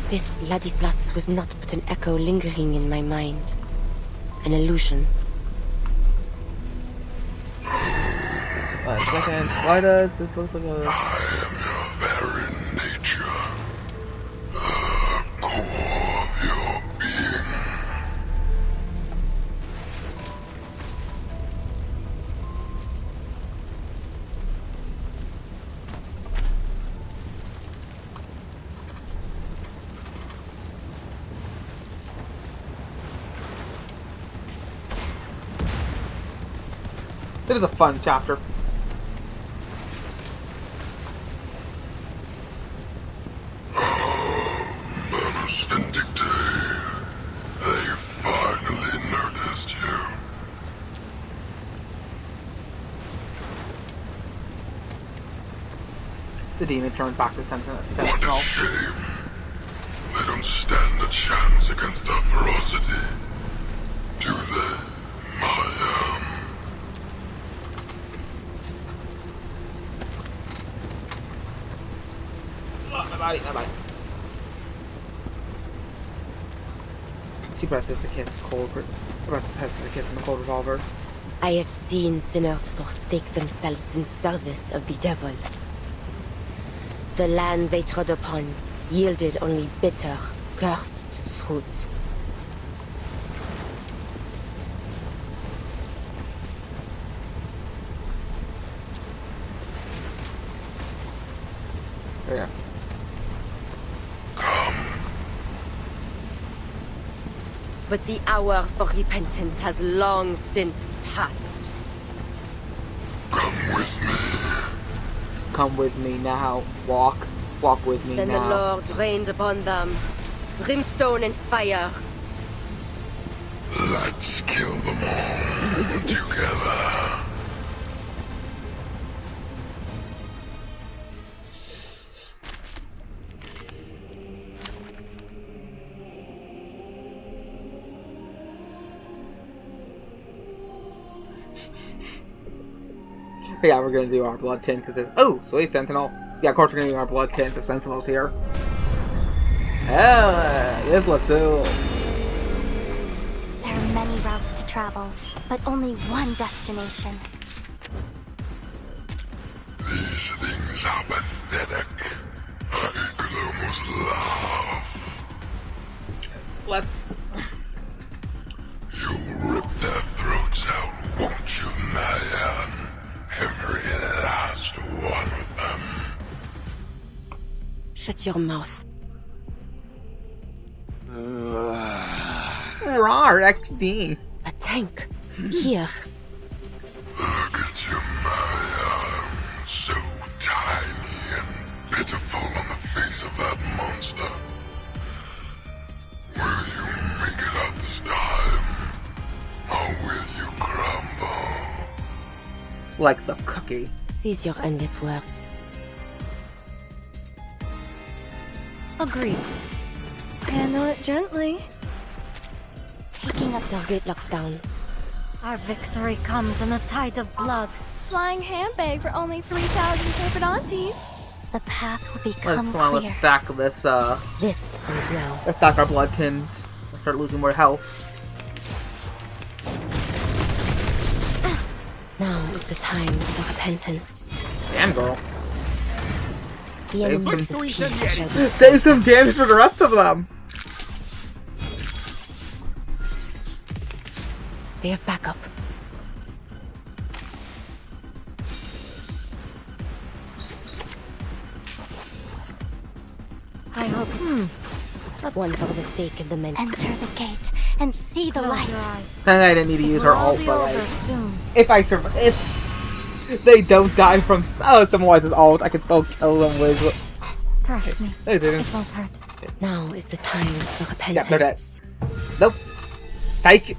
This Ladislas was not but an echo lingering in my mind. An illusion, Wait a second. Why does this look like a... Very nature. The core of your being. It is a fun chapter. Manus Vindictae. They finally noticed you. The demon turns back to Sentinel. What a shame. They don't stand a chance against our ferocity. Do they, Maya? My body. She presses the kiss cold. Presses the kiss in the cold revolver. I have seen sinners forsake themselves in service of the devil. The land they trod upon yielded only bitter, cursed fruit. Yeah. But the hour for repentance has long since passed. Come with me now. Walk with me Then now. the Lord rained upon them, brimstone and fire. Let's kill them all together. Yeah, we're gonna do our blood tint because oh, sweet Sentinel. Yeah, of course we're gonna do our blood tint if Sentinel's here. Yes, blood too. There are many routes to travel, but only one destination. These things are pathetic. I could almost laugh. Let's. You'll rip their throats out, won't you, Maya? Every last one of them. Shut your mouth. Rawr, XD. A tank. Here. Look at you, Maya. So tiny and pitiful on the face of that monster. Will you make it out this time? Or will you crumble? Like the cookie. Cease your endless words. Agreed. Handle it gently. Taking a target lockdown. Our victory comes in a tide of blood. Flying handbag for only 3,000 Turbidantes. The path will become clear. Let's stack this. This is now. Let's stack our blood tins. Start losing more health. Now is the time for repentance. Damn, girl. The Save some damage for the rest of them. They have backup. I hope. One for the sake of the men. Enter the gate and see the light. I didn't need to use her ult, but like, if I survive, if they don't die from someone's ult, I can still kill them with. Trust me, They didn't. it won't hurt. Now is the time for Yeah, they're dead. repentance. Nope. Psych.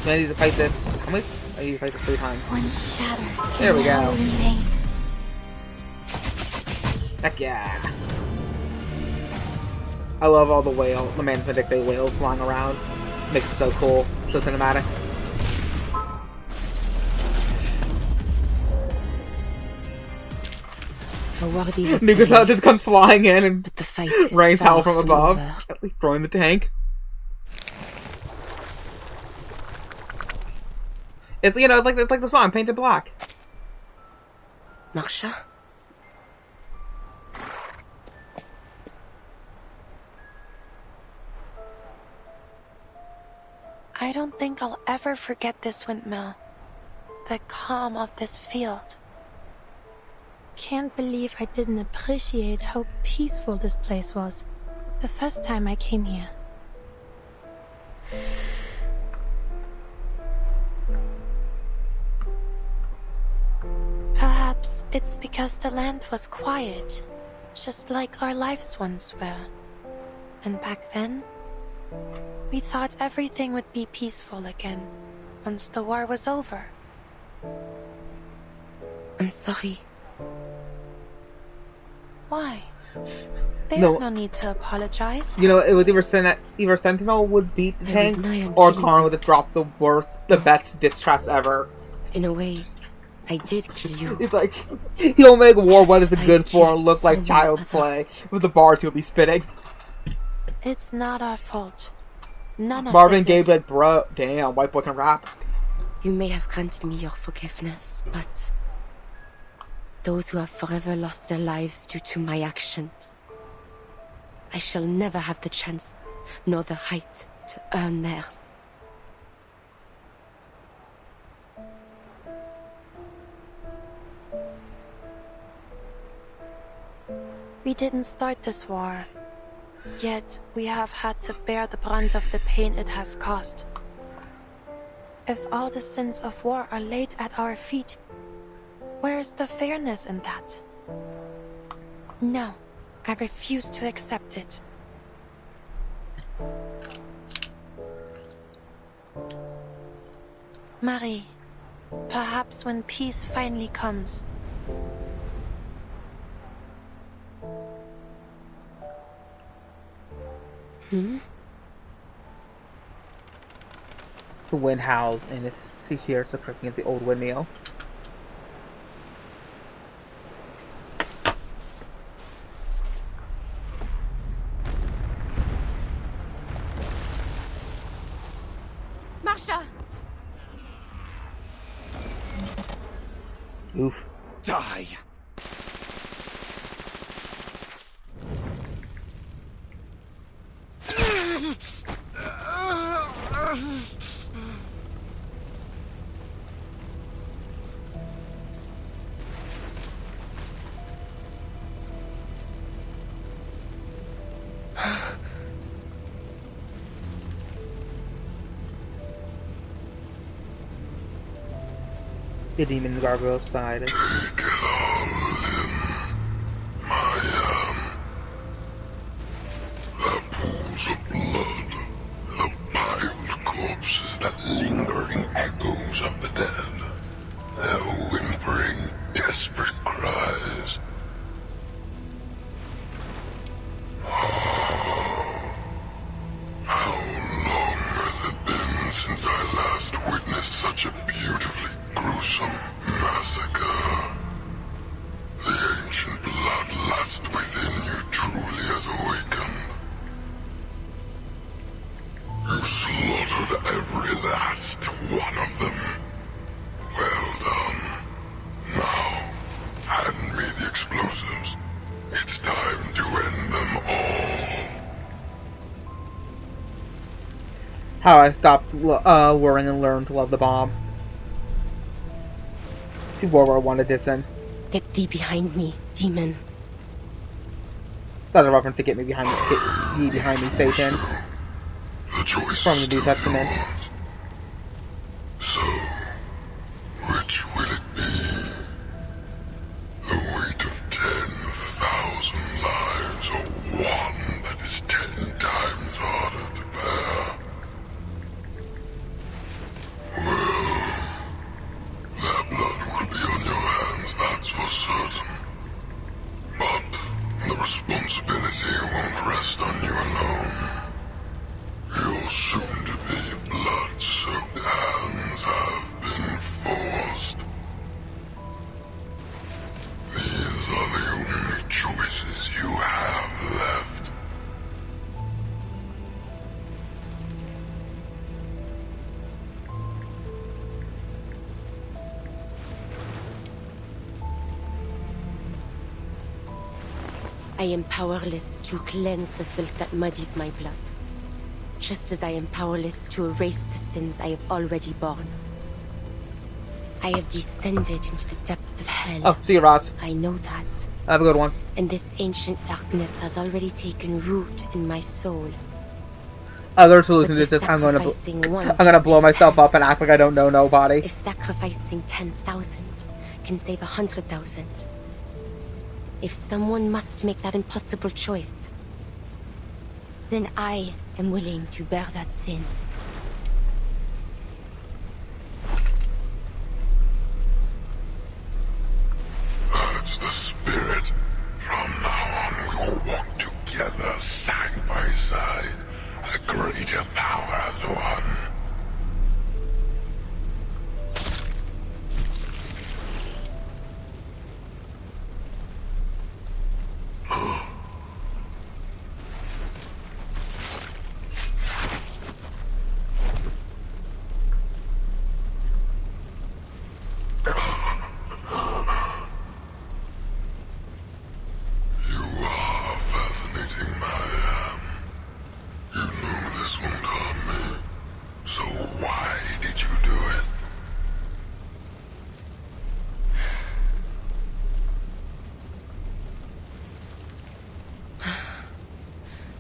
I need to fight this. How many? I need to fight this 3 times. One shatter. There we now go. remain. Heck yeah. I love all the Manus Vindictae whales flying around. Makes it so cool. So cinematic. Niggas just come flying in and rains hell from above. At least throwing the tank. It's it's like the song Painted Black. Marsha? I don't think I'll ever forget this windmill. The calm of this field. Can't believe I didn't appreciate how peaceful this place was the first time I came here. Perhaps it's because the land was quiet, just like our lives once were. And back then, we thought everything would be peaceful again once the war was over. I'm sorry. Why? There's no need to apologize. It was either Sentinel would beat the tank, or Connor would have dropped the best distress ever. In a way, I did kill you. It's like, he'll make war what is it good for and look like child's play with the bars he'll be spitting. It's not our fault. None of Marvin this Gaye is... like, bro, damn, white boy can rap. You may have granted me your forgiveness, but those who have forever lost their lives due to my actions, I shall never have the chance nor the right to earn theirs. We didn't start this war, yet we have had to bear the brunt of the pain it has caused. If all the sins of war are laid at our feet, where is the fairness in that? No, I refuse to accept it. Marie, perhaps when peace finally comes, The wind howls and she hears the creaking of the old windmill. Marsha! Oof. Die! The demon gargoyle sighed. The pools of blood, the piled corpses that linger in echoes of the dead, their whimpering, desperate cries. How long has it been since I last witnessed such a beautifully gruesome massacre? The ancient bloodlust within you truly has awakened. You slaughtered every last one of them. Well done. Now, hand me the explosives. It's time to end them all. How I stopped worrying and learned to love the bomb. To World War I edition. Get thee behind me, demon. That's a reference to get me behind me, Satan. From the New Testament. So, which will it be? The weight of 10,000 lives, or one that is 10 times harder to bear? Well, their blood will be on your hands, that's for certain. But the responsibility won't rest on you alone. Your soon-to-be blood-soaked hands have been forced. These are the only choices you have left. I am powerless to cleanse the filth that muddies my blood, just as I am powerless to erase the sins I have already borne. I have descended into the depths of hell. Oh, see you, Roz. I know that. Have a good one. And this ancient darkness has already taken root in my soul. Other solution is this: I'm gonna blow myself up and act like I don't know nobody. If sacrificing 10,000 can save 100,000, if someone must make that impossible choice, then I am willing to bear that sin. That's the spirit. From now on, we will walk together, side by side. A greater power as one. You are fascinating, Marianne. You know this won't harm me. So why did you do it?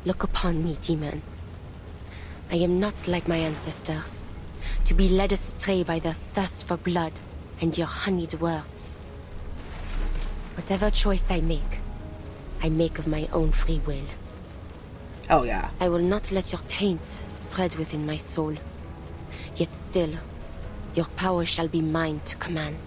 Look upon me, demon. I am not like my ancestors, to be led astray by their thirst for blood and your honeyed words. Whatever choice I make of my own free will. Oh yeah. I will not let your taint spread within my soul. Yet still, your power shall be mine to command.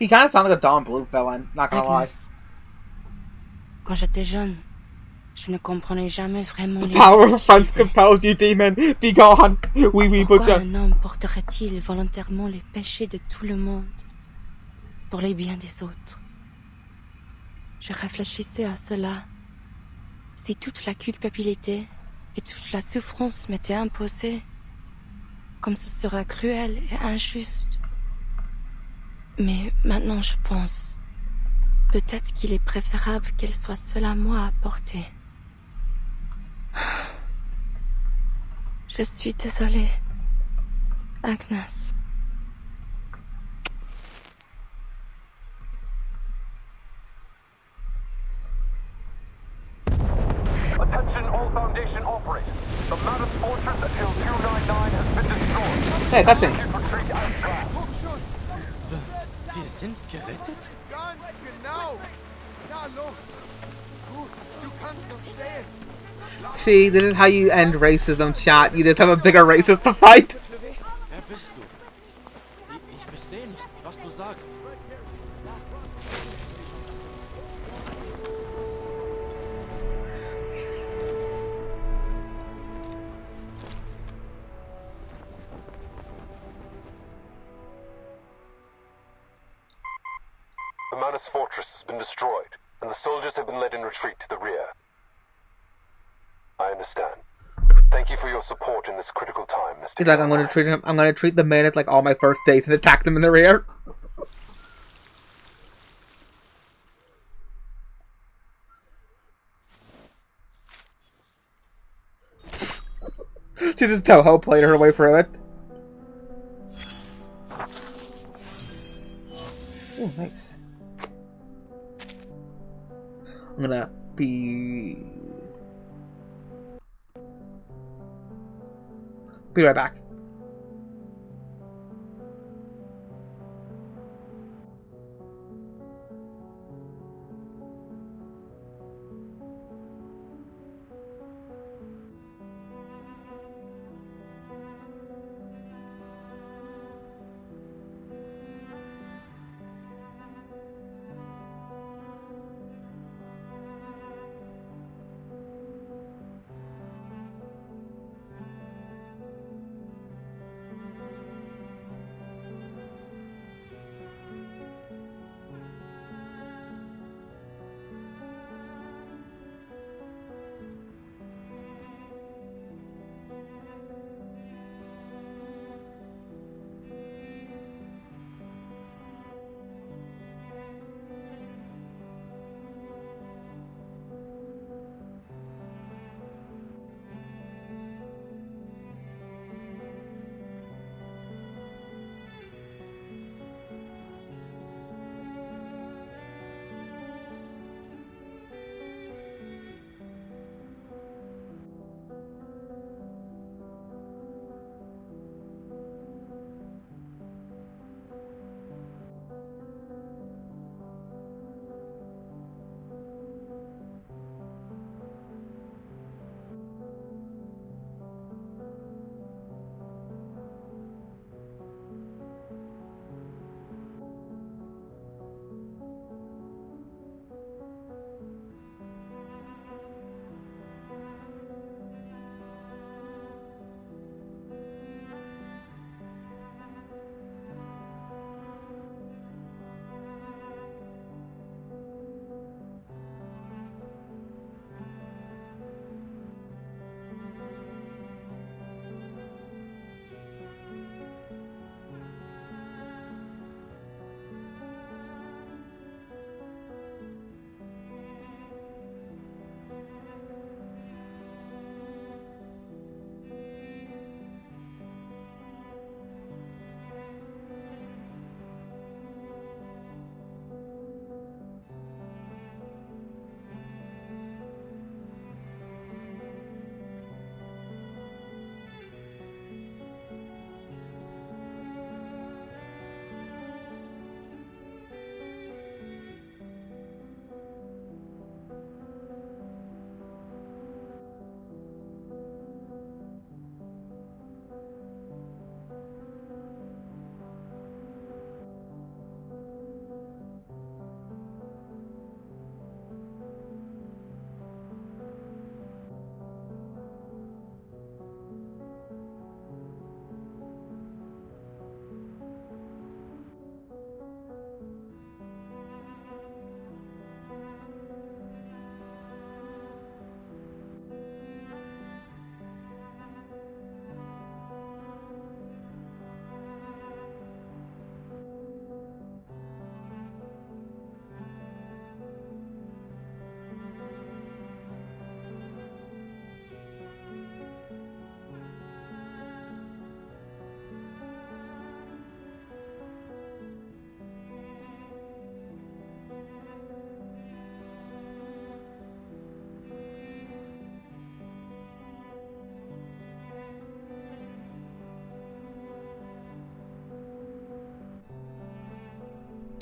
He kind of sounds like a Don Blue villain, not gonna lie. Quand j'étais jeune, je ne comprenais jamais vraiment The power of friends compels you, demon. Be gone. Oui, Pourquoi un homme porterait-il volontairement les péchés de tout le monde pour les biens des autres? Je réfléchissais à cela. Si toute la culpabilité et toute la souffrance m'étaient imposées, comme ce serait cruel et injuste. Mais maintenant je pense, peut-être qu'il est préférable qu'elle soit seule à moi à porter. Je suis désolée, Agnes. Attention all Foundation operators. The Mammoth Fortress at Hill 299 has been destroyed. Hey, cutscene. Wir sind gerettet? Ganz genau. Na los. Gut, du kannst noch stehen. See, this is how you end racism, chat. You just have a bigger racist to fight. Wer bist du? Ich verstehe nicht, was du sagst. The Manus Fortress has been destroyed, and the soldiers have been led in retreat to the rear. I understand. Thank you for your support in this critical time, Mr. He's like, I'm gonna treat the men as like all my first dates and attack them in the rear. She just Toho played her way through it. Oh, nice. I'm gonna be right back.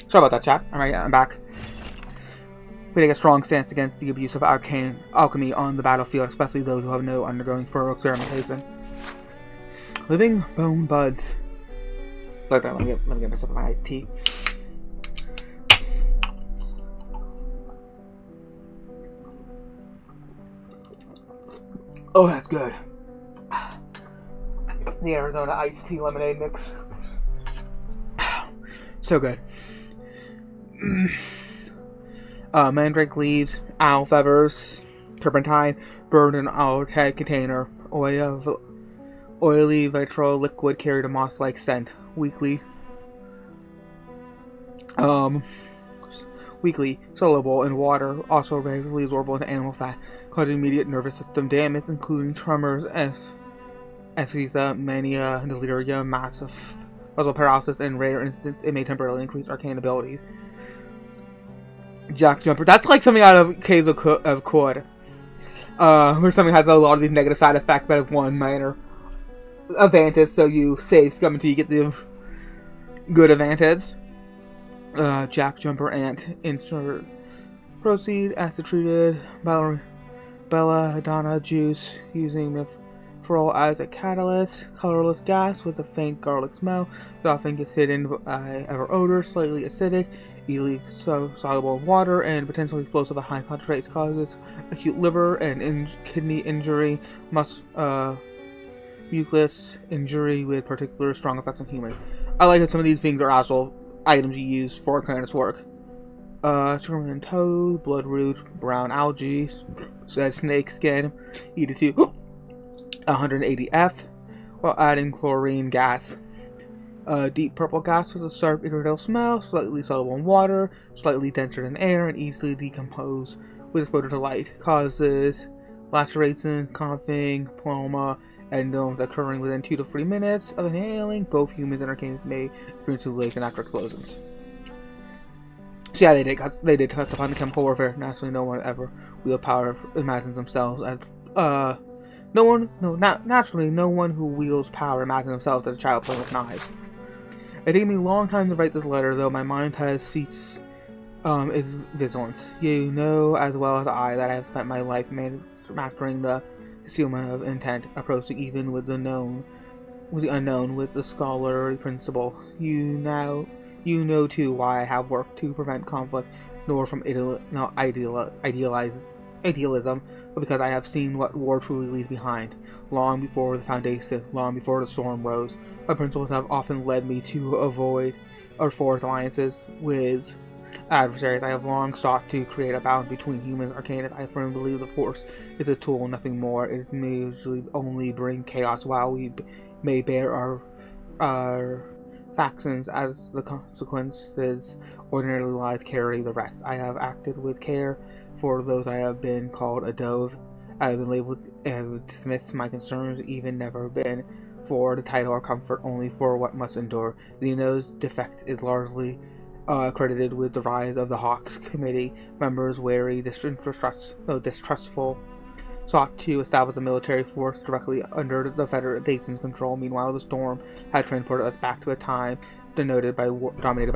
Sorry about that, chat. Alright, I'm back. We take a strong stance against the abuse of arcane alchemy on the battlefield, especially those who have no undergoing thorough experimentation. Living bone buds. Like that, let me get myself my iced tea. Oh, that's good. The Arizona iced tea lemonade mix. So good. Mandrake leaves, owl feathers, turpentine, burned in an owl-head container, oily vitriol liquid carried a moss-like scent. Weekly soluble in water, also readily absorbable into animal fat, causing immediate nervous system damage, including tremors, anesthesia, mania, delirium, massive muscle paralysis, and rare instances it may temporarily increase arcane abilities. Jack Jumper. That's like something out of Caves of Cord. Where something has a lot of these negative side effects, but has one minor advantage, so you save scum until you get the good advantage. Jack Jumper Ant. Insert proceed. Acid treated. Belladonna juice. Using mifrol as a catalyst. Colorless gas with a faint garlic smell. It often gets hidden by ever odor. Slightly acidic. Easily soluble in water and potentially explosive at high concentrates, causes acute liver and kidney injury, mucus injury with particular strong effects on humans. I like that some of these things are also items you use for Arcanus work. Squirming toad, bloodroot, brown algae, snake skin, heated to 180F, while adding chlorine gas. Deep purple gas with a sharp irritable smell, slightly soluble in water, slightly denser than air, and easily decompose with exposure to light. Causes lacerations, coughing, pneuma, endomes occurring within 2 to 3 minutes of inhaling. Both humans and arcanes may experience hallucinations after explosions. So yeah, they did touch upon the chemical warfare. Naturally, no one ever wield power imagines themselves as naturally, no one who wields power imagines themselves as a child playing with knives. It took me a long time to write this letter, though my mind has ceased its vigilance. You know as well as I that I have spent my life mastering the concealment of intent, approaching even with the unknown with the scholarly principle. You know too why I have worked to prevent conflict, nor from idealism, but because I have seen what war truly leaves behind. Long before the foundation, long before the storm rose, my principles have often led me to avoid or forge alliances with adversaries. I have long sought to create a balance between humans and arcane. I firmly believe the Force is a tool, nothing more. It may usually only bring chaos, while we may bear our factions as the consequences ordinarily lies carry the rest. I have acted with care for those I have been called a dove. I have been labeled and dismissed my concerns, even never been for the title or comfort, only for what must endure. The Ino's defect is largely credited with the rise of the Hawks Committee. Members wary, distrustful, sought to establish a military force directly under the Federation's control. Meanwhile, the storm had transported us back to a time dominated by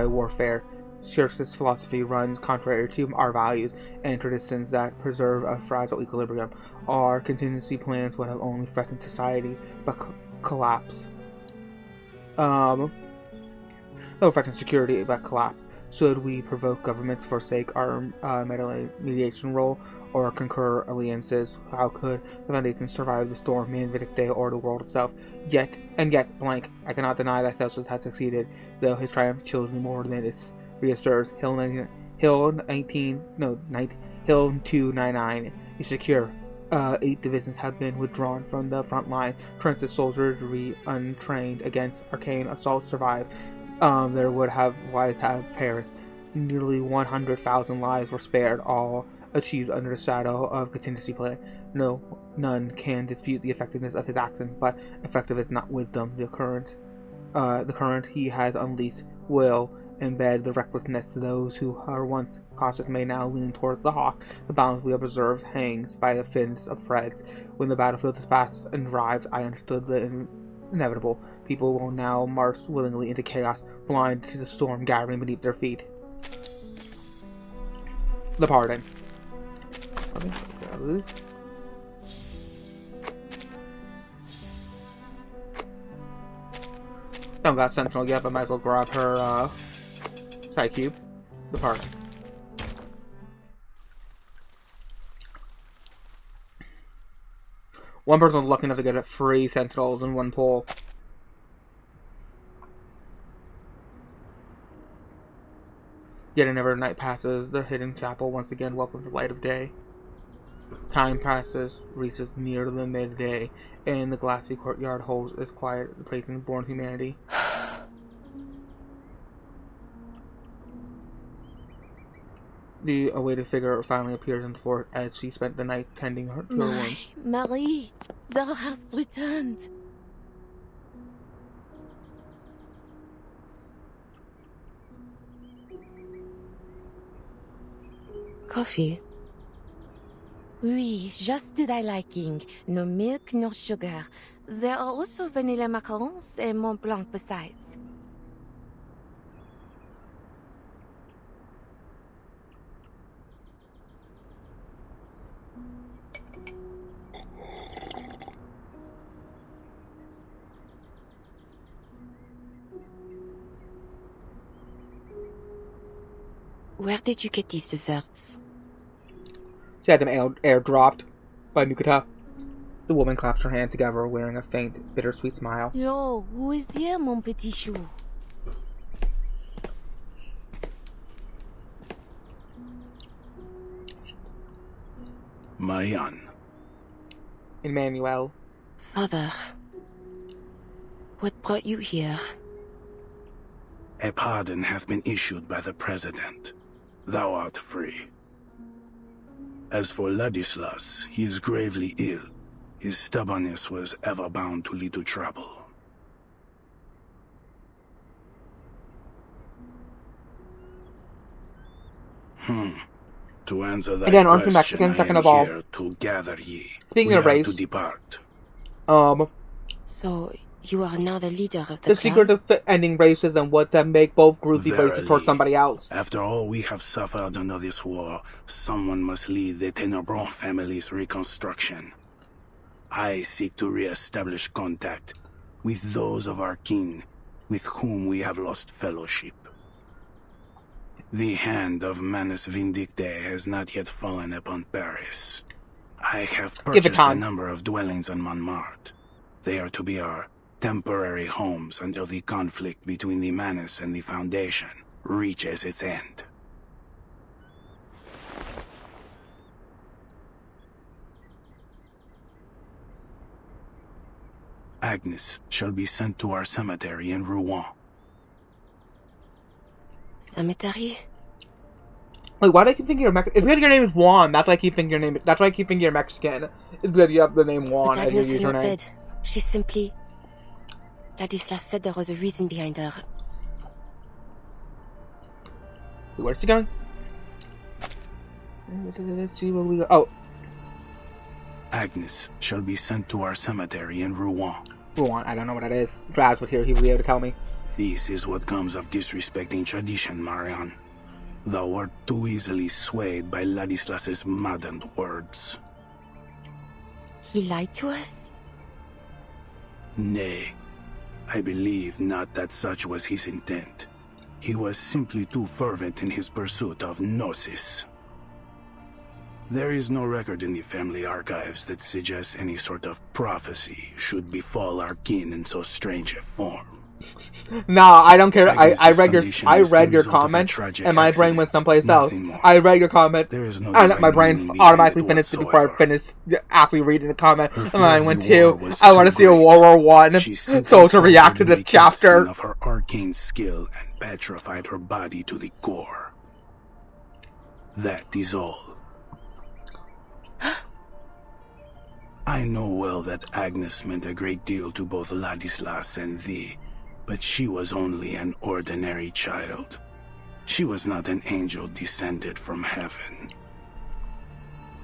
warfare. Schertz's philosophy runs contrary to our values and traditions that preserve a fragile equilibrium. Our contingency plans would have only threatened society, but collapse. No threatened security, but collapse. Should we provoke governments forsake our mediation role or concur alliances? How could the Foundation survive the storm, Vindicte, or the world itself? Yet, blank, I cannot deny that Celsius has succeeded, though his triumph chills me more than its reasserts. Hill 299 is secure. 8 divisions have been withdrawn from the front line. Trench's soldiers, untrained against arcane assault, survive. There would have perished. Nearly 100,000 lives were spared, all achieved under the shadow of contingency plan. None can dispute the effectiveness of his action, but effective is not wisdom. The current he has unleashed will embed the recklessness. Those who are once cautious may now lean towards the hawk. The balance we have preserved hangs by the fins of threads. When the battlefield is past and arrives, I understood the inevitable. People will now march willingly into chaos, blind to the storm gathering beneath their feet. The Pardon. Don't got Sentinel yet, but might as well grab her side cube. The Pardon. One person was lucky enough to get 3 Sentinels in one pull. Yet another night passes. The hidden chapel once again welcomes the light of day. Time passes, reaches near the midday, and the glassy courtyard holds its quiet, praising born humanity. The awaited figure finally appears in the forest as she spent the night tending her wounds. Marie, thou hast returned. Coffee? Oui, just to thy liking. No milk, no sugar. There are also vanilla macarons and Mont Blanc besides. Where did you get these desserts? She had them airdropped by Nukata. The woman claps her hands together, wearing a faint, bittersweet smile. Yo, who is here, mon petit chou? Marianne. Emmanuel. Father, what brought you here? A pardon hath been issued by the President. Thou art free. As for Ladislas, he is gravely ill. His stubbornness was ever bound to lead to trouble. To answer that again, aren't question, you Mexican? Second of I am all, here to gather ye. speaking We of are race, to depart. So you are now the leader of the secret of ending racism was to make both groups be racist towards somebody else. After all we have suffered under this war, someone must lead the Tenebron family's reconstruction. I seek to re-establish contact with those of our kin with whom we have lost fellowship. The hand of Manus Vindicte has not yet fallen upon Paris. I have purchased a number of dwellings on Montmartre. They are to be our temporary homes until the conflict between the Manus and the Foundation reaches its end. Agnes shall be sent to our cemetery in Rouen. Cemetery? Wait, why do I keep thinking you're Mexican? It's because your name is Juan. That's why I keep thinking your name. That's why I keep thinking you're Mexican. It's because you have the name Juan But as your Agnes is not username. dead. She's simply... Ladislas said there was a reason behind her. Where's she going? Let's see where we go. Oh. Agnes shall be sent to our cemetery in Rouen. Rouen, I don't know what that is. If Raz was here, he would be able to tell me. This is what comes of disrespecting tradition, Marianne. Thou wert too easily swayed by Ladislas's maddened words. He lied to us? Nay, I believe not that such was his intent. He was simply too fervent in his pursuit of Gnosis. There is no record in the family archives that suggests any sort of prophecy should befall our kin in so strange a form. Nah, I don't care. I read your comment, and my brain went someplace else. I read your comment, and my brain automatically finished it before I finished actually reading the comment. And I went to, I want to see a World War I, so to react to the chapter. Of her arcane skill and petrified her body to the core. That is all. I know well that Agnes meant a great deal to both Ladislas and thee, but she was only an ordinary child. She was not an angel descended from heaven.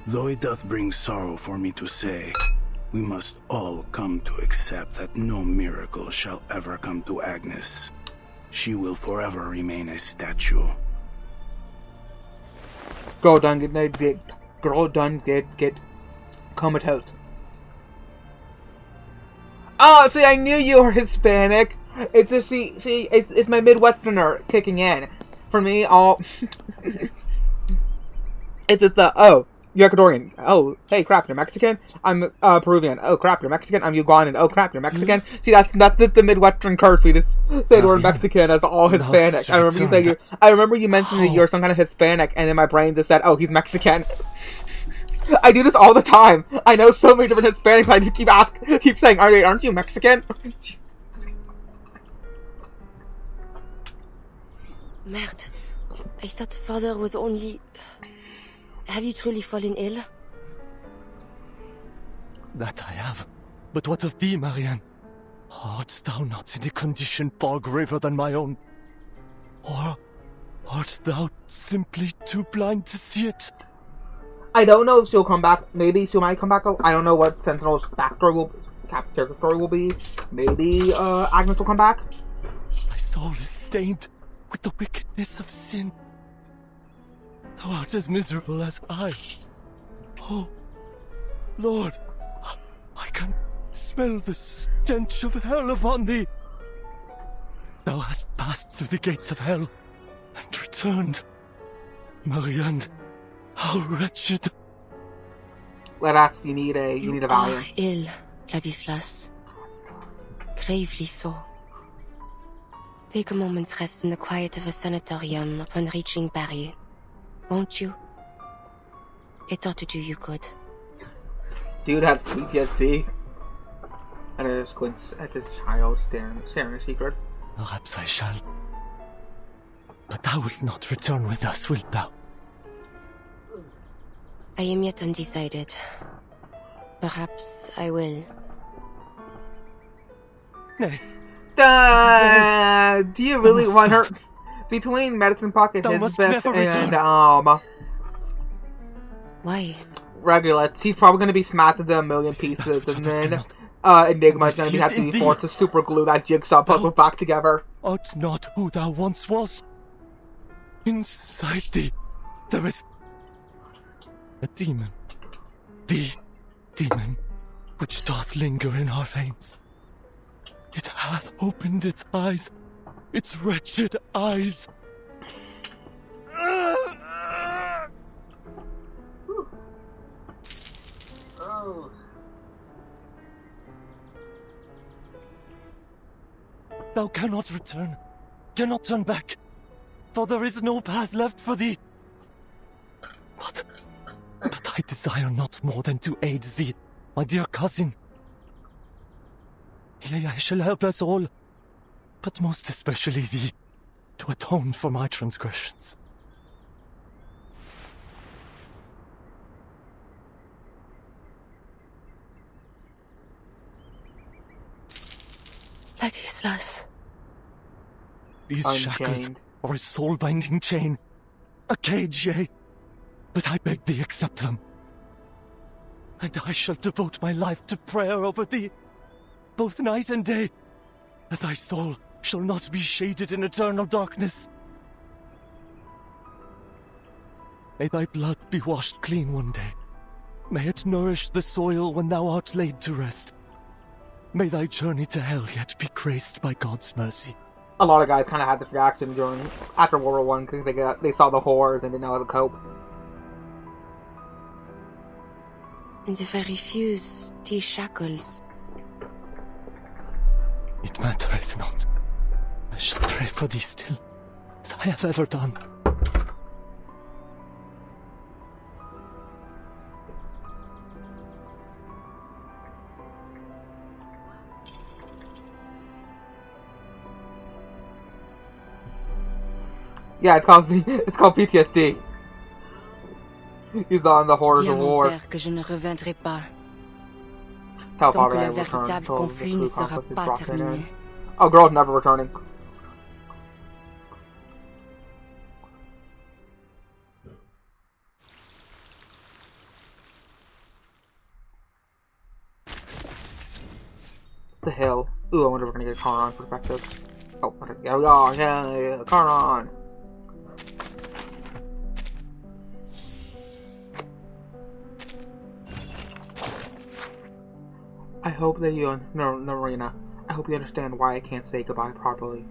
Though it doth bring sorrow for me to say, we must all come to accept that no miracle shall ever come to Agnes. She will forever remain a statue. Girl done get comatose. Oh, see, I knew you were Hispanic. It's just it's my Midwesterner kicking in. For me, all it's just you're Ecuadorian. Oh, hey, crap, you're Mexican. I'm Peruvian. Oh, crap, you're Mexican. I'm Ugandan. Oh, crap, you're Mexican. See, that's the Midwestern curse. We just say the word Mexican as all Hispanic. I remember you mentioned that you're some kind of Hispanic, and then my brain just said, "Oh, he's Mexican." I do this all the time. I know so many different Hispanics. I just keep saying, "Aren't you Mexican?" Merde. I thought father was only... Have you truly fallen ill? That I have. But what of thee, Marianne? Art thou not in a condition far graver than my own? Or art thou simply too blind to see it? I don't know if she'll come back. Maybe she might come back. I don't know what Sentinel's backstory will be. Maybe Agnes will come back. My soul is stained with the wickedness of sin. Thou art as miserable as I. Oh, Lord, I can smell the stench of hell upon thee. Thou hast passed through the gates of hell and returned. Marianne, how wretched. Ladas, you need a valiant. Ill, Ladislas. Gravely so. Take a moment's rest in the quiet of a sanatorium upon reaching Paris. Won't you? It ought to do you good. Dude has PTSD. And it squints at his child staring a secret. Perhaps I shall. But thou wilt not return with us, wilt thou? I am yet undecided. Perhaps I will. Nay. Do you really want her? Between Medicine Pocket, Hizbeth, and Why? Regular, she's probably going to be smashed into a million pieces, and then Enigma's going to have to be forced to super glue that jigsaw puzzle back together. Art not who thou once was. Inside thee, there is a demon. The demon which doth linger in our veins. It hath opened its eyes, its wretched eyes. Oh. Thou cannot return, cannot turn back, for there is no path left for thee. But I desire not more than to aid thee, my dear cousin. Yea, I shall help us all, but most especially thee, to atone for my transgressions. Ladislas. These Unchained. shackles are a soul-binding chain, a cage, yea, but I beg thee accept them. And I shall devote my life to prayer over thee, both night and day, that thy soul shall not be shaded in eternal darkness. May thy blood be washed clean one day. May it nourish the soil when thou art laid to rest. May thy journey to hell yet be graced by God's mercy. A lot of guys kind of had this reaction after World War I because they saw the horrors and didn't know how to cope. And if I refuse these shackles? It mattereth not. I shall pray for thee still, as I have ever done. Yeah, it's called PTSD. He's on the horrors of war. Père, que je ne reviendrai pas. Tell Tant Father que I le will return véritable until the conflit true ne sera conflict is pas brought to an terminé. end. Oh, girl's never returning. The hell? Ooh, I wonder if we're gonna get a Charon perspective. Oh, okay. Yeah, we are. Yeah, Charon. hope that you, Marina, I hope you understand why I can't say goodbye properly,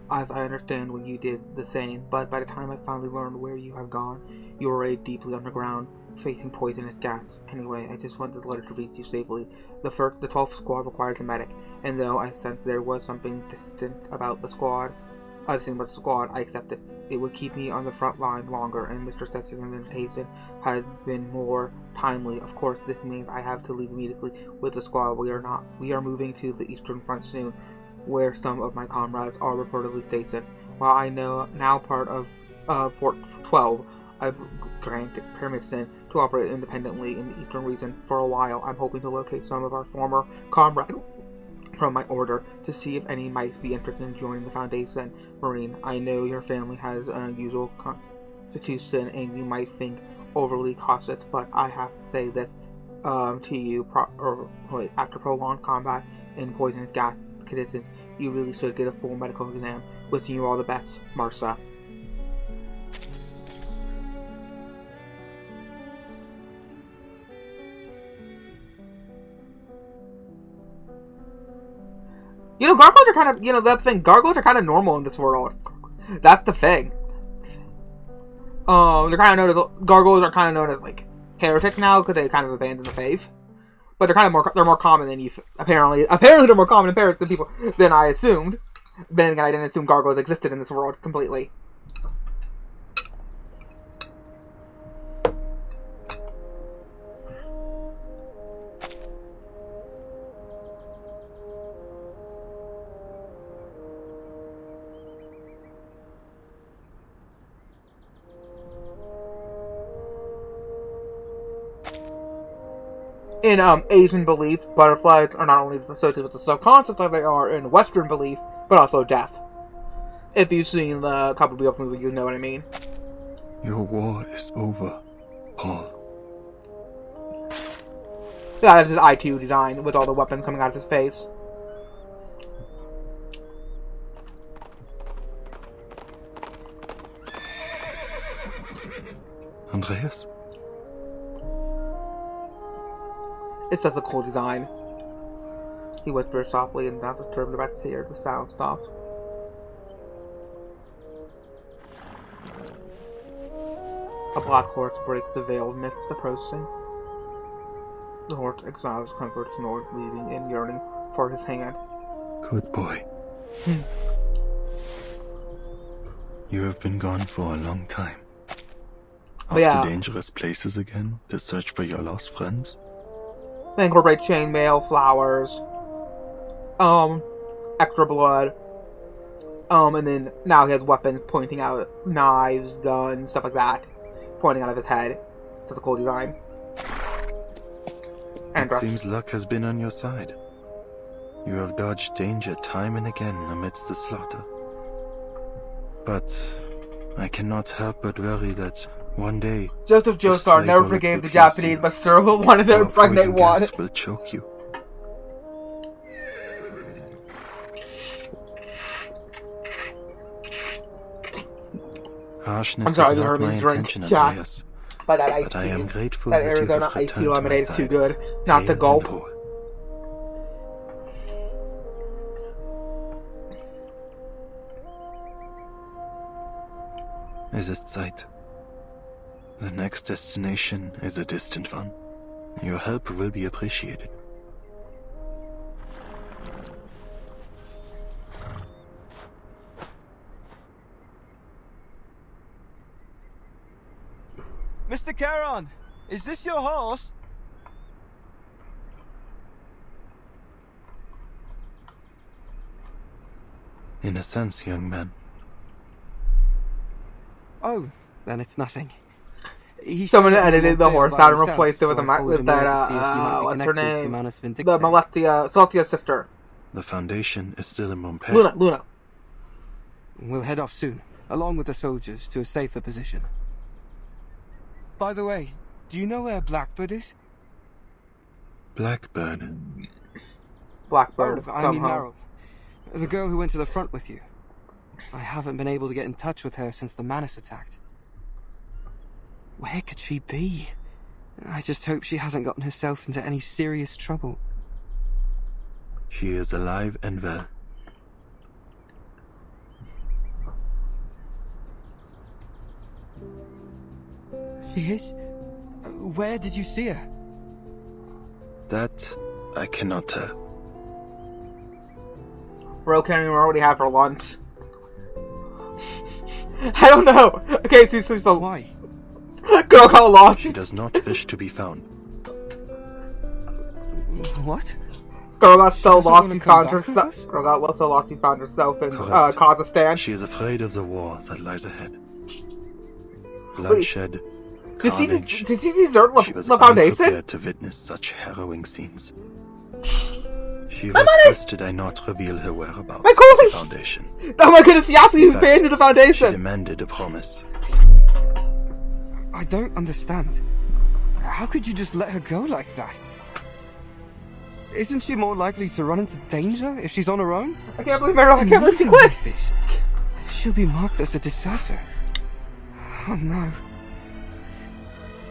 as I understand when you did the same, but by the time I finally learned where you have gone, you were already deeply underground, facing poisonous gas. Anyway, I just wanted the letter to reach you safely. The 12th squad requires a medic, and though I sensed there was something distant about the squad, I accepted. It would keep me on the front line longer, and Mr. Stetson invitation had been more timely. Of course, this means I have to leave immediately with the squad. We are moving to the Eastern Front soon, where some of my comrades are reportedly stationed. While I know now part of Fort 12, I've granted permission to operate independently in the Eastern region for a while. I'm hoping to locate some of our former comrades from my order to see if any might be interested in joining the Foundation. Marine, I know your family has an unusual constitution and you might think overly cautious, but I have to say this to you, after prolonged combat in poisonous gas conditions, you really should get a full medical exam. Wishing you all the best, Marsa. You know, gargoyles are kind of, that thing, gargoyles are kind of normal in this world. That's the thing. Gargoyles are kind of known as, like, heretics now, because they kind of abandoned the faith. But they're more common than you, apparently they're more common in Paris than I assumed. Then again, I didn't assume gargoyles existed in this world completely. In Asian belief, butterflies are not only associated with the subconscious like they are in Western belief, but also death. If you've seen the Cowboy Bebop movie, you know what I mean. Your war is over, Paul. Yeah, that's his I2 design, with all the weapons coming out of his face. Andreas? It's such a cool design. He whispers softly and not disturbed about to hear the sound stops. A black horse breaks the veiled mist approaching. The horse exiles comfort Snort, leaving and yearning for his hand. Good boy. You have been gone for a long time. Off to dangerous places again to search for your lost friends? They incorporate chainmail, flowers, extra blood, and then now he has weapons pointing out, knives, guns, stuff like that, pointing out of his head. Such a cool design. It seems luck has been on your side. You have dodged danger time and again amidst the slaughter. But I cannot help but worry that one day Joseph Joestar never forgave the Japanese, but still wanted to impregnate one. Will choke you. Harshness is not my intention, Andreas. But I am grateful that you have returned to lemonade my is side. too good not to gulp. Es ist Zeit. The next destination is a distant one. Your help will be appreciated. Mr. Charon, is this your horse? In a sense, young man. Oh, then it's nothing. Someone edited the horse out and replaced it with that, what's her name? The Celestia's sister. The Foundation is still in Montpellier. Luna. We'll head off soon, along with the soldiers, to a safer position. By the way, do you know where Blackbird is? Blackbird? Blackbird, I mean Meryl. The girl who went to the front with you. I haven't been able to get in touch with her since the Manus attacked. Where could she be? I just hope she hasn't gotten herself into any serious trouble. She is alive and well. She is? Where did you see her? That I cannot tell. Bro can't even already have her lunch. I don't know. Okay, so she's a why? Girl got lost. She does not wish to be found. What? Girl got so lost she found herself. Girl got so lost she found herself in Kazakhstan. She is afraid of the war that lies ahead. Bloodshed. Did she carnage. desert She was the Foundation? unprepared to witness such harrowing scenes. She requested I not reveal her whereabouts My at God! the Foundation. Oh my goodness, Yasuo abandoned the She Foundation! demanded a promise. I don't understand. How could you just let her go like that? Isn't she more likely to run into danger if she's on her own? I can't believe I can't believe she quit! Like this, she'll be marked as a deserter. Oh no.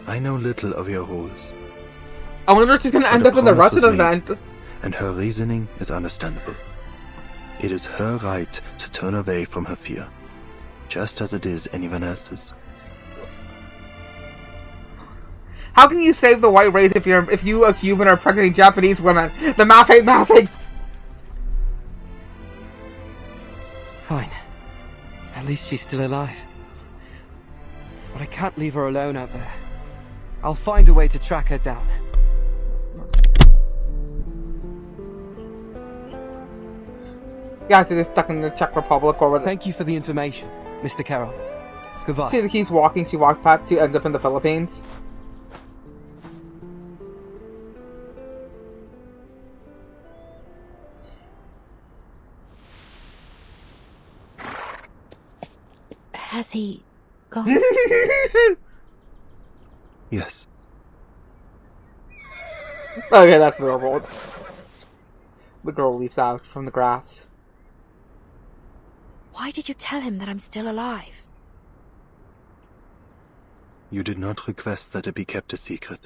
I know little of your rules. I wonder if she's gonna end But up in the promise was Russian made, event. And her reasoning is understandable. It is her right to turn away from her fear, just as it is anyone else's. How can you save the white race if you a Cuban are pregnant Japanese women? The math ain't mathing. Fine. At least she's still alive. But I can't leave her alone out there. I'll find a way to track her down. Yeah, so they're stuck in the Czech Republic or whatever. Thank you for the information, Mr. Carroll. Goodbye. See, keeps walking, she walks past, she ends up in the Philippines. Has he gone? Yes. Okay, that's adorable. The girl leaps out from the grass. Why did you tell him that I'm still alive? You did not request that it be kept a secret.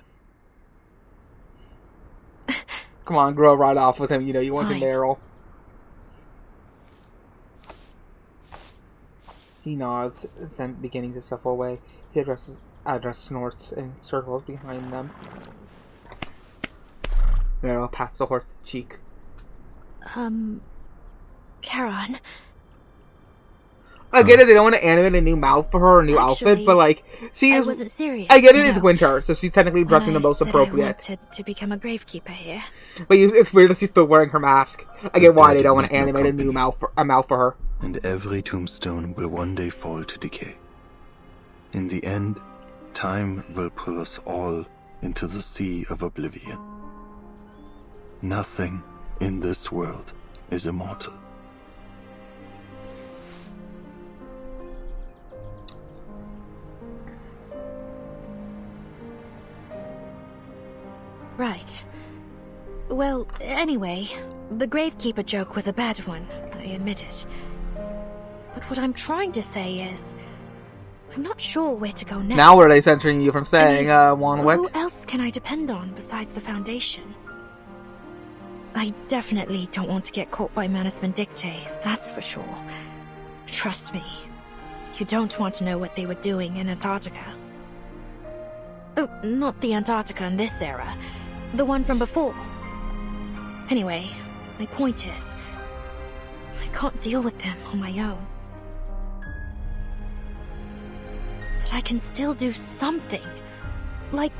Come on, grow right off with him, you know, you want to Fine. Daryl. He nods, then beginning to shuffle away. He addresses snorts and circles behind them. Meryl pats the horse's cheek. Karen. I get it, they don't want to animate a new mouth for her, or a new outfit, but like, she is... I wasn't serious. I get it, you it's know. winter, so she's technically dressing the most I appropriate. wanted to become a gravekeeper here. But it's weird that she's still wearing her mask. I get why they don't want to need no animate a new mouth for her. And every tombstone will one day fall to decay. In the end, time will pull us all into the sea of oblivion. Nothing in this world is immortal. Right. Well, anyway, the gravekeeper joke was a bad one, I admit it. But what I'm trying to say is, I'm not sure where to go next. Now where are they censoring you from saying, Who Wanwick? else can I depend on besides the Foundation? I definitely don't want to get caught by Manus Vindictae, that's for sure. Trust me, you don't want to know what they were doing in Antarctica. Oh, not the Antarctica in this era. The one from before. Anyway, my point is, I can't deal with them on my own. But I can still do something. Like,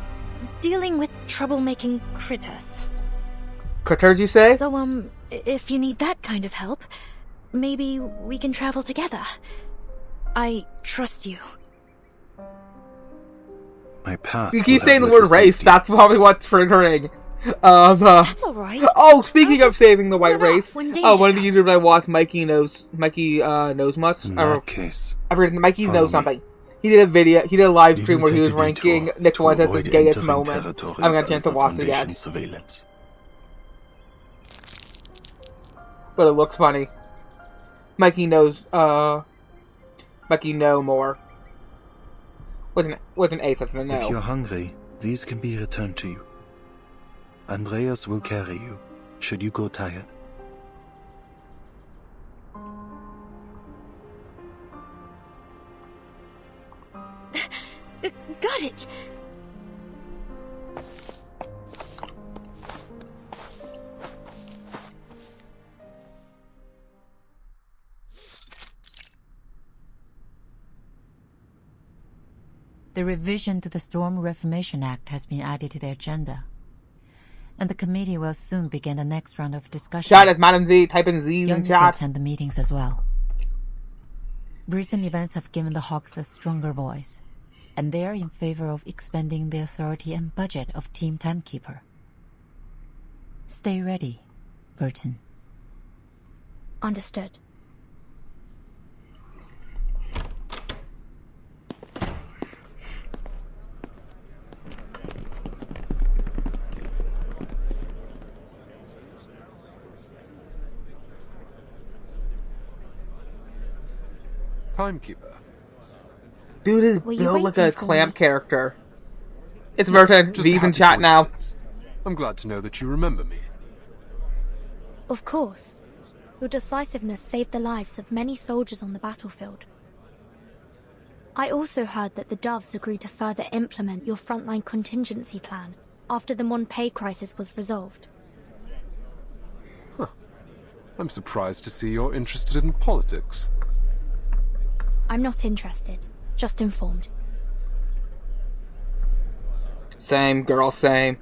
dealing with troublemaking critters. Critters, you say? So, if you need that kind of help, maybe we can travel together. I trust you. My path. You keep will saying the have word little race, safety. that's probably what's triggering. That's alright. Oh, speaking of saving the white race, when one of the YouTubers I watched, Mikey knows much. In that case, I forget, Mikey follow knows me. something. He did a video, he did a live We stream will where he was take a ranking detour Nick to Fuentes' avoid gayest entering moments. I territories haven't got a chance of to the watch it yet. Foundation's surveillance. But it looks funny. Mikey knows, Mikey know more. With an ace after a no. If you're hungry, these can be returned to you. Andreas will carry you, should you go tired. Got it. The revision to the Storm Reformation Act has been added to the agenda, and the committee will soon begin the next round of discussion. Chat as Madam Z, type in Z's in Young chat. will attend the meetings as well. Recent events have given the Hawks a stronger voice, and they are in favor of expanding the authority and budget of Team Timekeeper. Stay ready, Burton. Understood. Timekeeper. Dude is Were you built like waiting a for clamp me? character. It's Burton. Just Z's a in happy chat now. coincidence. I'm glad to know that you remember me. Of course. Your decisiveness saved the lives of many soldiers on the battlefield. I also heard that the Doves agreed to further implement your frontline contingency plan after the Monpei crisis was resolved. I'm surprised to see you're interested in politics. I'm not interested, just informed. Same, girl, same.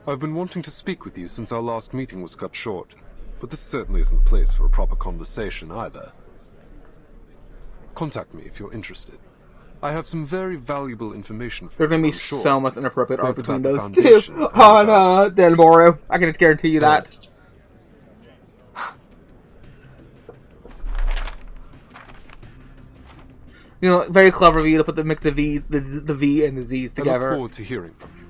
I've been wanting to speak with you since our last meeting was cut short, but this certainly isn't the place for a proper conversation either. Contact me if you're interested. I have some very valuable information for There's gonna you, be I'm sure. so much inappropriate art Both between about those the two Foundation and on about- Danboru. I can guarantee you that. You know, very clever of you to put mix the V and the Z's I look together. forward to hearing from you.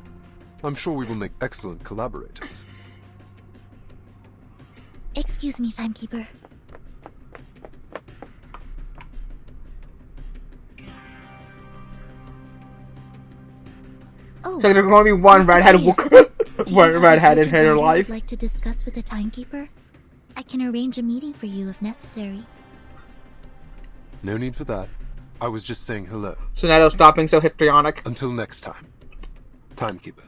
I'm sure we will make excellent collaborators. Excuse me, Timekeeper. Oh, So there's only one Mr. redheaded Reyes, one redheaded in her I'd life. like to discuss with the Timekeeper? I can arrange a meeting for you if necessary. No need for that. I was just saying hello. Sonetto stopping so histrionic. Until next time. Timekeeper.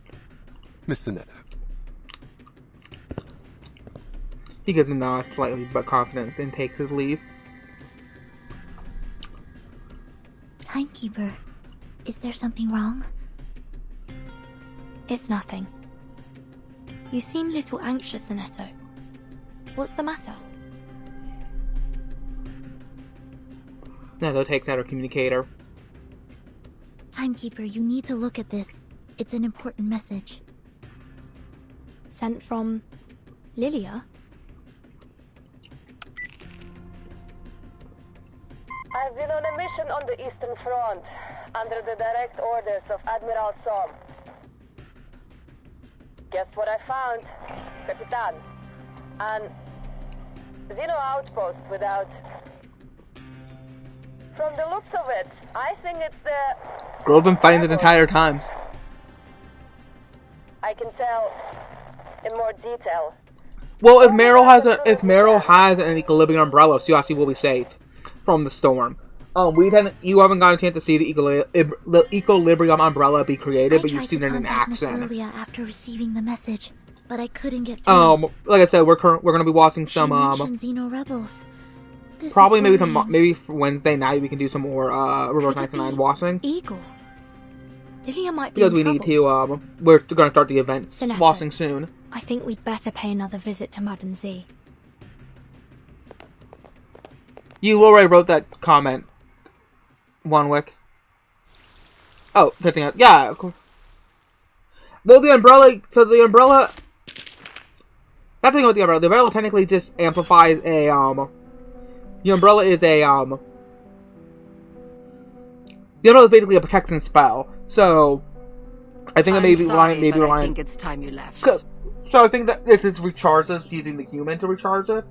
Miss Sonetto. He gives a nod slightly but confident, then takes his leave. Timekeeper, is there something wrong? It's nothing. You seem a little anxious, Sonetto. What's the matter? Sonetto takes out her communicator. Timekeeper, you need to look at this. It's an important message. Sent from Lilia? I've been on a mission on the Eastern Front, under the direct orders of Admiral Som. Guess what I found, Capitan? An Xeno outpost without... From the looks of it, I think it's the... Girl's been fighting the entire times. I can tell in more detail. Well, if Meryl has an equilibrium umbrella, so you actually will be safe from the storm. You haven't gotten a chance to see the equilibrium umbrella be created, but you've seen it in action. Miss Lilia after receiving the message, but I couldn't get through. Like I said, we're gonna be watching She some mentioned Xeno rebels. This probably is maybe worrying. maybe for Wednesday night we can do some more Reverse 99 watching. Eagle. Lilia might be Because in we trouble. need to, we're gonna start the events Sonetto, watching soon. I think we'd better pay another visit to Madame Z. You already wrote that comment, Wanwick. Oh, touching out. Yeah, of course. Though the umbrella, that's the thing with the umbrella. The umbrella technically just amplifies a, the umbrella is a, the umbrella is basically a protection spell. So, I think it may be relying, I think it's time you left. So I think that if it recharges using the human to recharge it.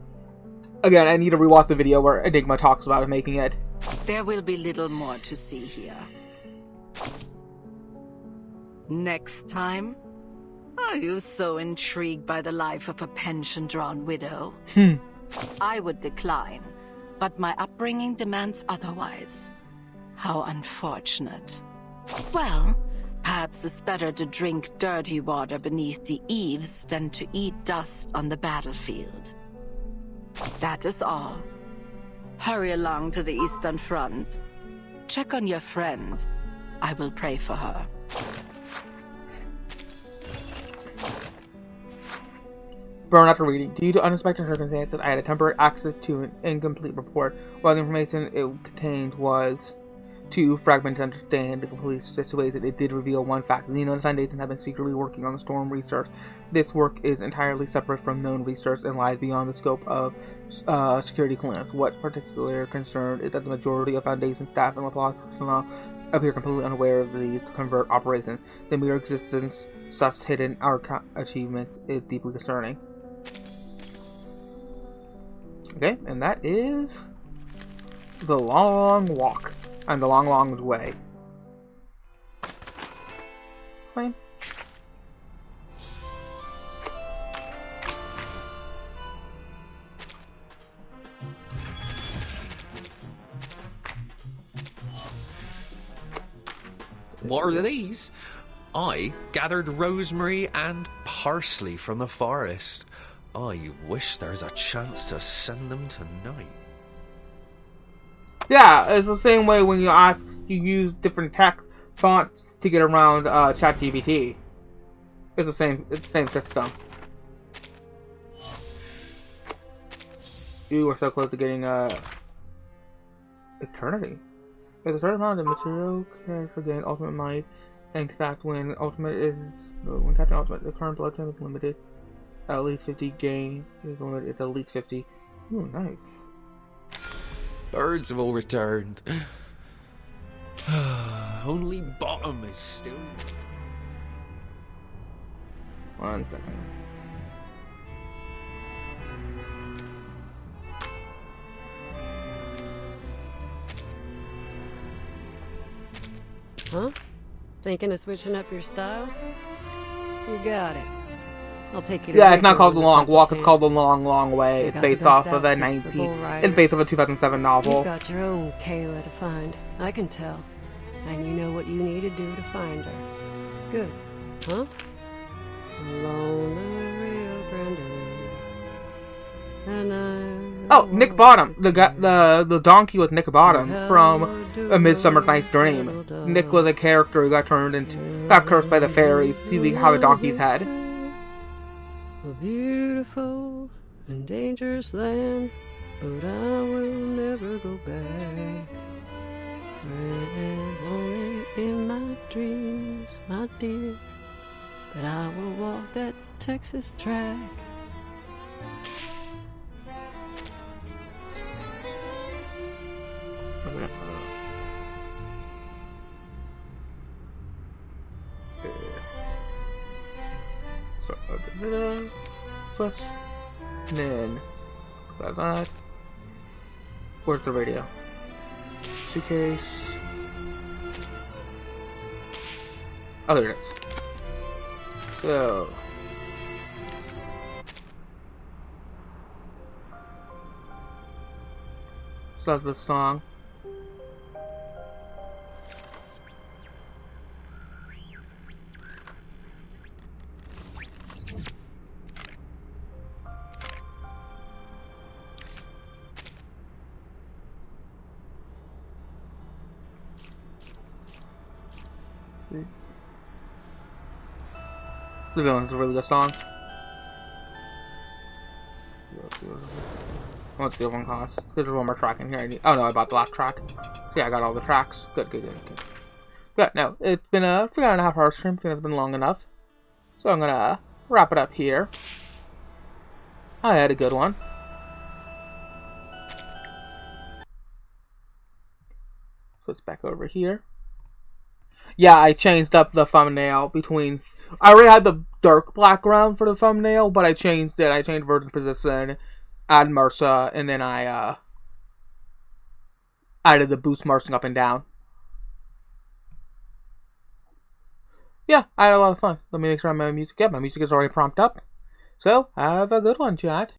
Again, I need to rewatch the video where Enigma talks about making it. There will be little more to see here. Next time? Are you so intrigued by the life of a pension-drawn widow? I would decline, but my upbringing demands otherwise. How unfortunate. Well, perhaps it's better to drink dirty water beneath the eaves than to eat dust on the battlefield. That is all. Hurry along to the Eastern Front. Check on your friend. I will pray for her. Burn after reading. Due to unexpected circumstances, I had a temporary access to an incomplete report. While the information it contained was too fragmented to understand the complete situation, it did reveal one fact. The Xenon Foundation have been secretly working on the storm research. This work is entirely separate from known research and lies beyond the scope of security clearance. What's particularly concerned is that the majority of Foundation staff and LaPlage personnel appear completely unaware of these covert operations. The mere existence, such hidden achievement, is deeply concerning. Okay, and that is The Long Walk and The Long Way. Fine. What are these? I gathered rosemary and parsley from the forest. I wish there's a chance to send them tonight. Yeah, it's the same way when you use different text fonts to get around ChatGPT. It's the same system. You were so close to getting Eternity. It's a certain amount of material character gain ultimate might. In fact, when Captain Ultimate, the current blood type is limited. At least 50 gain is limited. It's at least 50. Ooh, nice. Birds have all returned. Only bottom is still. 1 second. Huh? Thinking of switching up your style? You got it. I'll take you to it's not called The Long Walk, it's called The Long Way. It's based off of a 2007 novel. You've got your own Kayla to find. I can tell. And you know what you need to do to find her. Good. Huh? Along the Rio Grande. And oh, Nick Bottom. The donkey was Nick Bottom from A Midsummer Night's Dream. Nick was a character who got cursed by the fairies to have a donkey's head. A beautiful and dangerous land, but I will never go back. Whereas only in my dreams, my dear, that I will walk that Texas track. Switch. Then grab that. Where's the radio? Suitcase. Oh, there it is. So that's the song. The Villain's a really good song. What's the other one cost? There's one more track in here. Oh no, I bought the last track. So yeah, I got all the tracks. Good. Yeah, no, it's been a 3.5 hour stream. I think it's been long enough. So I'm gonna wrap it up here. I had a good one. So it's back over here. Yeah, I changed up the thumbnail between... I already had the dark background for the thumbnail, but I changed it. I changed version position, add Mercer, and then I added the boost Mercing up and down. Yeah, I had a lot of fun. Let me make sure my music... Yeah, my music is already prompted up. So, have a good one, chat.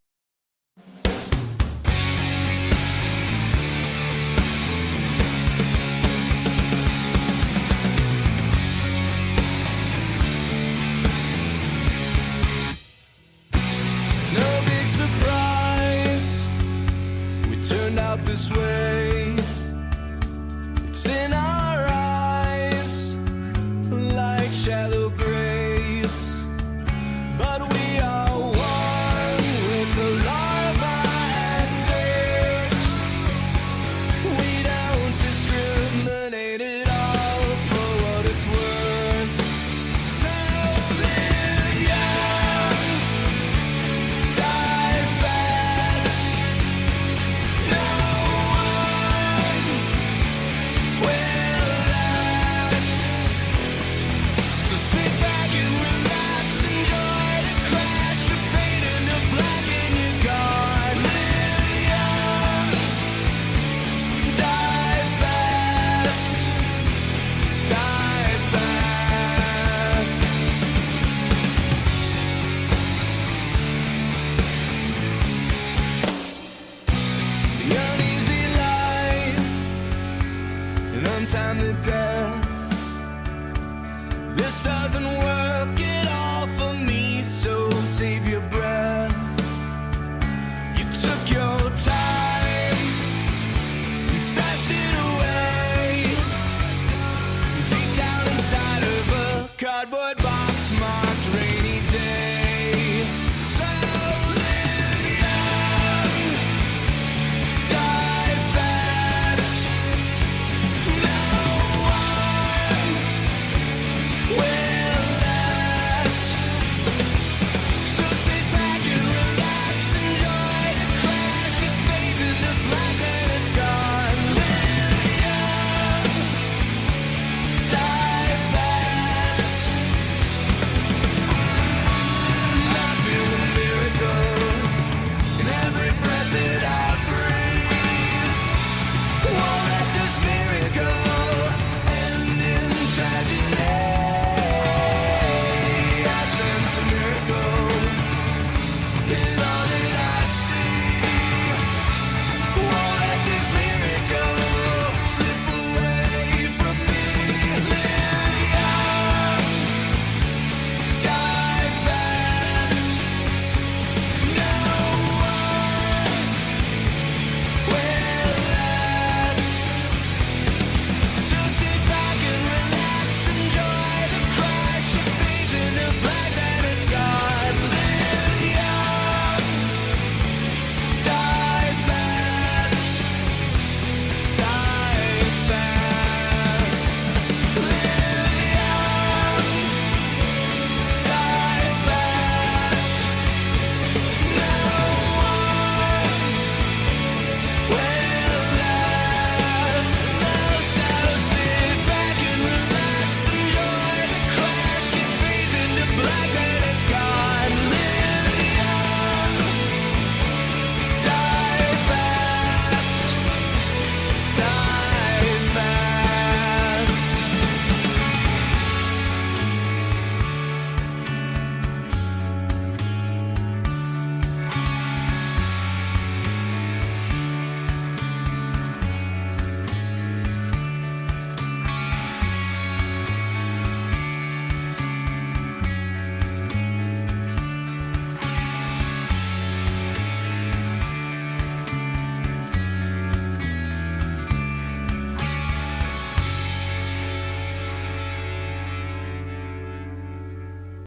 time to death. This doesn't work at all for me, so save your breath.